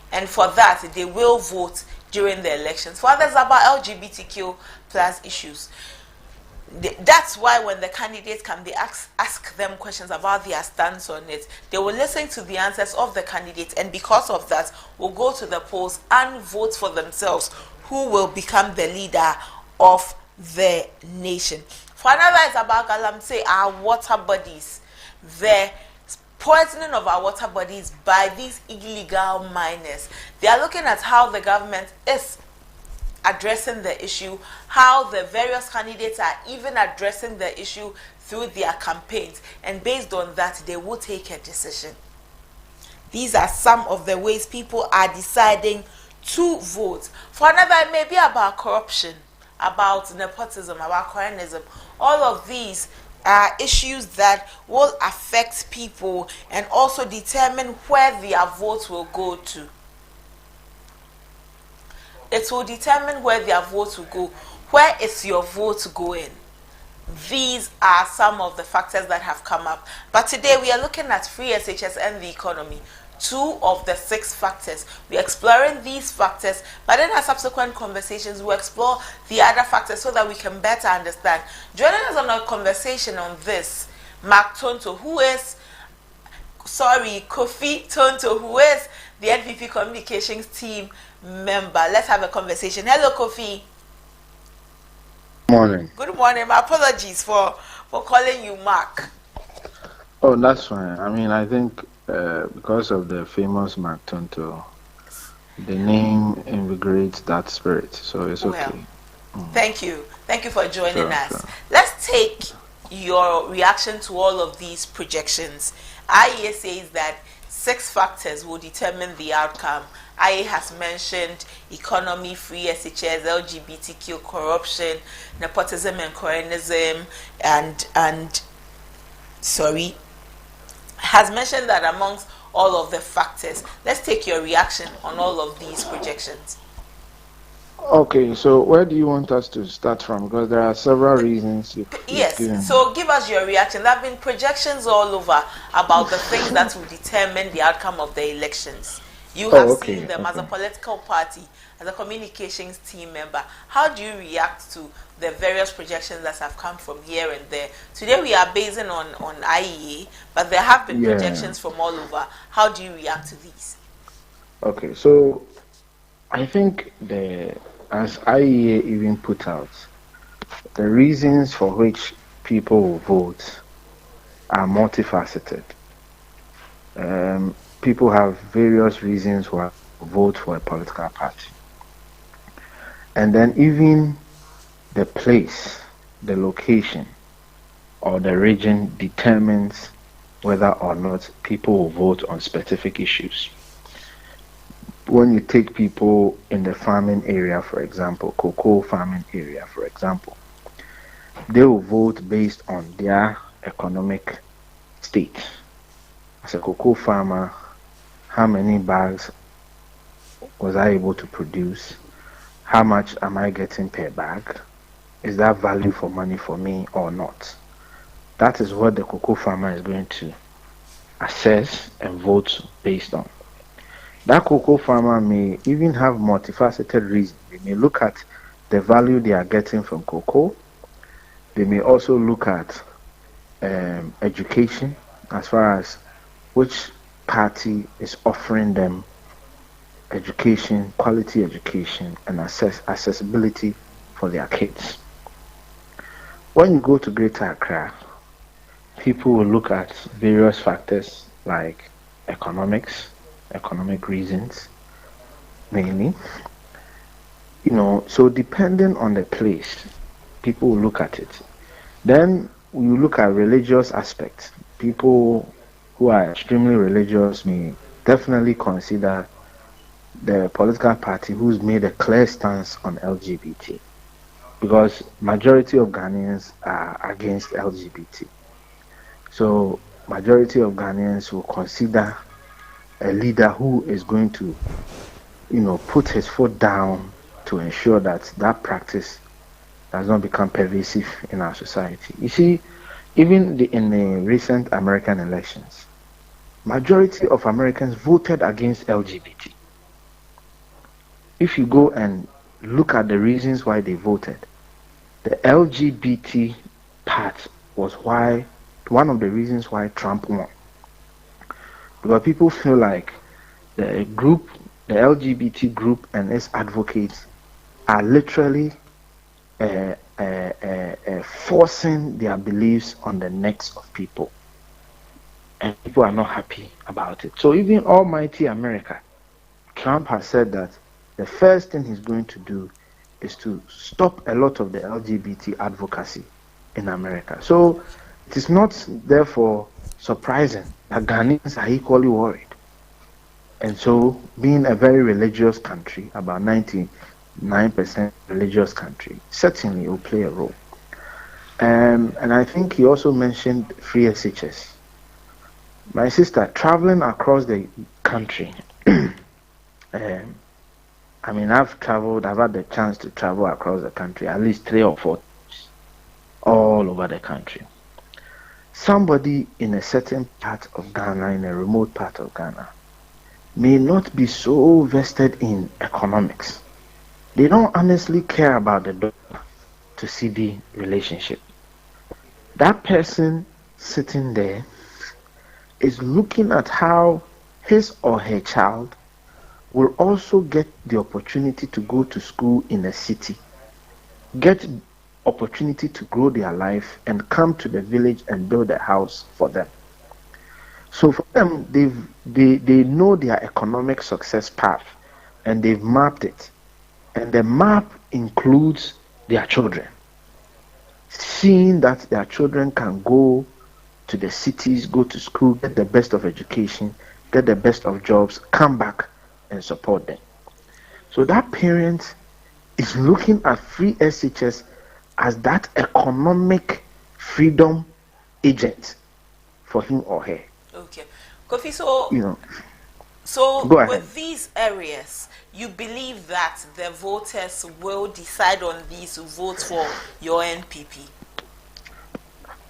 S5: And for that, they will vote during the elections. For others, about LGBTQ plus issues. That's why when the candidates come, they ask them questions about their stance on it. They will listen to the answers of the candidates, and because of that, will go to the polls and vote for themselves who will become the leader of the nation. For another, it's about galamsey, our water bodies. The poisoning of our water bodies by these illegal miners. They are looking at how the government is addressing the issue, how the various candidates are even addressing the issue through their campaigns, and based on that, they will take a decision. These are some of the ways people are deciding to vote. For another, it may be about corruption, about nepotism, about cronyism. All of these are issues that will affect people and also determine where their votes will go to. It will determine where their votes will go. Where is your vote going? These are some of the factors that have come up. But today we are looking at free SHS and the economy. 2 of the 6 factors. We're exploring these factors, but in our subsequent conversations, we'll explore the other factors so that we can better understand. Joining us on a conversation on this, Kofi Tonto, who is the NPP Communications Team member. Let's have a conversation. Hello, Kofi.
S4: Morning.
S5: Good morning. My apologies for calling you Mark.
S4: Oh, that's fine. I mean, I think because of the famous Mark Tonto, the name invigorates that spirit, so it's okay.
S5: Thank you. Thank you for joining us.
S4: Sure.
S5: Let's take your reaction to all of these projections. IEA says that 6 factors will determine the outcome. IEA has mentioned economy, free SHS, LGBTQ, corruption, nepotism and cronyism, has mentioned that amongst all of the factors. Let's take your reaction on all of these projections.
S4: Okay, so where do you want us to start from? Because there are several reasons.
S5: Yes, so give us your reaction. There have been projections all over about the things that will determine the outcome of the elections. You have seen them as a political party, as a communications team member. How do you react to the various projections that have come from here and there? Today we are basing on IEA, but there have been projections from all over. How do you react to these?
S4: Okay, so I think as IEA even put out, the reasons for which people will vote are multifaceted. People have various reasons why vote for a political party. And then even the place, the location, or the region determines whether or not people will vote on specific issues. When you take people in the farming area, for example, cocoa farming area, for example, they will vote based on their economic state. As a cocoa farmer, how many bags was I able to produce? How much am I getting per bag? Is that value for money for me or not? That is what the cocoa farmer is going to assess and vote based on. That cocoa farmer may even have multifaceted reasons. They may look at the value they are getting from cocoa. They may also look at education. as far as which party is offering them education, quality education, and accessibility for their kids. When you go to Greater Accra, people will look at various factors like economic reasons, mainly. So depending on the place, people will look at it. Then you look at religious aspects. People who are extremely religious may definitely consider the political party who's made a clear stance on LGBT, because majority of Ghanaians are against LGBT. So majority of Ghanaians will consider a leader who is going to, put his foot down to ensure that that practice does not become pervasive in our society. You see, even in the recent American elections, majority of Americans voted against LGBT. If you go and look at the reasons why they voted, the LGBT part was one of the reasons why Trump won. Because people feel like the LGBT group and its advocates are literally forcing their beliefs on the necks of people. And people are not happy about it. So even almighty America, Trump has said that the first thing he's going to do is to stop a lot of the LGBT advocacy in America. So it is not therefore surprising that Ghanaians are equally worried. And so, being a very religious country, about 99% religious country, certainly will play a role. And I think he also mentioned free SHS. My sister, traveling across the country, I've had the chance to travel across the country at least 3 or 4 times, all over the country. Somebody in a certain part of Ghana, in a remote part of Ghana, may not be so vested in economics. They don't honestly care about the dollar to CD relationship. That person sitting there is looking at how his or her child will also get the opportunity to go to school in a city, get opportunity to grow their life and come to the village and build a house for them. So for them, they know their economic success path and they've mapped it. And the map includes their children. Seeing that their children can go to the cities, go to school, get the best of education, get the best of jobs, come back and support them. So that parent is looking at free SHS as that economic freedom agent for him or her.
S5: Okay. Kofi, so with these areas, you believe that the voters will decide on these who vote for your NPP?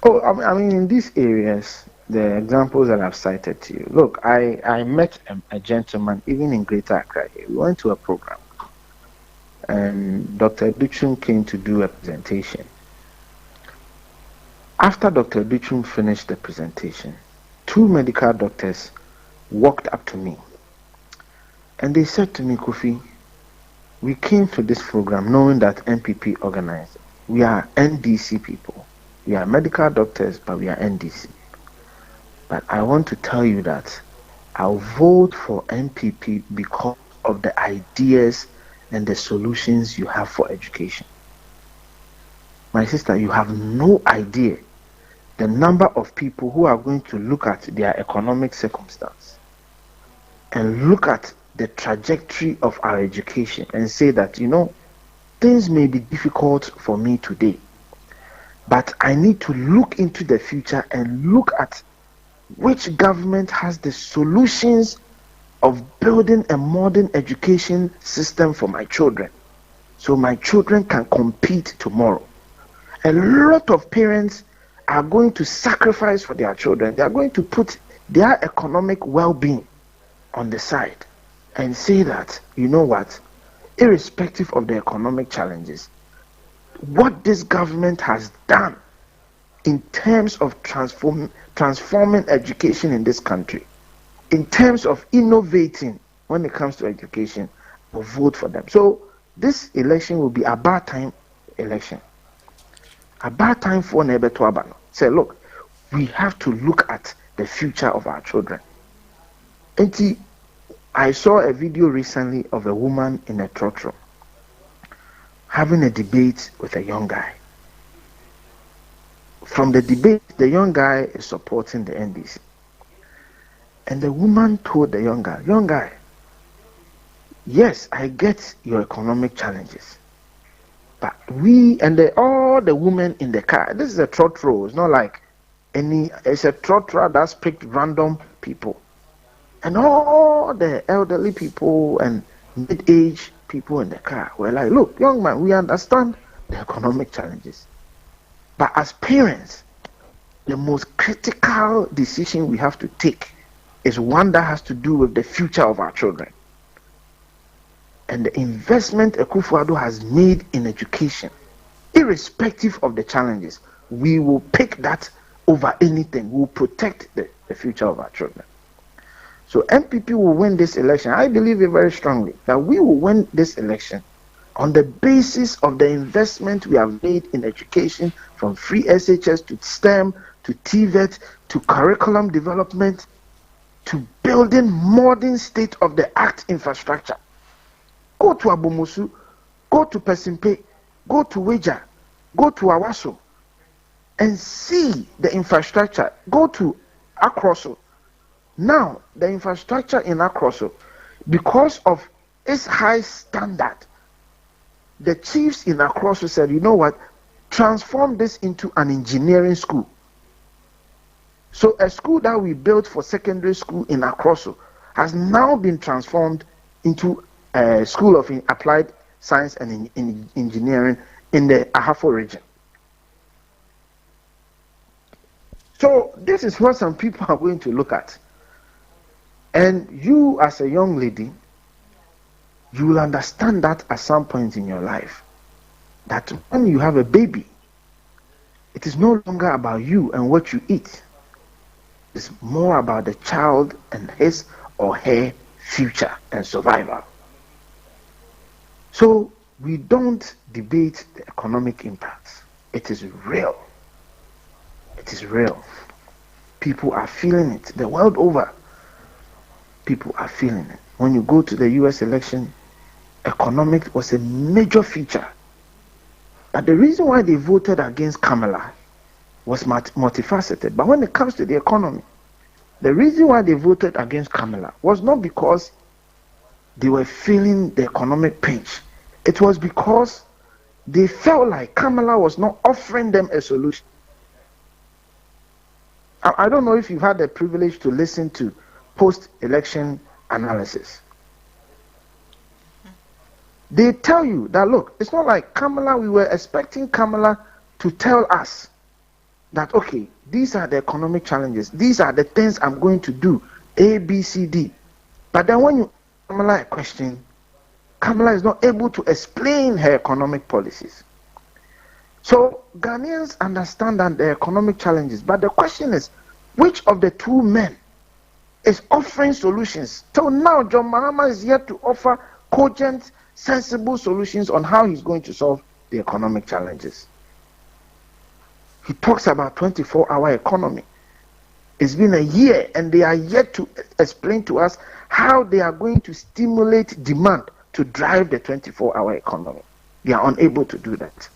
S4: Oh, in these areas, the examples that I've cited to you. Look, I met a gentleman, even in Greater Accra. We went to a program, and Dr. Duchum came to do a presentation. After Dr. Duchum finished the presentation, 2 medical doctors walked up to me, and they said to me, Kofi, we came to this program knowing that NPP organized it. We are NDC people. We are medical doctors, but we are NDC. But I want to tell you that I'll vote for NPP because of the ideas and the solutions you have for education. My sister, you have no idea the number of people who are going to look at their economic circumstance and look at the trajectory of our education and say that, things may be difficult for me today, but I need to look into the future and look at which government has the solutions of building a modern education system for my children, so my children can compete tomorrow. A lot of parents are going to sacrifice for their children. They are going to put their economic well-being on the side and say that, irrespective of the economic challenges, what this government has done in terms of transforming education in this country, in terms of innovating when it comes to education, will vote for them. So this election will be a bad time election. A bad time for Nebe Tuabano. Say, look, we have to look at the future of our children. And I saw a video recently of a woman in a trotro having a debate with a young guy. From the debate, the young guy is supporting the NDC. And the woman told the young guy, yes, I get your economic challenges. But we and all the women in the car, this is a trotro, it's not like it's a trotro that's picked random people. And all the elderly people and mid-age people in the car were like, look, young man, we understand the economic challenges. But as parents, the most critical decision we have to take is one that has to do with the future of our children. And the investment Akufo-Addo has made in education, irrespective of the challenges, we will pick that over anything. We will protect the future of our children. So MPP will win this election. I believe it very strongly that we will win this election on the basis of the investment we have made in education, from free SHS to STEM to TVET to curriculum development to building modern state-of-the-art infrastructure. Go to Abomosu, go to Pesimpe, go to Weja, go to Awaso, and see the infrastructure. Go to Akroso. Now, the infrastructure in Akroso, because of its high standard, the chiefs in Akroso said, you know what, transform this into an engineering school. So a school that we built for secondary school in Akroso has now been transformed into a school of applied science and engineering in the Ahafo region. So this is what some people are going to look at. And you as a young lady, you will understand that at some point in your life, that when you have a baby, it is no longer about you and what you eat. It's more about the child and his or her future and survival. So we don't debate the economic impacts. It is real. It is real. People are feeling it. The world over, people are feeling it. When you go to the US election, economics was a major feature. But the reason why they voted against Kamala was multifaceted. But when it comes to the economy, the reason why they voted against Kamala was not because they were feeling the economic pinch. It was because they felt like Kamala was not offering them a solution. I don't know if you've had the privilege to listen to post-election analysis. They tell you that, look, it's not like Kamala, we were expecting Kamala to tell us that, okay, these are the economic challenges, these are the things I'm going to do, A, B, C, D. But then when you ask Kamala a question, Kamala is not able to explain her economic policies. So Ghanaians understand that the economic challenges, but the question is, which of the two men is offering solutions? Till now, John Mahama is yet to offer cogent, sensible solutions on how he's going to solve the economic challenges. He talks about 24-hour economy. It's been a year and they are yet to explain to us how they are going to stimulate demand to drive the 24-hour economy. They are unable to do that.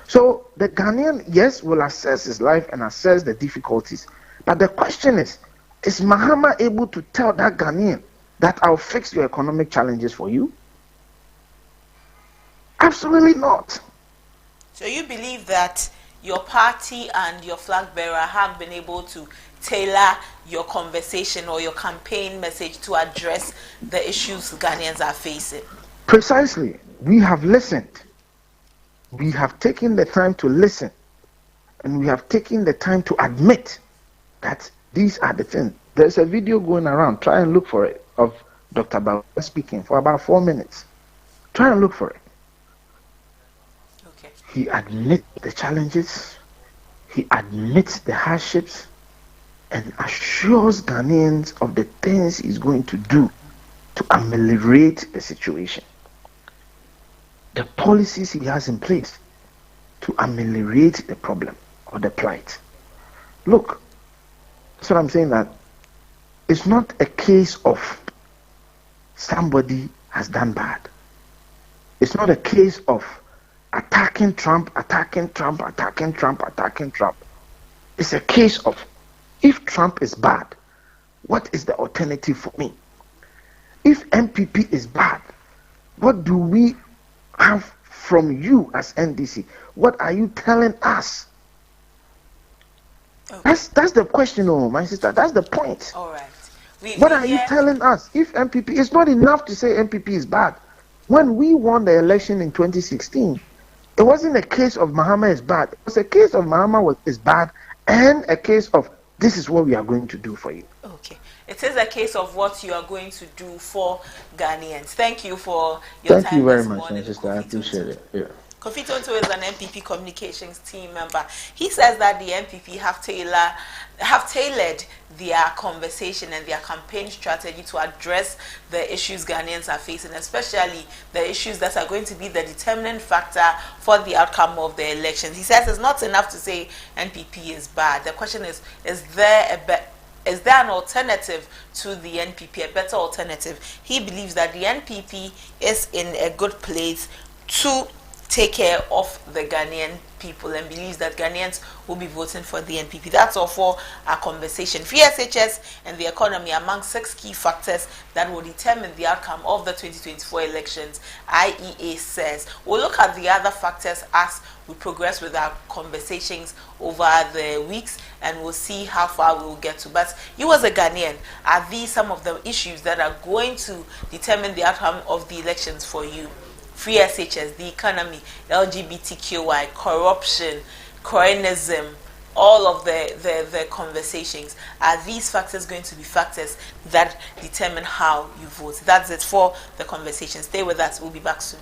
S4: So the Ghanaian, yes, will assess his life and assess the difficulties. But the question is Mahama able to tell that Ghanaian that I'll fix your economic challenges for you? Absolutely not.
S5: So you believe that your party and your flag bearer have been able to tailor your conversation or your campaign message to address the issues Ghanaians are facing?
S4: Precisely. We have listened. We have taken the time to listen. And we have taken the time to admit that these are the things. There's a video going around. Try and look for it, of Dr. Bauer speaking for about 4 minutes. Try and look for it. Okay. He admits the challenges. he admits the hardships and assures Ghanaians of the things he's going to do to ameliorate the situation. The policies he has in place to ameliorate the problem or the plight. Look, that's what I'm saying, that it's not a case of somebody has done bad. It's not a case of attacking Trump. It's a case of, if Trump is bad, what is the alternative for me? If NPP is bad, what do we have from you as NDC? What are you telling us? Okay. That's the question, oh my sister. That's the point.
S5: All right.
S4: What are you telling us? If NPP, it's not enough to say NPP is bad. When we won the election in 2016, it wasn't a case of Mahama is bad. It was a case of Mahama is bad, and a case of this is what we are going to do for you.
S5: Okay. It is a case of what you are going to do for Ghanaians. Thank you for your time.
S4: Thank you very much, my sister. I appreciate it. Yeah.
S5: Kofi Tonto is an NPP communications team member. He says that the NPP have tailored their conversation and their campaign strategy to address the issues Ghanaians are facing, especially the issues that are going to be the determining factor for the outcome of the elections. He says it's not enough to say NPP is bad. The question is there an alternative to the NPP, a better alternative? He believes that the NPP is in a good place to take care of the Ghanaian people and believes that Ghanaians will be voting for the NPP. That's all for our conversation. Free SHS and the economy among 6 key factors that will determine the outcome of the 2024 elections, IEA says. We'll look at the other factors as we progress with our conversations over the weeks, and we'll see how far we will get to. But you as a Ghanaian, are these some of the issues that are going to determine the outcome of the elections for you? Free SHS, the economy, LGBTQI, corruption, cronyism, all of the conversations. Are these factors going to be factors that determine how you vote? That's it for the conversation. Stay with us. We'll be back soon.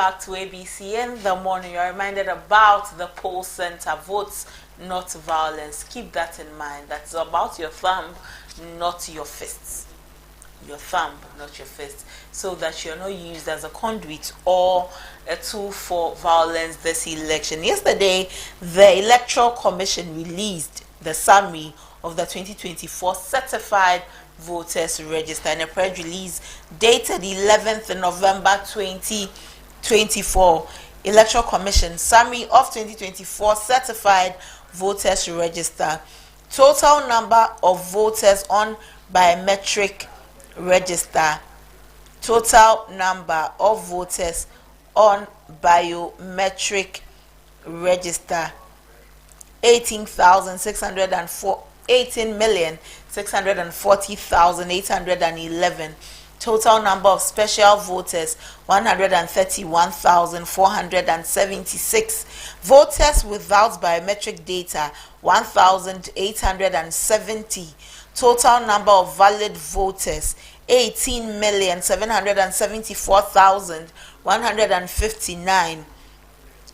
S5: back to ABC in the morning. You're reminded about the poll center. Votes, not violence. Keep that in mind. That's about your thumb, not your fists. Your thumb, not your fist. So that you're not used as a conduit or a tool for violence this election. Yesterday, the Electoral Commission released the summary of the 2024 certified voters register in a press release dated 11th November 2024. Electoral Commission summary of 2024 certified voters register. Total number of voters on biometric register. Total number of voters on biometric register. 18,640,811. Total number of special voters 131,476. Voters without biometric data 1,870. Total number of valid voters 18,774,159.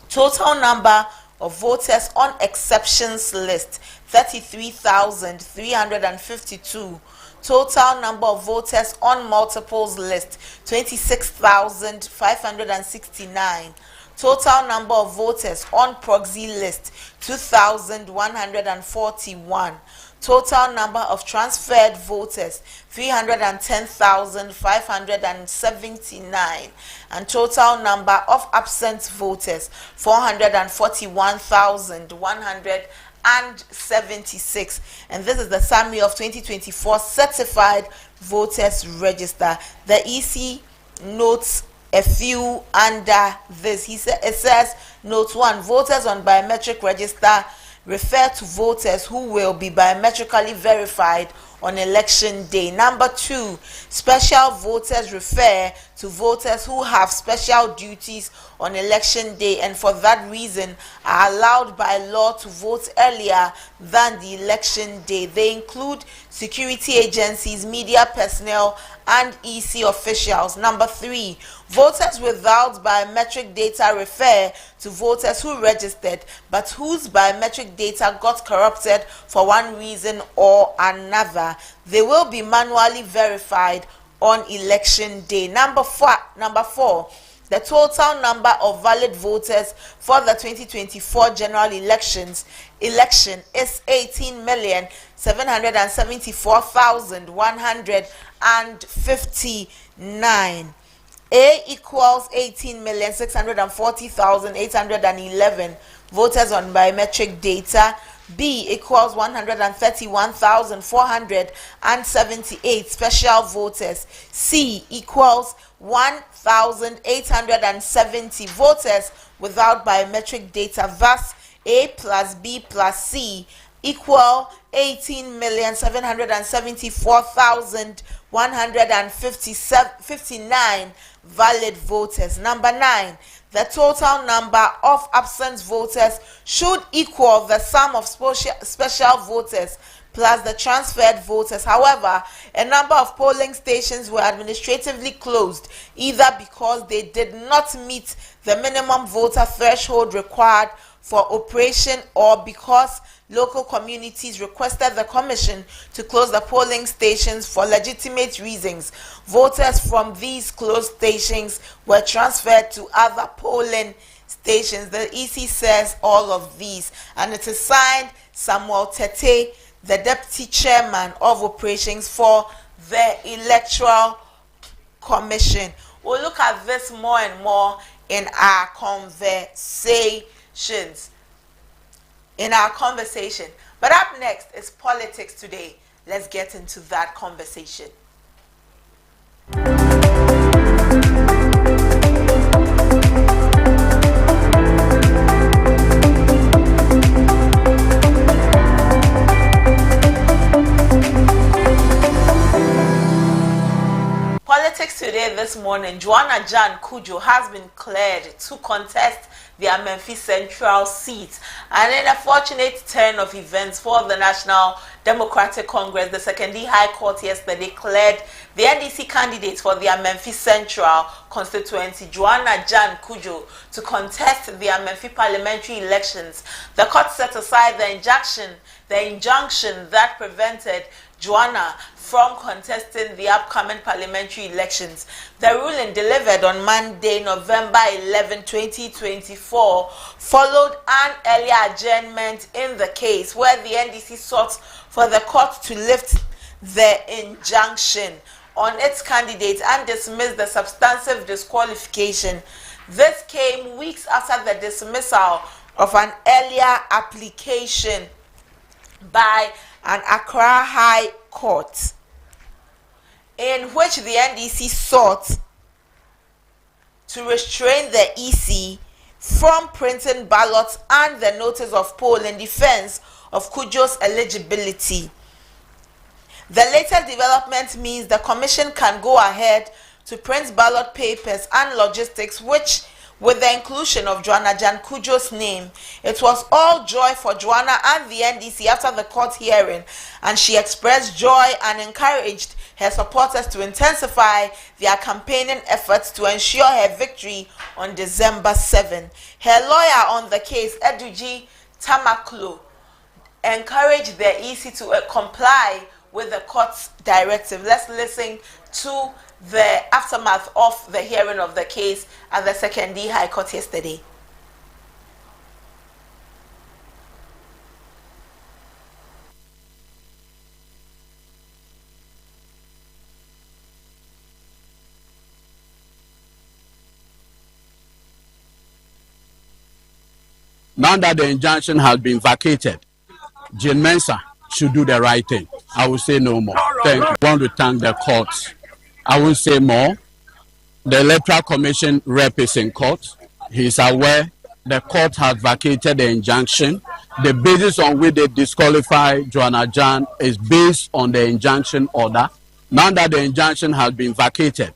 S5: Total number of voters on exceptions list 33,352. Total number of voters on multiples list 26,569. Total number of voters on proxy list 2,141. Total number of transferred voters 310,579, and total number of absent voters 441,176. And this is the summary of 2024 certified voters register. The EC notes a few under this. It says, note 1, voters on biometric register refer to voters who will be biometrically verified on election day. Number 2, special voters refer to voters who have special duties on election day and for that reason are allowed by law to vote earlier than the election day. They include security agencies, media personnel, and EC officials. Number 3, voters without biometric data refer to voters who registered but whose biometric data got corrupted for one reason or another. They will be manually verified on election day. Number 4, the total number of valid voters for the 2024 general election is 18,774,159. A equals 18,640,811 voters on biometric data. B equals 131,478 special voters. C equals 1,870 voters without biometric data. Thus, A plus B plus C equal 18,774,159 valid voters. Number 9, the total number of absent voters should equal the sum of special voters plus the transferred voters. However, a number of polling stations were administratively closed either because they did not meet the minimum voter threshold required for operation or because local communities requested the commission to close the polling stations for legitimate reasons. Voters from these closed stations were transferred to other polling stations. The EC says all of these, and it is signed Samuel Tete, the Deputy Chairman of Operations for the Electoral Commission. We'll look at this more and more in our conversations. But up next is Politics Today. Let's get into that conversation. Politics Today this morning, Joanna Jan Kujo has been cleared to contest the Amenfi Central seat. And in a fortunate turn of events for the National Democratic Congress, the Secondary High Court yesterday cleared the NDC candidate for the Amenfi Central constituency, Joanna Jan Kujo, to contest the Amenfi parliamentary elections. The court set aside the injunction that prevented Joanna from contesting the upcoming parliamentary elections. The ruling, delivered on Monday, November 11, 2024, followed an earlier adjournment in the case where the NDC sought for the court to lift the injunction on its candidate and dismiss the substantive disqualification. This came weeks after the dismissal of an earlier application by an Accra High Court, in which the NDC sought to restrain the EC from printing ballots and the notice of poll in defense of Kujo's eligibility. The latest development means the commission can go ahead to print ballot papers and logistics, which, with the inclusion of Joanna Jan Kujo's name, it was all joy for Joanna and the NDC after the court hearing, and she expressed joy and encouraged her supporters to intensify their campaigning efforts to ensure her victory on December 7. Her lawyer on the case, Eduji Tamaklo, encouraged the EC to comply with the court's directive. Let's listen to the aftermath of the hearing of the case at the Secondary High Court yesterday.
S20: Now that the injunction has been vacated, Jane Mensah should do the right thing. I will say no more. Thank you. I want to thank the courts. I will say more. The Electoral Commission rep is in court. He is aware the court has vacated the injunction. The basis on which they disqualify Joanna Jan is based on the injunction order. Now that the injunction has been vacated,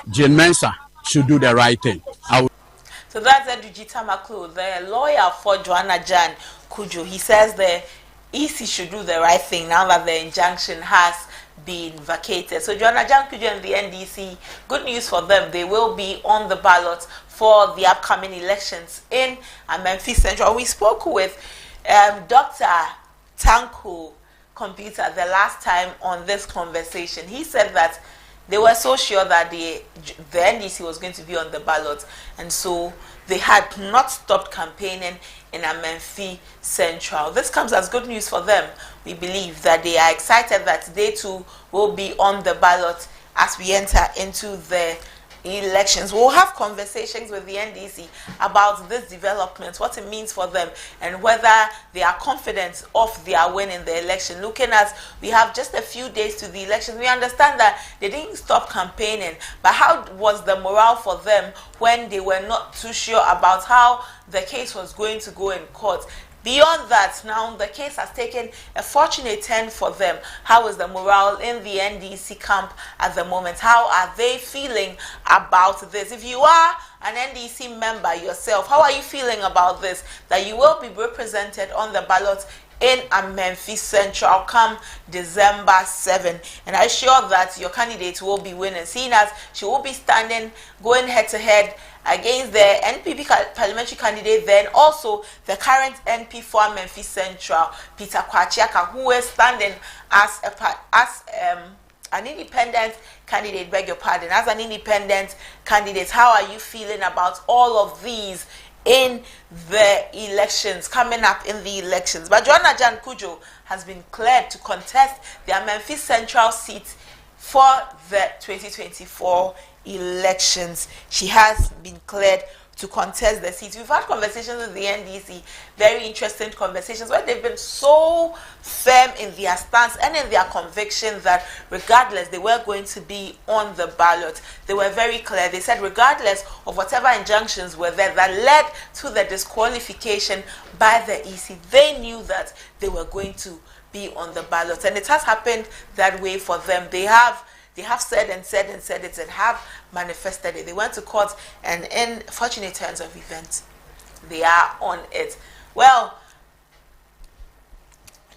S20: Jane Mensah should do the right thing.
S5: So that's Eduji Tamaklo, the lawyer for Joanna Jan Kujo. He says the EC should do the right thing now that the injunction has been vacated. So Joanna Jan Kujo and the NDC, good news for them. They will be on the ballot for the upcoming elections in Amenfi Central. We spoke with Dr. Tanko Computer the last time on this conversation. He said that they were so sure that the NDC was going to be on the ballot, and so they had not stopped campaigning in Amenfi Central. This comes as good news for them. We believe that they are excited that they too will be on the ballot as we enter into the elections. We'll have conversations with the NDC about this development, what it means for them, and whether they are confident of their win in the election. Looking at, we have just a few days to the election, we understand that they didn't stop campaigning, but how was the morale for them when they were not too sure about how the case was going to go in court? Beyond that, now the case has taken a fortunate turn for them. How is the morale in the NDC camp at the moment? How are they feeling about this? If you are an NDC member yourself, how are you feeling about this? That you will be represented on the ballot in Amenfi Central come December 7. And I'm sure that your candidate will be winning, seeing as she will be going head-to-head against the NPP parliamentary candidate, then also the current NP for Amenfi Central, Peter Kwachiaka, who is standing as an independent candidate, beg your pardon, as an independent candidate. How are you feeling about all of these in the elections, coming up in the elections? But Joanna Jan Kujo has been cleared to contest the Amenfi Central seat for the 2024 elections. She has been cleared to contest the seat. We've had conversations with the NDC, very interesting conversations, where they've been so firm in their stance and in their conviction that regardless, they were going to be on the ballot. They were very clear. They said regardless of whatever injunctions were there that led to the disqualification by the EC, they knew that they were going to be on the ballot. And it has happened that way for them. They have said it and have manifested it. They went to court, and in fortunate turns of events, they are on it. Well,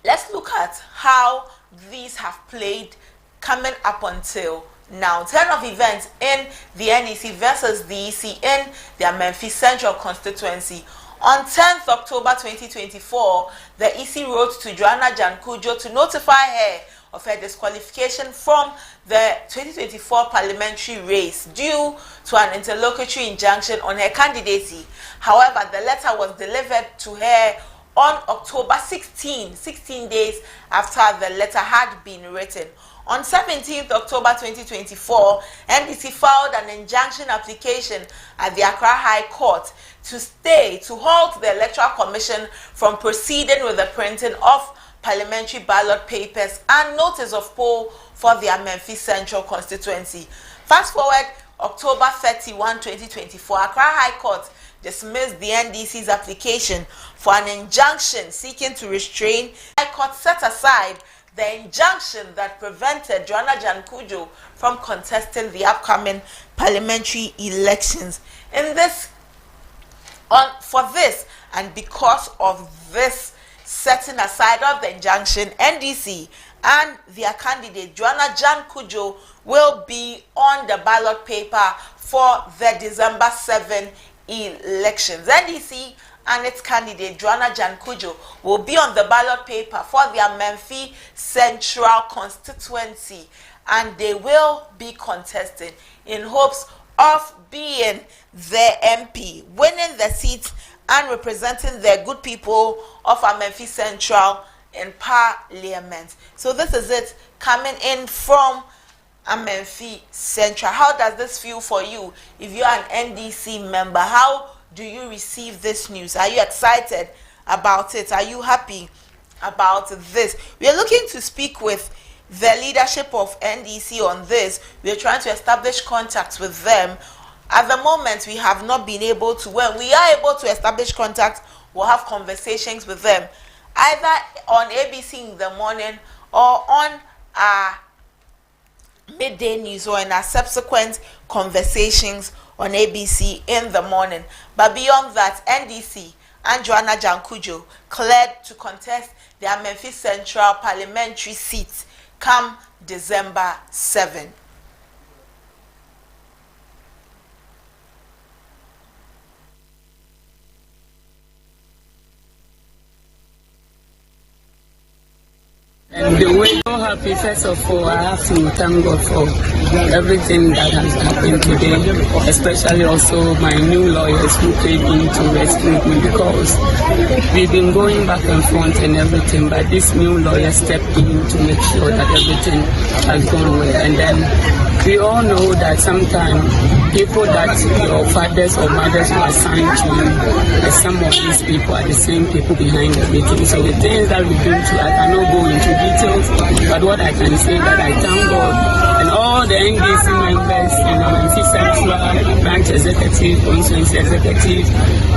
S5: let's look at how these have played coming up until now. Turn of events in the NEC versus the EC in their Memphis Central constituency. On 10th October 2024, the EC wrote to Joanna Jan Cudjoe to notify her of her disqualification from the 2024 parliamentary race due to an interlocutory injunction on her candidacy. However, the letter was delivered to her on October 16 days after the letter had been written. On 17th October 2024, NDC filed an injunction application at the Accra High Court to halt the Electoral Commission from proceeding with the printing of parliamentary ballot papers and notice of poll for their Memphis Central constituency. Fast forward October 31, 2024, Accra High Court dismissed the NDC's application for an injunction seeking to restrain. High Court set aside the injunction that prevented Joanna Jan Cudjoe from contesting the upcoming parliamentary elections. For this and because of this setting aside of the injunction, NDC and their candidate Joanna Jan Cudjoe will be on the ballot paper for the December 7 elections. NDC and its candidate Joanna Jan Cudjoe will be on the ballot paper for their Memphis Central constituency, and they will be contesting in hopes of being the MP, winning the seat and representing the good people of our Memphis Central in Parliament. So this is it coming in from a Memphis Central. How does this feel for you? If you are an NDC member, how do you receive this news? Are you excited about it? Are you happy about this? We are looking to speak with the leadership of NDC on this. We are trying to establish contacts with them. At the moment, we have not been able to. When we are able to establish contacts, we'll have conversations with them, either on ABC in the morning or on our midday news or in our subsequent conversations on ABC in the morning. But beyond that, NDC and Joanna Jan Cudjoe cleared to contest their Memphis Central parliamentary seats come December 7.
S21: And the way I'm so happy, first of all, I have to thank God for everything that has happened today, especially also my new lawyers who came in to rescue me, because we've been going back and forth and everything, but this new lawyer stepped in to make sure that everything has gone well. And then we all know that sometimes people that your fathers or mothers were assigned to you, some of these people are the same people behind everything. So the things that we've been through, I cannot go into details, but what I can say that I thank God and all the NDC members, Memphis Central, Branch Executive, Constituency Executive,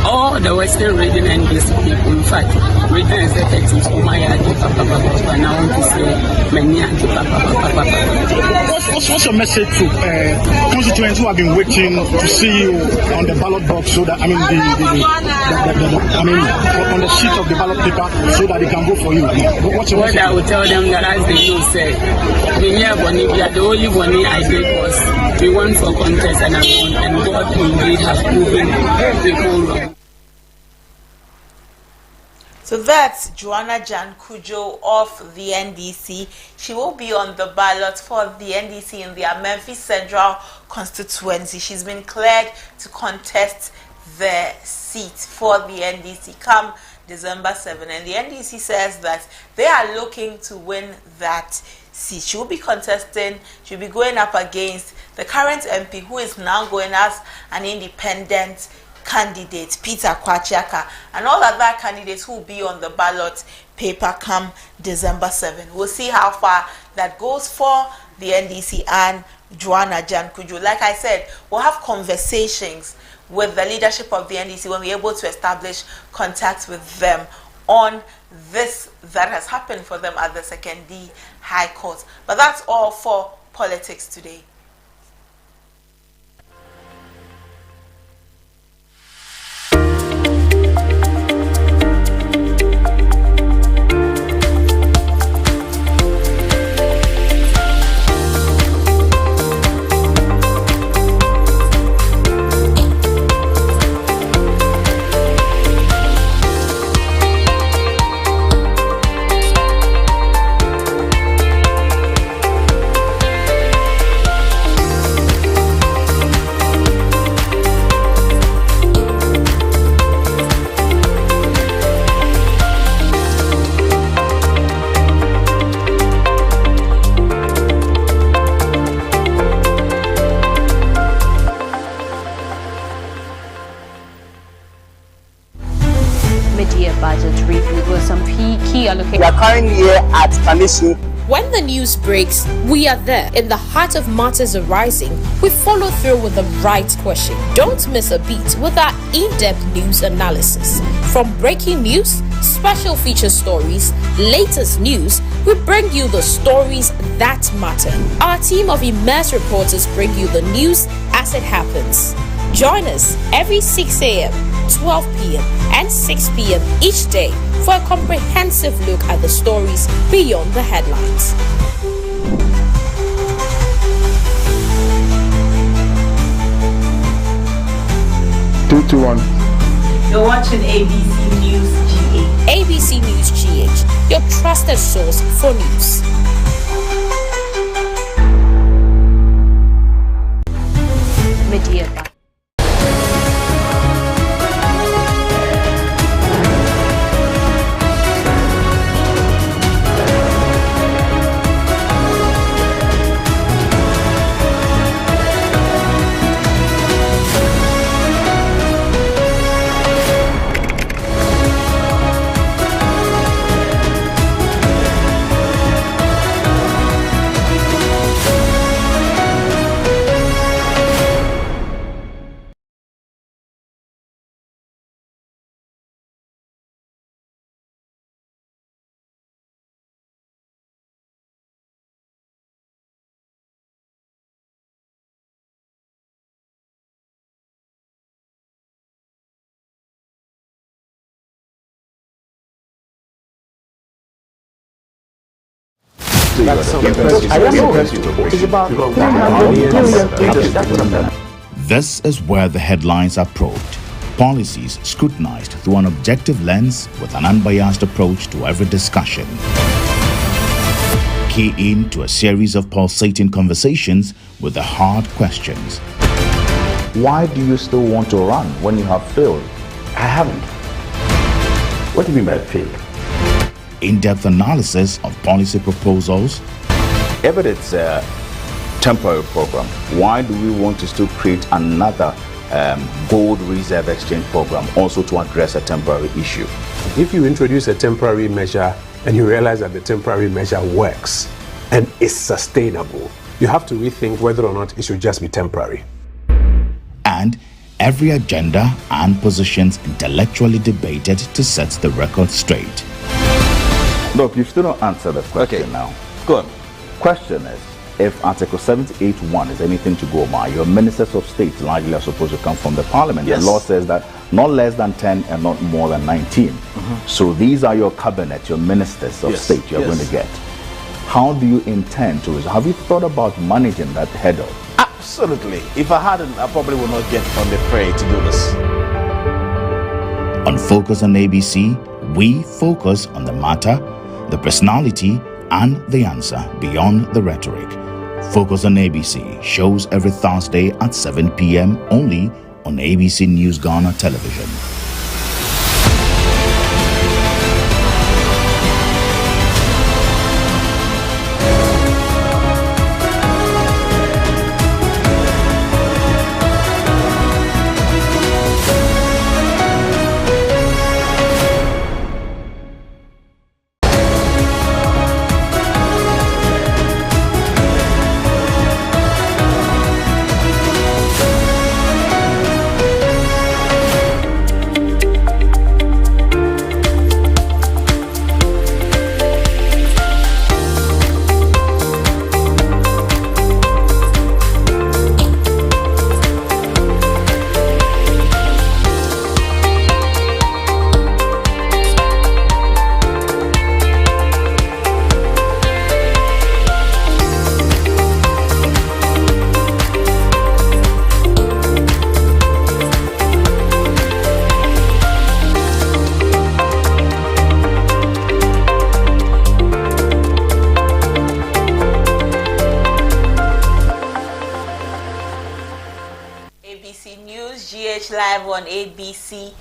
S21: all the Western Region NDC people, in fact, Region Executives, and I want to say,
S22: what's your message to constituents who have been waiting to see you on the ballot box, so that, on the sheet of the ballot paper, so that they can vote for you? What's your message?
S21: What I will tell them that, as they know, say, the only one I did was we went for contest and I won, and God indeed has proven people wrong.
S5: So that's Joanna Jan Cudjoe of the NDC. She will be on the ballot for the NDC in their Memphis Central constituency. She's been cleared to contest the seat for the NDC come December 7. And the NDC says that they are looking to win that seat. She will be contesting, she'll be going up against the current MP, who is now going as an independent candidate, Peter Kwachiaka, and all other candidates who will be on the ballot paper come December 7. We'll see how far that goes for the NDC and Joanna Jan Cudjoe. Like I said, we'll have conversations with the leadership of the NDC when we're able to establish contacts with them on this that has happened for them at the 2nd D High Court. But that's all for politics today.
S1: key allocation.
S2: We are currently here at Kanishi.
S3: When the news breaks, we are there. In the heart of matters arising, we follow through with the right question. Don't miss a beat with our in-depth news analysis. From breaking news, special feature stories, latest news, we bring you the stories that matter. Our team of immersed reporters bring you the news as it happens. Join us every 6 a.m., 12 p.m., and 6 p.m. each day for a comprehensive look at the stories beyond the headlines.
S5: You're watching ABC News GH.
S3: ABC News GH, your trusted source for news.
S1: Media.
S9: This is where the headlines are probed, policies scrutinized through an objective lens with an unbiased approach to every discussion. Key in to a series of pulsating conversations with the hard questions.
S10: Why do you still want to run when you have failed?
S6: I haven't. What do you mean by failed?
S9: In-depth analysis of policy proposals.
S10: If it's a temporary program, why do we want to still create another gold reserve exchange program also to address a temporary issue?
S11: If you introduce a temporary measure and you realize that the temporary measure works and is sustainable, you have to rethink whether or not it should just be temporary.
S9: And every agenda and positions intellectually debated to set the record straight.
S10: Look, you still don't answer the question now.
S8: Go on.
S10: Question is, if Article 78(1) is anything to go by, your ministers of state largely are supposed to come from the parliament.
S8: Yes.
S10: The law says that not less than 10 and not more than 19. So these are your cabinet, your ministers of state you're going to get. How do you intend to? Have you thought about managing that header?
S8: Absolutely. If I hadn't, I probably would not get on the fray to do this.
S9: On Focus on ABC, we focus on the matter, the personality, and the answer beyond the rhetoric. Focus on ABC shows every Thursday at 7 p.m. only on ABC News Ghana television.
S5: Live on ABC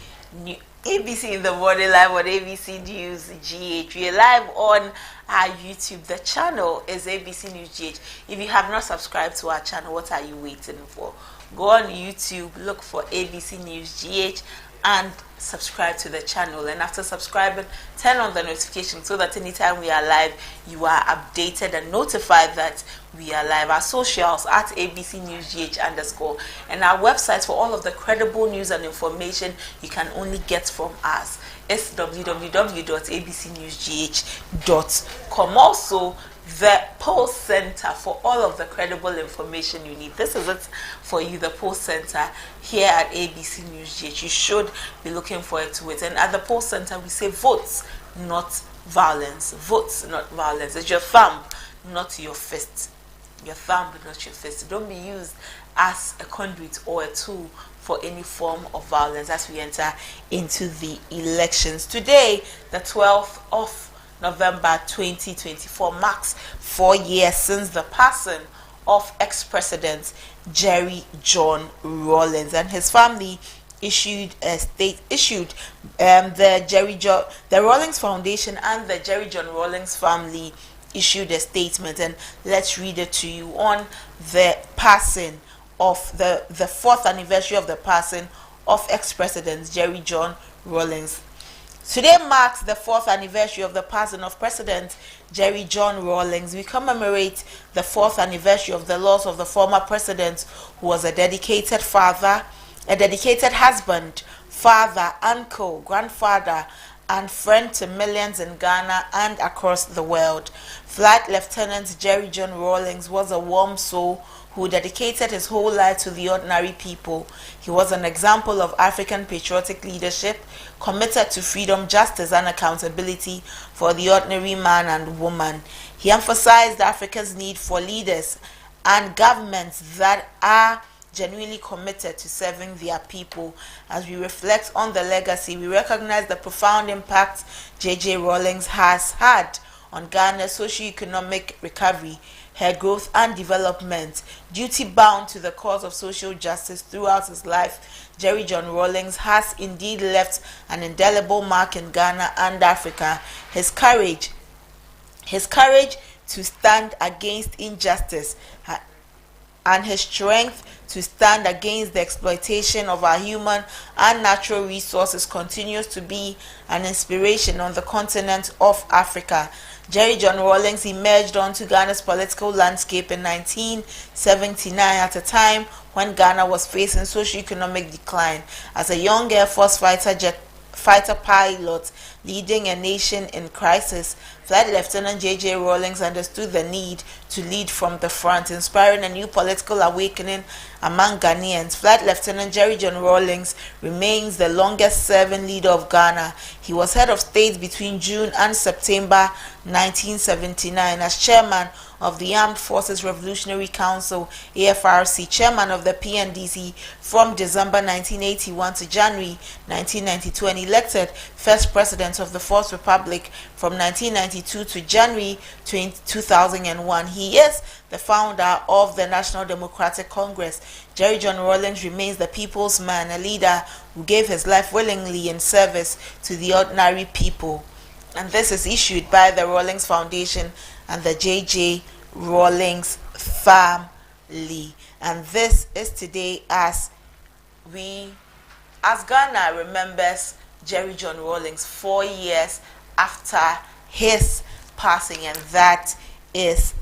S5: in the morning, live on ABC News GH. We are live on our YouTube. The channel is ABC News GH. If you have not subscribed to our channel, what are you waiting for? Go on YouTube, look for ABC News GH, and subscribe to the channel. And after subscribing, turn on the notification so that anytime we are live, you are updated and notified that we are live. Our socials at ABC News GH _ and our website for all of the credible news and information you can only get from us. It's www.abcnewsgh.com. Also, the Post Center for all of the credible information you need. This is it for you, the Post Center here at ABC News GH. You should be looking forward to it. And at the Post Center, we say votes, not violence. Votes, not violence. It's your thumb, not your fist. Your thumb, not your fist. Don't be used as a conduit or a tool for any form of violence as we enter into the elections. Today, the 12th of November 2024, marks 4 years since the passing of ex-president Jerry John Rawlings, and his family the Rawlings Foundation and the Jerry John Rawlings family issued a statement, and let's read it to you on the passing of the 4th anniversary of the passing of ex-president Jerry John Rawlings. Today marks the 4th anniversary of the passing of President Jerry John Rawlings. We commemorate the 4th anniversary of the loss of the former president, who was a dedicated father, a dedicated husband, father, uncle, grandfather, and friend to millions in Ghana and across the world. Flight Lieutenant Jerry John Rawlings was a warm soul who dedicated his whole life to the ordinary people. He was an example of African patriotic leadership, committed to freedom, justice, and accountability for the ordinary man and woman. He emphasized Africa's need for leaders and governments that are genuinely committed to serving their people. As we reflect on the legacy, we recognize the profound impact J.J. Rawlings has had on Ghana's socio-economic recovery, her growth and development. Duty bound to the cause of social justice throughout his life, Jerry John Rawlings has indeed left an indelible mark in Ghana and Africa. His courage to stand against injustice and his strength to stand against the exploitation of our human and natural resources continues to be an inspiration on the continent of Africa. Jerry John Rawlings emerged onto Ghana's political landscape in 1979 at a time when Ghana was facing socio-economic decline. As a young Air Force fighter pilot leading a nation in crisis, Flight Lieutenant J.J. Rawlings understood the need to lead from the front, inspiring a new political awakening among Ghanaians. Flight Lieutenant Jerry John Rawlings remains the longest-serving leader of Ghana. He was head of state between June and September 1979 as chairman of the Armed Forces Revolutionary Council, AFRC, chairman of the PNDC from December 1981 to January 1992, and elected first president of the Fourth Republic from 1992 to January 2001. He is the founder of the National Democratic Congress. Jerry John Rawlings remains the people's man, a leader who gave his life willingly in service to the ordinary people. And this is issued by the Rawlings Foundation and the J.J. Rawlings family. And this is today as Ghana remembers Jerry John Rawlings 4 years after his passing, and that is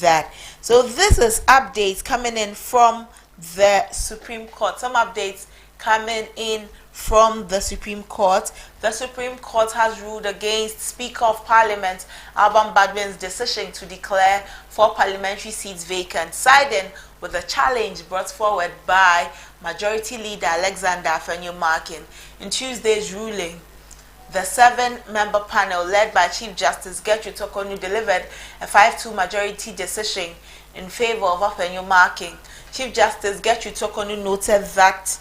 S5: that. So this is updates coming in from the Supreme Court. Some updates coming in from the Supreme Court. The Supreme Court has ruled against Speaker of Parliament Alban Bagbin's decision to declare 4 parliamentary seats vacant, siding with the challenge brought forward by Majority Leader Alexander Afenyo-Markin. In Tuesday's ruling, the 7-member panel led by Chief Justice Gertrude Tokonu delivered a 5-2 majority decision in favor of Afenyo-Markin. Chief Justice Gertrude Tokonu noted that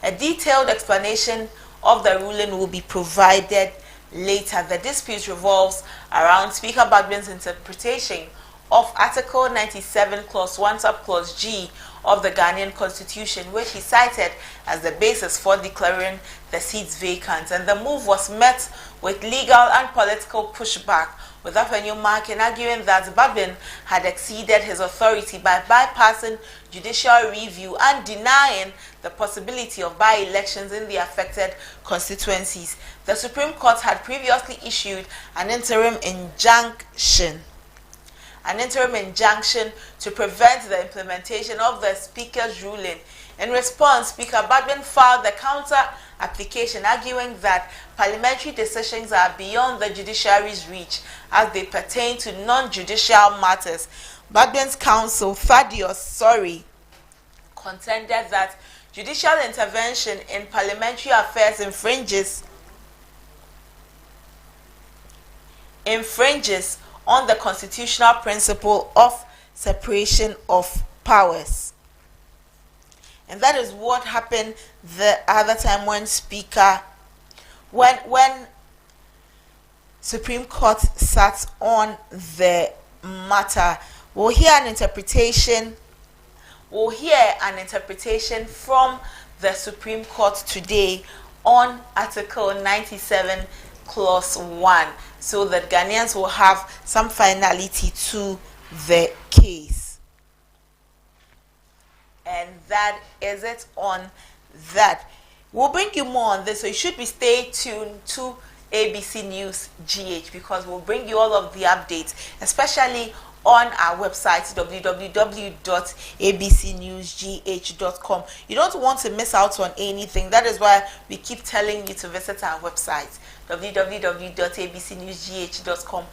S5: a detailed explanation of the ruling will be provided later. The dispute revolves around Speaker Bagbin's interpretation of Article 97 Clause 1 Subclause G of the Ghanaian Constitution, which he cited as the basis for declaring the seats vacant. And the move was met with legal and political pushback, with Afenyo Makin arguing that Gbagban had exceeded his authority by bypassing judicial review and denying the possibility of by-elections in the affected constituencies. The Supreme Court had previously issued an interim injunction to prevent the implementation of the Speaker's ruling. In response, Speaker Gbagban filed the counter application arguing that parliamentary decisions are beyond the judiciary's reach as they pertain to non-judicial matters. Gbagban's counsel, Thaddeus Sori, contended that judicial intervention in parliamentary affairs infringes on the constitutional principle of separation of powers. And that is what happened the other time when when Supreme Court sat on the matter. We'll hear an interpretation from the Supreme Court today on Article 97 Clause 1, so that Ghanaians will have some finality to the case. And that is it on that. We'll bring you more on this, so you should be stay tuned to ABC News GH, because we'll bring you all of the updates, especially on our website www.abcnewsgh.com. You don't want to miss out on anything. That is why we keep telling you to visit our website www.abcnewsgh.com,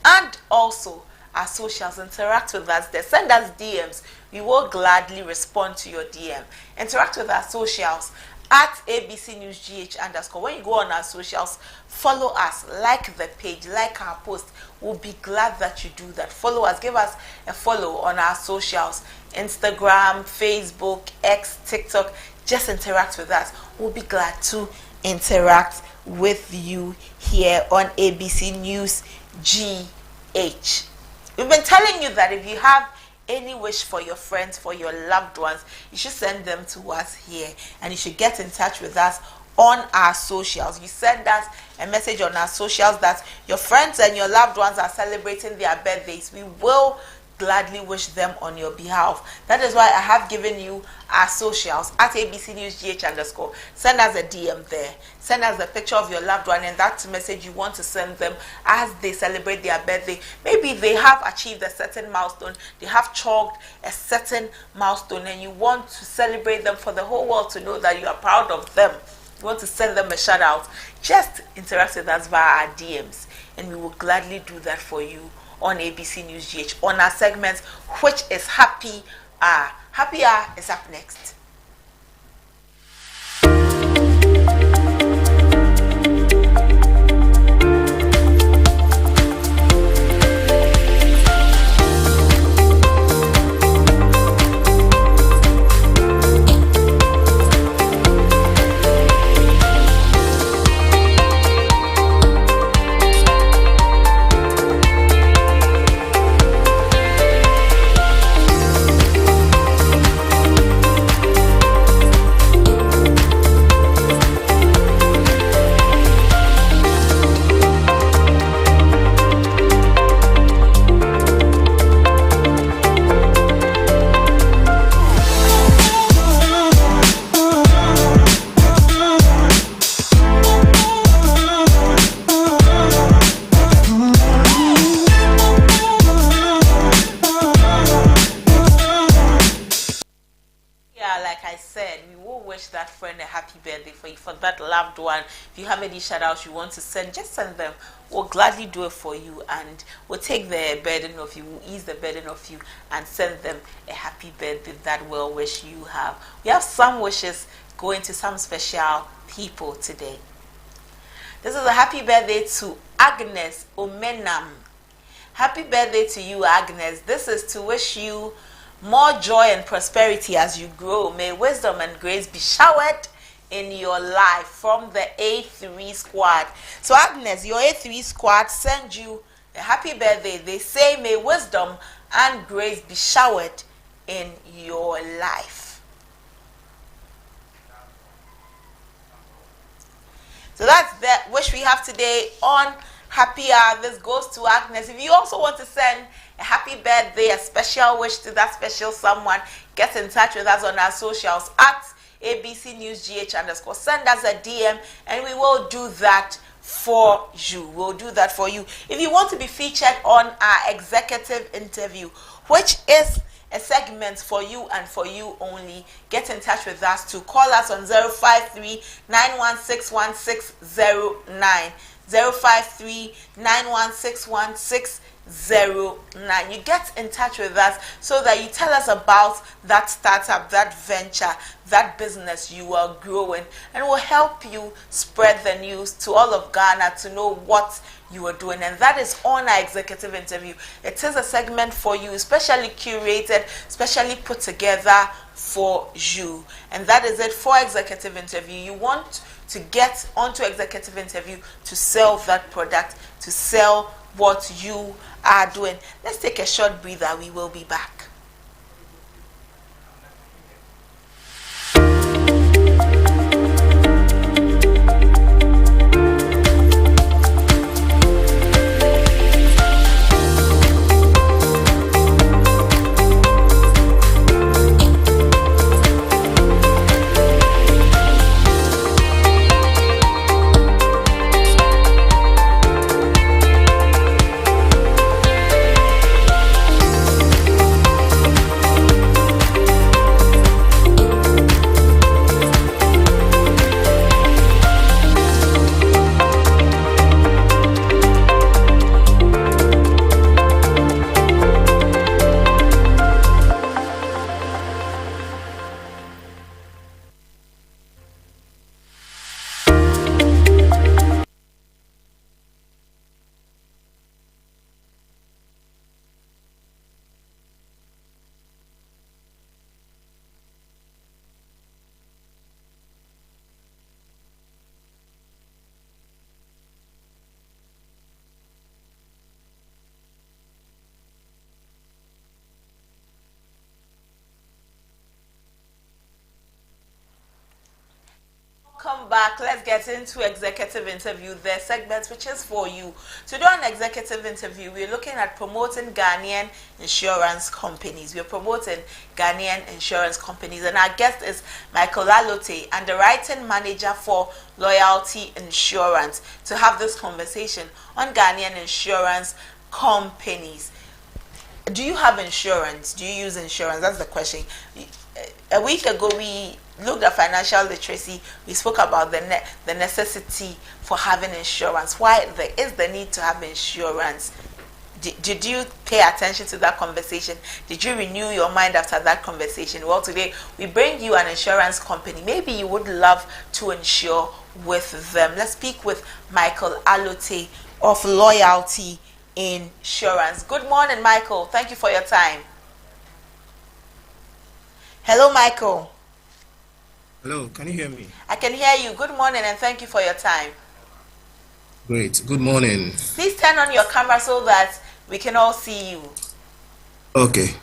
S5: and also our socials. Interact with us there. Send us DMs. We will gladly respond to your DM. Interact with our socials at ABC News GH _. When you go on our socials, follow us, like the page, like our post. We'll be glad that you do that. Follow us, give us a follow on our socials, Instagram, Facebook, X, TikTok. Just interact with us. We'll be glad to interact with you here on ABC News GH. We've been telling you that if you have any wish for your friends, for your loved ones, you should send them to us here, and you should get in touch with us on our socials. You send us a message on our socials that your friends and your loved ones are celebrating their birthdays. We will gladly wish them on your behalf. That is why I have given you our socials at ABC News GH _. Send us a DM there. Send us a picture of your loved one and that message you want to send them as they celebrate their birthday. Maybe they have achieved a certain milestone, they have chalked a certain milestone, and you want to celebrate them for the whole world to know that you are proud of them. You want to send them a shout out. Just interact with us via our DMs, and we will gladly do that for you on ABC News GH on our segment, which is Happy Hour. Happy Hour is up next. One. If you have any shout outs you want to send, just send them. We'll gladly do it for you, and we'll take the burden of you, we'll ease the burden of you, and send them a happy birthday, that well wish you have. We have some wishes going to some special people today. This is a happy birthday to Agnes Omenam. Happy birthday to you, Agnes. This is to wish you more joy and prosperity as you grow. May wisdom and grace be showered in your life from the A3 squad. So Agnes, your A3 squad send you a happy birthday. They say may wisdom and grace be showered in your life. So that's the wish we have today on Happy Hour. This goes to Agnes. If you also want to send a happy birthday, a special wish to that special someone, get in touch with us on our socials at ABC News GH _ send us a DM and we will do that for you. We'll do that for you. If you want to be featured on our executive interview, which is a segment for you and for you only, get in touch with us to call us on 053-916-1609. 053-916-1609. You get in touch with us so that you tell us about that startup, that venture, that business you are growing, and we'll help you spread the news to all of Ghana to know what you are doing. And that is on our executive interview. It is a segment for you, specially curated, specially put together for you. And that is it for executive interview. You want to get onto executive interview to sell that product, to sell what you are doing. Let's take a short breather. We will be back. Come back. Let's get into executive interview. The segment which is for you. Today on executive interview, we're looking at promoting Ghanaian insurance companies. We're promoting Ghanaian insurance companies, and our guest is Michael Alote, underwriting manager for Loyalty Insurance, to have this conversation on Ghanaian insurance companies. Do you have insurance? Do you use insurance? That's the question. A week ago, we looked at financial literacy. We spoke about the necessity for having insurance. Why there is the need to have insurance. Did you pay attention to that conversation? Did you renew your mind after that conversation? Well, today we bring you an insurance company. Maybe you would love to insure with them. Let's speak with Michael Alote of Loyalty Insurance. Good morning, Michael. Thank you for your time. Hello, Michael.
S7: Hello, can you hear me?
S5: I can hear you. Good morning and thank you for your time.
S7: Great. Good morning.
S5: Please turn on your camera so that we can all see you.
S7: Okay.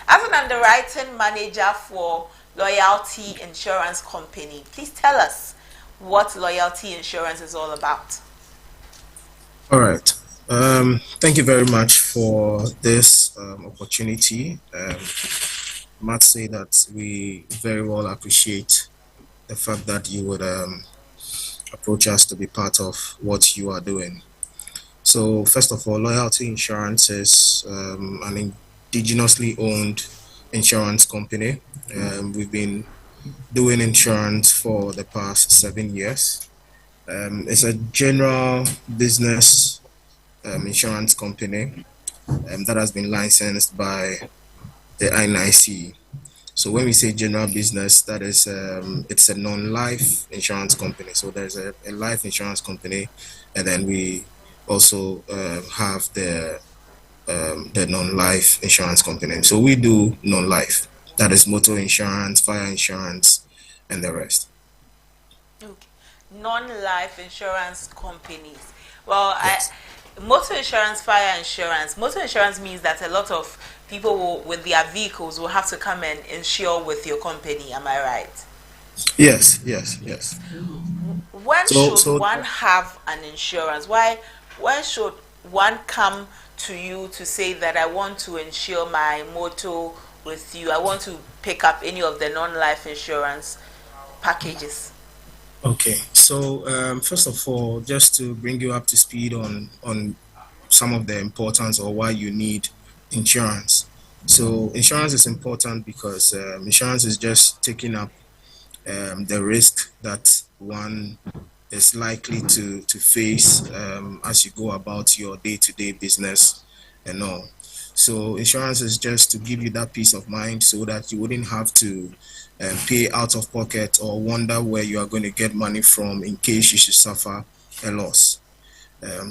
S5: As an underwriting manager for Loyalty Insurance Company, please tell us what Loyalty Insurance is all about.
S7: All right. Thank you very much for this opportunity. I must say that we very well appreciate the fact that you would approach us to be part of what you are doing. So first of all, Loyalty Insurance is an indigenously owned insurance company. We've been doing insurance for the past 7 years. It's a general business insurance company that has been licensed by the INIC. So when we say general business, that is it's a non-life insurance company. So there's a life insurance company, and then we also have the non-life insurance company. So we do non-life, that is motor insurance, fire insurance, and the rest.
S5: Okay. Non-life insurance companies. Well, yes. Motor insurance, fire insurance. Motor insurance means that a lot of people with their vehicles will have to come and insure with your company. Am I right?
S7: Yes.
S5: When should one have an insurance? When should one come to you to say that I want to insure my motor with you? I want to pick up any of the non-life insurance packages.
S7: Okay, so first of all, just to bring you up to speed on some of the importance or why you need insurance. So insurance is important because insurance is just taking up the risk that one is likely to face as you go about your day-to-day business and all. So insurance is just to give you that peace of mind so that you wouldn't have to pay out of pocket or wonder where you are going to get money from in case you should suffer a loss.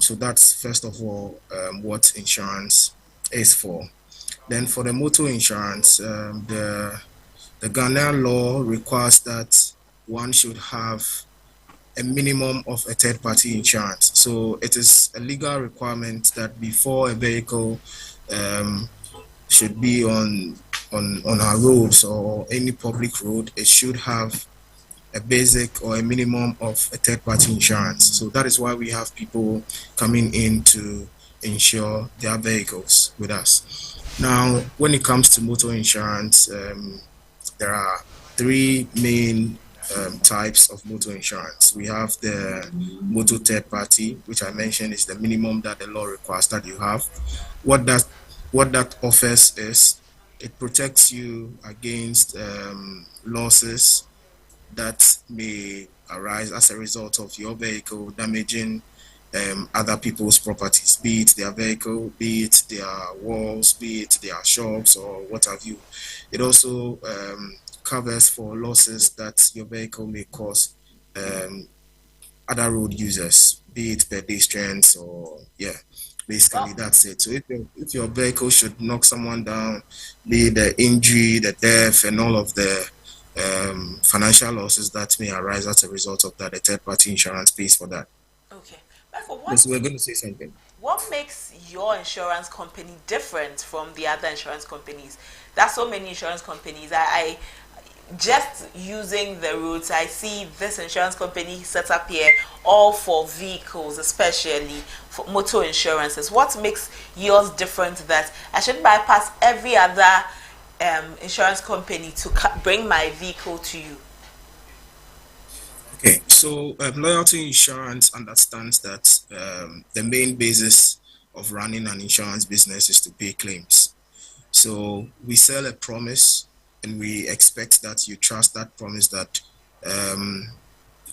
S7: So that's first of all what insurance is for. Then for the motor insurance, the Ghana law requires that one should have a minimum of a third-party insurance. So it is a legal requirement that before a vehicle should be on our roads or any public road, it should have a basic or a minimum of a third-party insurance. So that is why we have people coming in to insure their vehicles with us. Now, when it comes to motor insurance, there are three main types of motor insurance. We have the motor third party, which I mentioned is the minimum that the law requires that you have. What that offers is it protects you against losses that may arise as a result of your vehicle damaging other people's properties, be it their vehicle, be it their walls, be it their shops or what have you. It also covers for losses that your vehicle may cause other road users, be it pedestrians or basically that's it. So if your vehicle should knock someone down, be the injury, the death, and all of the financial losses that may arise as a result of that, the third-party insurance pays for that.
S5: Okay.
S7: So we're going to say something.
S5: What makes your insurance company different from the other insurance companies? There are so many insurance companies. I just using the routes, I see this insurance company set up here all for vehicles, especially for motor insurances. What makes yours different that I should bypass every other insurance company to bring my vehicle to you?
S7: Okay, so Loyalty Insurance understands that the main basis of running an insurance business is to pay claims. So we sell a promise and we expect that you trust that promise that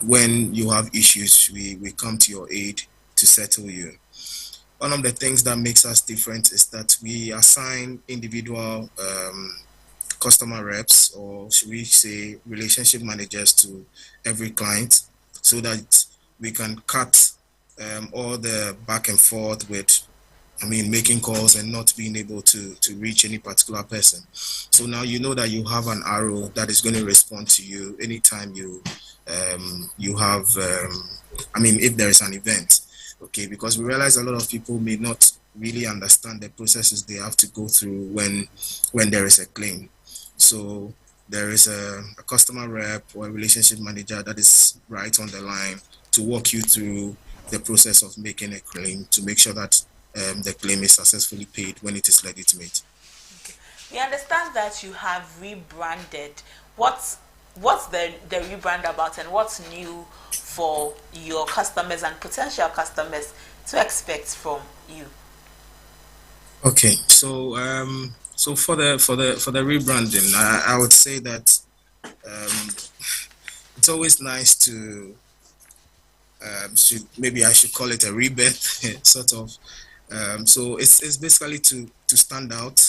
S7: when you have issues, we come to your aid to settle you. One of the things that makes us different is that we assign individual customer reps, or should we say relationship managers, to every client so that we can cut all the back and forth with making calls and not being able to reach any particular person. So now you know that you have an arrow that is going to respond to you anytime you have if there is an event. Okay, because we realize a lot of people may not really understand the processes they have to go through when there is a claim. So there is a customer rep or a relationship manager that is right on the line to walk you through the process of making a claim to make sure that the claim is successfully paid when it is legitimate.
S5: Okay. We understand that you have rebranded. What's the rebrand about, and what's new for your customers and potential customers to expect from you?
S7: Okay, so so for the rebranding, I would say that it's always nice to maybe I should call it a rebirth sort of. So it's basically to stand out.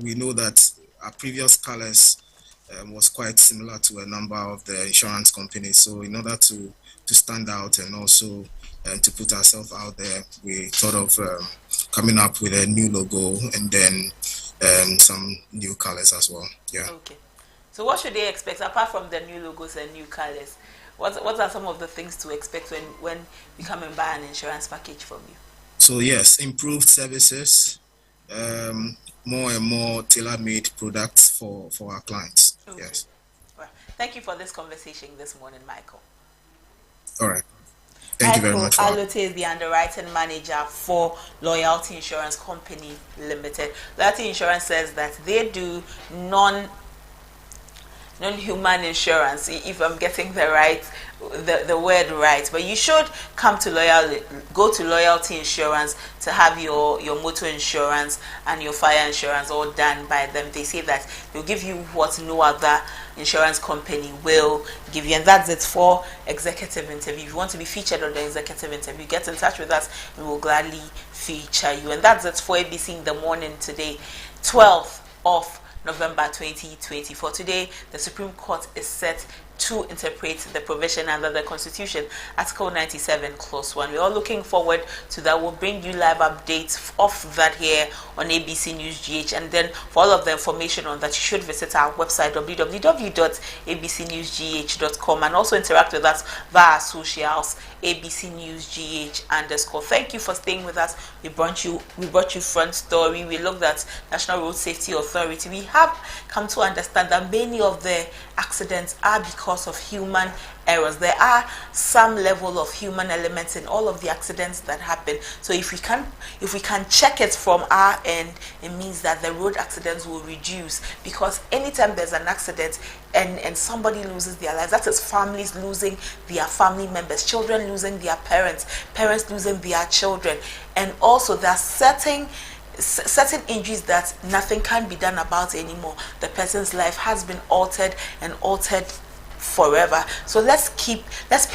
S7: We know that our previous colors was quite similar to a number of the insurance companies. So in order to stand out and also to put ourselves out there, we thought of coming up with a new logo and then some new colors as well. Yeah.
S5: Okay. So what should they expect apart from the new logos and new colors? What are some of the things to expect when we come and buy an insurance package from you?
S7: So yes, improved services, more and more tailor-made products for our clients.
S5: Okay.
S7: Yes.
S5: Right. Thank you for this conversation this morning, Michael.
S7: All right. Thank you very much.
S5: Alote is the underwriting manager for Loyalty Insurance Company Limited. Loyalty Insurance says that they do non-human insurance, if I'm getting the word right. But you should go to Loyalty Insurance to have your motor insurance and your fire insurance all done by them. They say that they'll give you what no other insurance company will give you, and that's it for executive interview. If you want to be featured on the executive interview, get in touch with us and we'll gladly feature you. And that's it for ABC in the Morning today, 12th of November 2024. Today, the Supreme Court is set to interpret the provision under the Constitution, Article 97, Clause 1. We're all looking forward to that. We'll bring you live updates of that here on ABC News GH. And then for all of the information on that, you should visit our website, www.abcnewsgh.com, and also interact with us via our socials, ABCNewsGH _. Thank you for staying with us. We brought you Front Story. We looked at National Road Safety Authority. We have come to understand that many of the accidents are because of human errors. There are some level of human elements in all of the accidents that happen. So if we can check it from our end, it means that the road accidents will reduce, because anytime there's an accident and somebody loses their lives, that is families losing their family members, children losing their parents, parents losing their children, and also there are certain injuries that nothing can be done about anymore. The person's life has been altered forever. So let's pay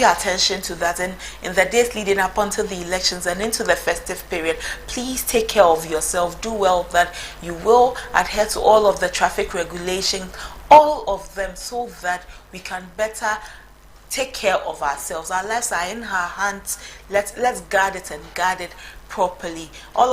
S5: attention to that. And in the days leading up until the elections and into the festive period, please take care of yourself. Do well that you will adhere to all of the traffic regulations, all of them, so that we can better take care of ourselves. Our lives are in our hands. Let's guard it and guard it properly. All of